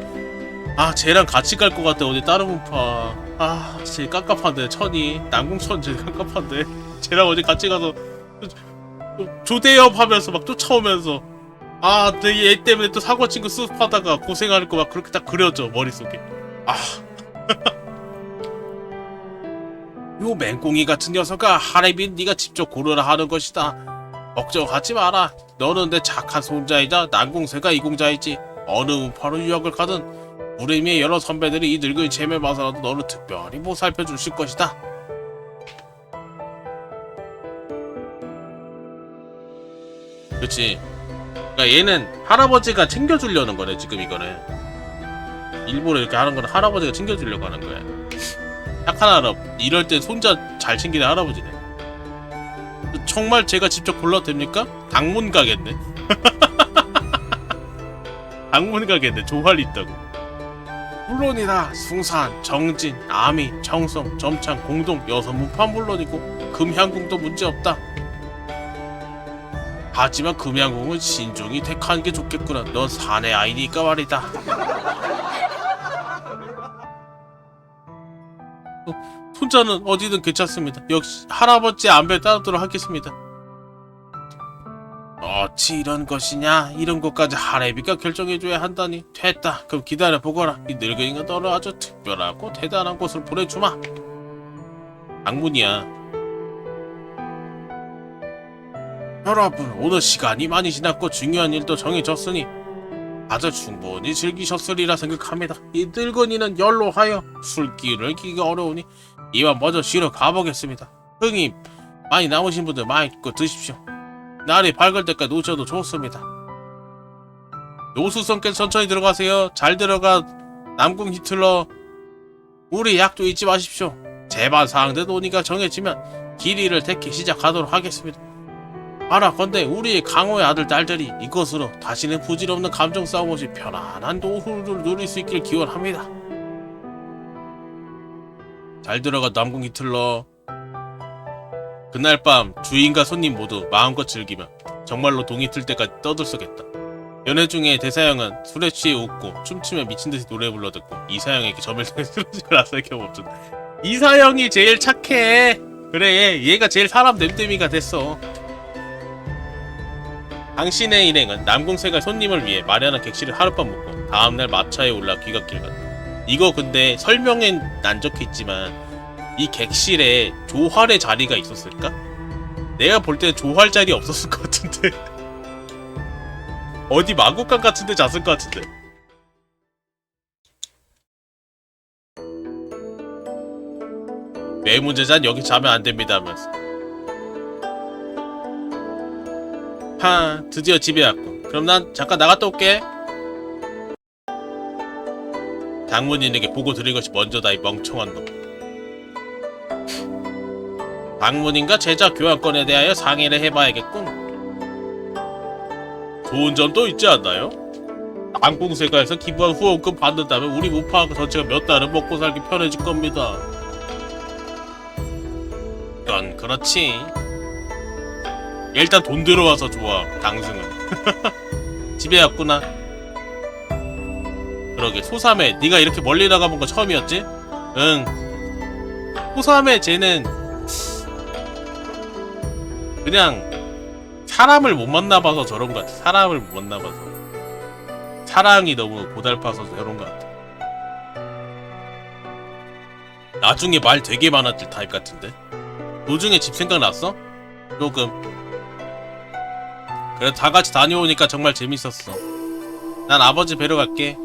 Speaker 1: 아, 쟤랑 같이 갈 것 같아. 어디 다른 분파. 아, 쟤 깝깝한데. 천이 남궁천 쟤 깝깝한데. 쟤랑 어디 같이 가서 조대엽 하면서 막 쫓아오면서 아, 내 얘 때문에 또 사고친구 수습하다가 고생할 거 막 그렇게 딱 그려져 머릿속에. 아 요 맹꽁이 같은 녀석아, 하레빈 네가 직접 고르라 하는 것이다. 걱정하지 마라. 너는 내 착한 손자이자 남궁세가 이공자이지. 어느 운파로 유학을 가든 우리미의 여러 선배들이 이 늙은이 체면 봐서라도 너를 특별히 보살펴 주실 것이다. 그렇지. 그러니까 얘는 할아버지가 챙겨주려는 거네. 지금 이거는 일부러 이렇게 하는 거는 할아버지가 챙겨주려고 하는 거야. 착한 할아버지. 이럴 땐 손자 잘 챙기는 할아버지네. 정말 제가 직접 골라도 됩니까? 당문 가겠네. 당문 가겠네. 조활이 있다고. 물론이다. 숭산, 정진, 아미, 정성, 점창, 공동, 여섯문파 물론이고 금향궁도 문제없다. 하지만 금양궁은 신중히 택하는 게 좋겠구나. 넌 사내 아이니까 말이다. 손자는 어디든 괜찮습니다. 역시 할아버지 안배에 따르도록 하겠습니다. 어찌 이런 것이냐. 이런 것까지 하레비가 결정해줘야 한다니. 됐다. 그럼 기다려보거라. 이 늙은이가 너를 아주 특별하고 대단한 곳을 보내주마. 당문이야. 여러분, 오늘 시간이 많이 지났고 중요한 일도 정해졌으니 아주 충분히 즐기셨으리라 생각합니다. 이 늙은이는 연로하여 술기운을 끼기가 어려우니 이만 먼저 쉬러 가보겠습니다. 흥이 많이 남으신 분들 많이 드십시오. 날이 밝을 때까지 노셔도 좋습니다. 노수성께서 천천히 들어가세요. 잘 들어가. 남궁 히틀러. 우리 약도 잊지 마십시오. 제반 사항대 논의가 정해지면 길이를 택해 시작하도록 하겠습니다. 알아건대 우리의 강호의 아들 딸들이 이것으로 다시는 부질없는 감정 싸움 없이 편안한 노후를 누릴 수 있길 기원합니다. 잘 들어가 남궁 히틀러. 그날 밤 주인과 손님 모두 마음껏 즐기며 정말로 동이 틀 때까지 떠들썩했다. 연애 중에 대사형은 술에 취해 웃고 춤추며 미친듯이 노래 불러듣고 이사형에게 점을 통해 쓰러지고 나서의 경우 없었다. 이사형이 제일 착해. 그래, 얘가 제일 사람 됨됨이가 됐어. 당신의 일행은 남궁새가 손님을 위해 마련한 객실을 하룻밤 묵고 다음날 마차에 올라 귀갓길 갔다. 이거 근데 설명엔 안 적혀있지만 이 객실에 조활의 자리가 있었을까? 내가 볼 때는 조활 자리 없었을 것 같은데. 어디 마곡간 같은데 잤을 것 같은데. 내 문제잔 여기 자면 안 됩니다 하면서. 드디어 집에 왔고. 그럼 난 잠깐 나갔다 올게. 장문인에게 보고 드릴 것이 먼저다, 이 멍청한 놈. 장문인과 제자 교환권에 대하여 상의를 해봐야겠군. 좋은 점도 있지 않나요? 남궁세가에서 기부한 후원금 받는다면 우리 우파 전체가 몇 달은 먹고 살기 편해질 겁니다. 그건 그렇지. 일단 돈 들어와서 좋아, 당승은. 집에 왔구나. 그러게, 소삼해, 네가 이렇게 멀리 나가본 거 처음이었지? 응. 소삼해, 쟤는 그냥 사람을 못 만나봐서 저런 것 같아. 사람을 못 만나봐서. 사랑이 너무 고달파서 저런 것 같아. 나중에 말 되게 많아질 타입 같은데? 도중에 집 생각났어? 조금. 그래, 다 같이 다녀오니까 정말 재밌었어. 난 아버지 뵈러 갈게.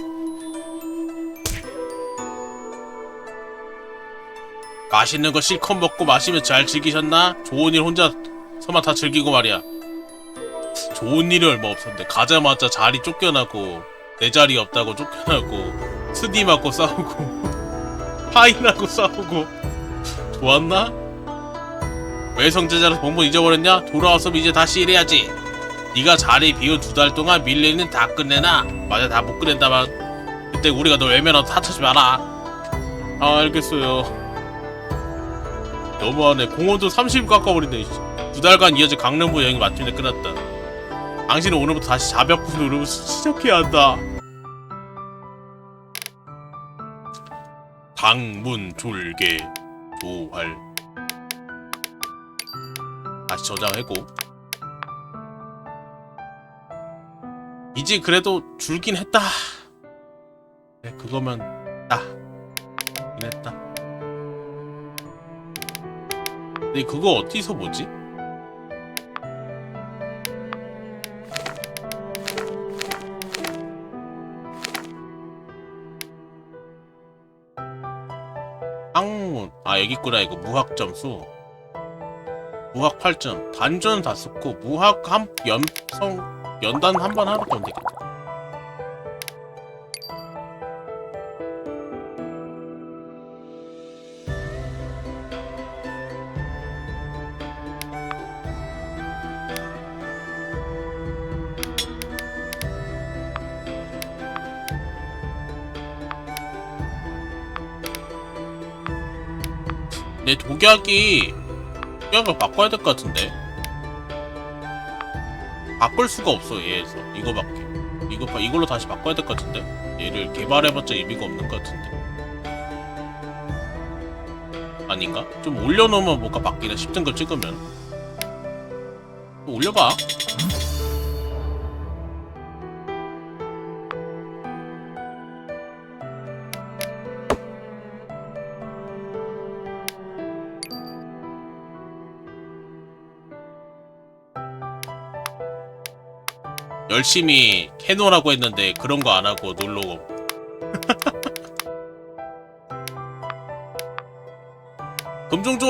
Speaker 1: 맛있는 거 실컷 먹고 마시면 잘 즐기셨나? 좋은 일 혼자서만 다 즐기고 말이야. 좋은 일이 얼마 없었는데 가자마자 자리 쫓겨나고 내 자리 없다고 쫓겨나고 스디 맞고 싸우고 파인하고 싸우고 좋았나? 외성제자라서 본분 잊어버렸냐? 돌아와서 이제 다시 일해야지. 네가 자리 비운 2달 동안 밀리는 다 끝내나? 맞아, 다 못 끝낸다만 그때 우리가 널 외면하고 탓하지 마라. 아, 알겠어요. 너무하네. 공원도 30일 깎아버린다. 2달간 이어진 강릉부 여행이 마침내 끝났다. 당신은 오늘부터 다시 자벽부 누르고 시작해야 한다. 방문 졸개 조활. 다시 저장하고. 이제 그래도 줄긴 했다. 그래, 그거면 줄긴 했다. 근데 그거 어디서 보지? 항문. 아, 여기 있구나. 이거 무학 점수. 무학 8점. 단전 다 썼고 무학 연단 한 번 하러 가면 되겠다. 내 독약을 바꿔야 될 것 같은데. 바꿀 수가 없어, 얘에서. 이거밖에. 이걸로 다시 바꿔야 될 것 같은데. 얘를 개발해봤자 의미가 없는 것 같은데. 아닌가? 좀 올려놓으면 뭔가 바뀌나? 10등급 찍으면. 또 올려봐. 열심히 캐노라고 했는데 그런 거 안 하고 놀러. 금종조!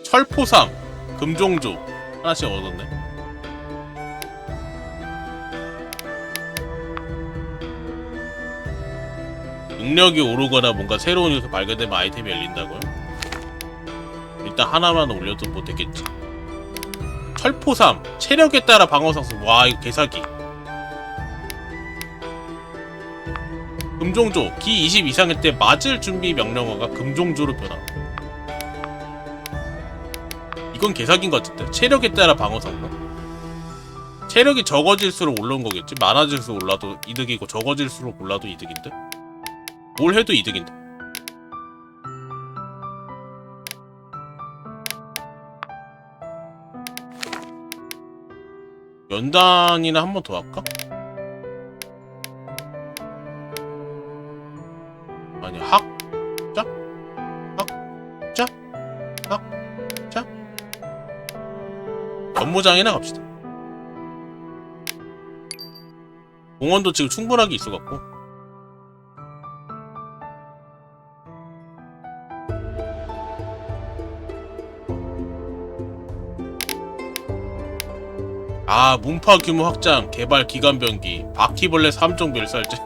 Speaker 1: 철포상, 금종조 하나씩 얻었네. 능력이 오르거나 뭔가 새로운 요소 발견되면 아이템이 열린다고요? 일단 하나만 올려도 뭐 되겠지. 철포삼, 체력에 따라 방어 상승. 와, 이거 개사기. 금종조 기 20 이상일 때 맞을 준비 명령어가 금종조로 변함. 이건 개사기인 것 같은데. 체력에 따라 방어 성능. 체력이 적어질수록 올라온 거겠지. 많아질수록 올라도 이득이고 적어질수록 올라도 이득인데. 뭘 해도 이득인데. 연단이나 한 번 더 할까? 아니 학자? 학자? 학자? 연무장이나 갑시다. 공원도 지금 충분하게 있어갖고. 아, 문파 규모 확장, 개발 기간 변기, 바퀴벌레 3종 멸살제.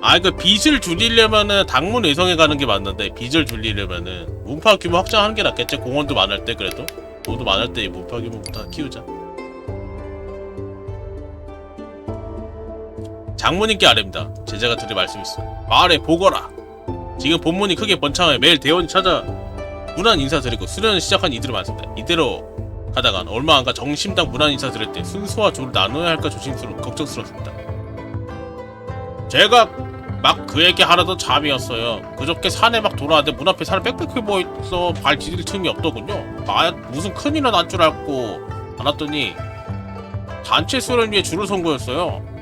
Speaker 1: 아, 그 빚을 줄이려면은 당문 외성에 가는 게 맞는데, 빚을 줄이려면은 문파 규모 확장하는 게 낫겠지. 공원도 많을 때. 그래도 모두 많을 때 문파 규모부터 키우자. 장모님께 아뢰입니다. 제자가 드릴 말씀 있어. 말해 보거라. 지금 본문이 크게 번창하여 매일 대원이 찾아 문안 인사드리고 수련을 시작한 이들이 많습니다. 이대로 가다간 얼마 안가 정심당 문안 인사 드릴 때 순수와 조를 나눠야 할까 걱정스럽습니다. 제가 막 그에게 하라던 잠이었어요. 그저께 산에 막 돌아왔는데 문 앞에 사람 빽빽해 보여서 발 디딜 틈이 없더군요. 무슨 큰일 난 줄 알고 안 왔더니 단체 수련 위에 줄을 선 거였어요.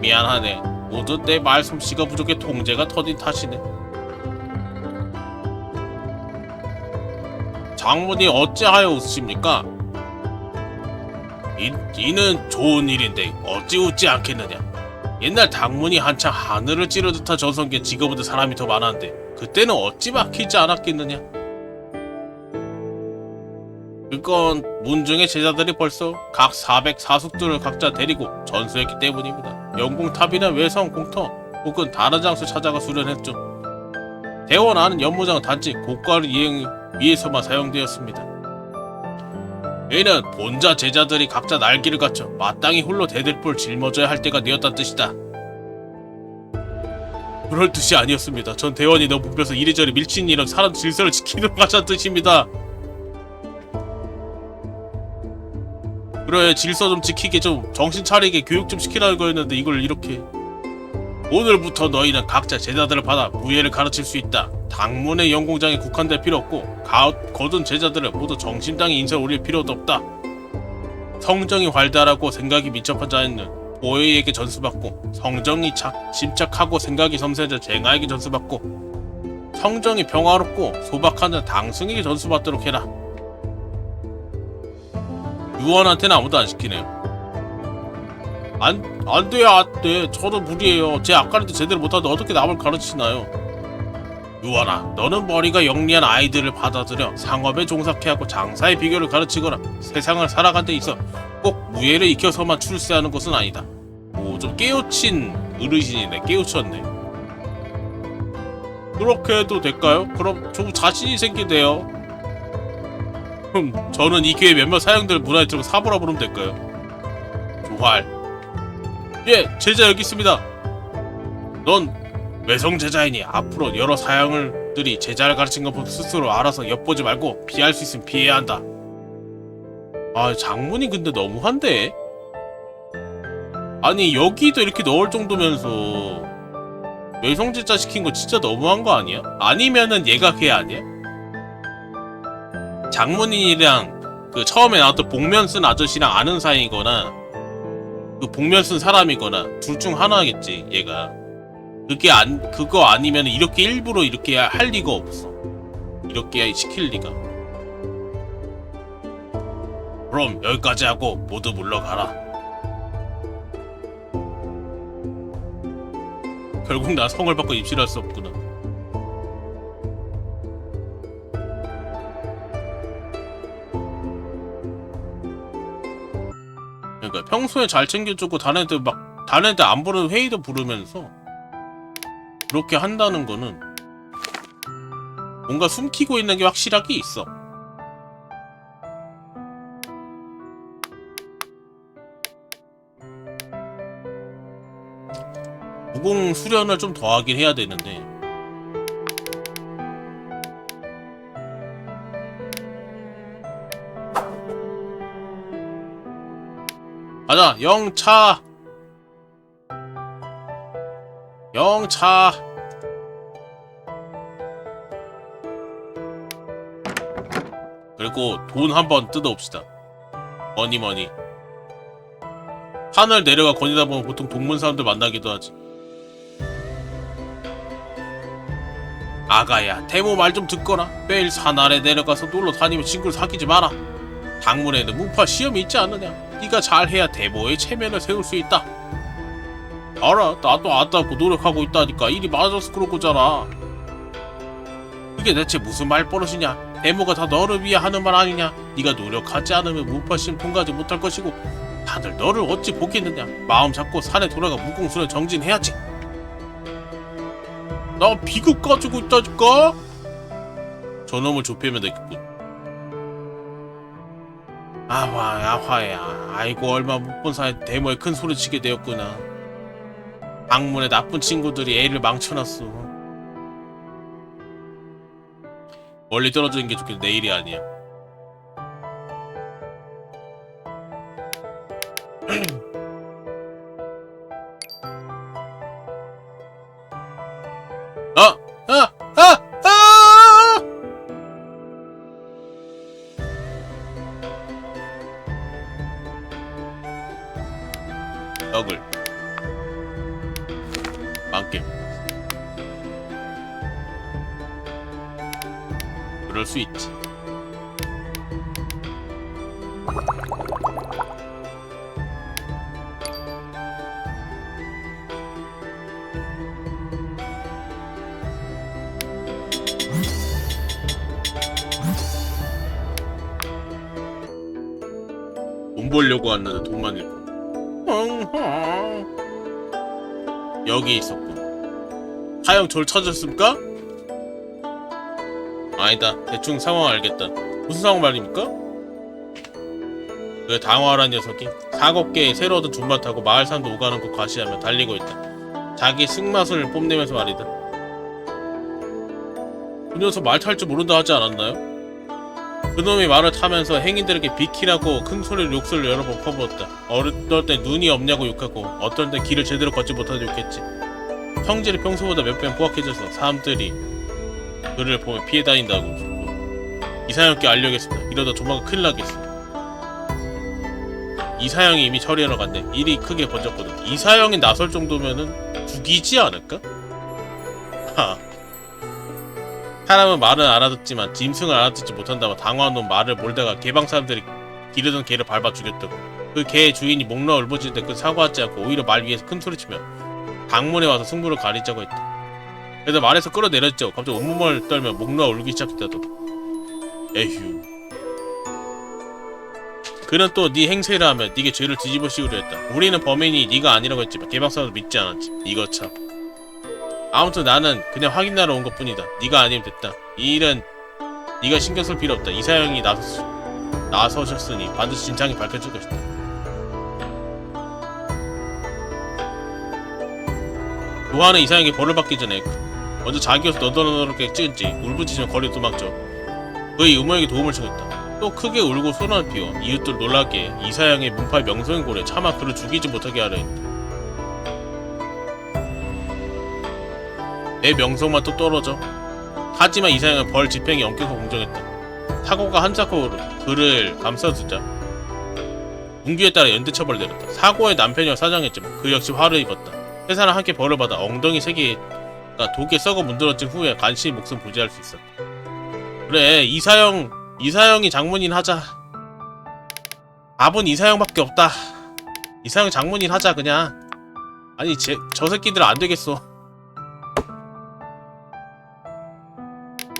Speaker 1: 미안하네. 모두 내 말솜씨가 부족해 통제가 터진 탓이네. 장모님 어찌하여 웃으십니까? 이는 좋은 일인데 어찌 웃지 않겠느냐. 옛날 당문이 한창 하늘을 찌르듯한 전성기에 지금보다 사람이 더 많았는데 그때는 어찌 막히지 않았겠느냐. 그건 문중의 제자들이 벌써 각 404숙들을 각자 데리고 전수했기 때문입니다. 영궁탑이나 외성, 공터 혹은 다른 장소 찾아가 수련했죠. 대원 안은 연무장은 단지 고가를 이행 위해서만 사용되었습니다. 이는 본자 제자들이 각자 날개를 갖춰 마땅히 홀로 대들보를 짊어져야 할 때가 되었다는 뜻이다. 그럴 뜻이 아니었습니다. 전 대원이 너무 붐벼서 이리저리 밀치는 일은 사람 질서를 지키는 것이란 뜻입니다. 그래, 질서 좀 지키게, 좀 정신 차리게 교육 좀 시키라는 거였는데 이걸 이렇게. 오늘부터 너희는 각자 제자들을 받아 무예를 가르칠 수 있다. 당문의 연공장에 국한될 필요 없고 거둔 제자들을 모두 정심당에 인사를 올릴 필요도 없다. 성정이 활달하고 생각이 민첩한 자는 보혜에게 전수받고, 성정이 침착하고 생각이 섬세한 자 쟁하에게 전수받고, 성정이 평화롭고 소박한 자 당승에게 전수받도록 해라. 유언한테는 아무도 안 시키네요. 안 돼. 저도 무리해요. 제 아까리도 제대로 못하는데 어떻게 남을 가르치나요? 유언아, 너는 머리가 영리한 아이들을 받아들여 상업에 종사케 하고 장사의 비결을 가르치거나 세상을 살아간 데 있어 꼭 무예를 익혀서만 출세하는 것은 아니다. 오, 좀 깨우친 어르신이네. 깨우쳤네. 그렇게 해도 될까요? 그럼 좀 자신이 생기네요. 저는 이 기회에 몇몇 사형들 문화에 들고 사보라 부르면 될까요? 조활. 예, 제자 여기 있습니다. 넌 외성 제자이니 앞으로 여러 사형들이 제자를 가르친 것 스스로 알아서 엿보지 말고 피할 수 있으면 피해야 한다. 아, 장문이 근데 너무한데? 아니, 여기도 이렇게 넣을 정도면서 외성 제자 시킨 거 진짜 너무한 거 아니야? 아니면은 얘가 걔 아니야? 장문인이랑 그 처음에 나왔던 복면 쓴 아저씨랑 아는 사이거나 그 복면 쓴 사람이거나 둘 중 하나겠지. 얘가 그거 아니면 이렇게 일부러 이렇게 할 리가 없어. 이렇게 시킬 리가. 그럼 여기까지 하고 모두 물러가라. 결국 나 성을 받고 입실할 수 없구나. 그러니까 평소에 잘 챙겨주고 다른 애들 안 부르는 회의도 부르면서 그렇게 한다는 거는 뭔가 숨기고 있는 게 확실하게 있어. 무공 수련을 좀 더 하긴 해야 되는데. 가자, 영차. 영차. 그리고 돈 한번 뜯어봅시다. 머니머니. 산을 내려가 거니다 보면 보통 동문 사람들 만나기도 하지. 아가야, 대모 말 좀 듣거라. 매일 산 아래 내려가서 놀러 다니며 친구를 사귀지 마라. 당문에는 문파 시험이 있지 않느냐. 네가 잘해야 대모의 체면을 세울 수 있다. 알아, 나도 안다고 노력하고 있다니까. 일이 많아져서 그런 거잖아. 그게 대체 무슨 말버릇이냐. 대모가 다 너를 위해 하는 말 아니냐. 네가 노력하지 않으면 문파 시험 통과하지 못할 것이고 다들 너를 어찌 보겠느냐. 마음 잡고 산에 돌아가 무공수련 정진해야지. 나 비극 가지고 있다니까. 저놈을 좁히면 되겠군. 아화야. 아이고, 얼마 못 본 사이에 대모에 큰 소리 치게 되었구나. 방문에 나쁜 친구들이 애를 망쳐놨어. 멀리 떨어지는 게 좋겠네. 내일이 아니야. 덕을 망겜. 그럴 수 있지. 돈 벌려고 왔는데 돈만 잃고. 여기 있었군. 하영 절 찾으셨습니까? 아니다. 대충 상황 알겠다. 무슨 상황 말입니까? 그 당화란 녀석이 7개의 새로 얻은 준바 타고 마을 산도 오가는 거 과시하며 달리고 있다. 자기 승마술을 뽐내면서 말이다. 그 녀석 말 탈 줄 모른다 하지 않았나요? 그놈이 말을 타면서 행인들에게 비키라고 큰 소리로 욕설을 여러 번 퍼부었다. 어떨 때 눈이 없냐고 욕하고 어떨 때 길을 제대로 걷지 못하고 욕했지. 성질이 평소보다 몇 배 포악해져서 사람들이 그를 보면 피해 다닌다고. 이사영께 알려야겠습니다. 이러다 조만간 큰일 나겠어. 이사영이 이미 처리하러 갔네. 일이 크게 번졌거든. 이사영이 나설 정도면은 죽이지 않을까? 하. 사람은 말은 알아듣지만 짐승을 알아듣지 못한다며 당황한 말을 몰다가 개방 사람들이 기르던 개를 밟아 죽였다고. 그 개의 주인이 목 놓아 울부짖는데 그 사과하지 않고 오히려 말 위에서 큰 소리치며 방문에 와서 승부를 가리자고 했다. 그래서 말에서 끌어내렸죠. 갑자기 온몸을 떨며 목 놓아 울기 시작했다도. 에휴. 그는 또 네 행세를 하며 네게 죄를 뒤집어 씌우려 했다. 우리는 범인이 네가 아니라고 했지만 개방 사람도 믿지 않았지. 이거 참. 아무튼 나는 그냥 확인하러 온 것뿐이다. 네가 아니면 됐다. 이 일은 네가 신경 쓸 필요 없다. 이사영이 나서셨으니 반드시 진상이 밝혀질 것이다. 노아는 이사영에게 벌을 받기 전에 먼저 자기 옷을 너덜너덜하게 찌은지 울부짖으며 거리로 도망쳐 그의 의모에게 도움을 청했다. 또 크게 울고 소란을 피워 이웃들 놀라게 이사영의 문파의 명성인 고래 차마 그를 죽이지 못하게 하려 했다. 내 명성만 또 떨어져. 하지만 이사영은 벌 집행에 엄격하고 공정했다. 사고가 한사코 그를 감싸주자 문규에 따라 연대 처벌을 내렸다. 사고의 남편이와 사장했지만 그 역시 화를 입었다. 회사랑 함께 벌을 받아 엉덩이 3개가 독에 썩어 문드러진 후에 간신히 목숨 부지할 수 있었다. 그래, 이사영이 장문인 하자. 답은 이사영밖에 없다. 이사영 장문인 하자 그냥. 아니 저 새끼들 안 되겠어.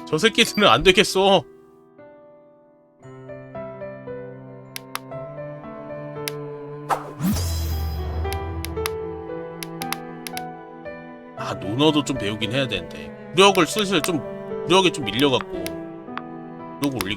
Speaker 1: 저 새끼들은 안 되겠어. 아, 논어도 좀 배우긴 해야 되는데. 무력을 슬슬 좀 무력에 좀 밀려갖고 무력을 올리긴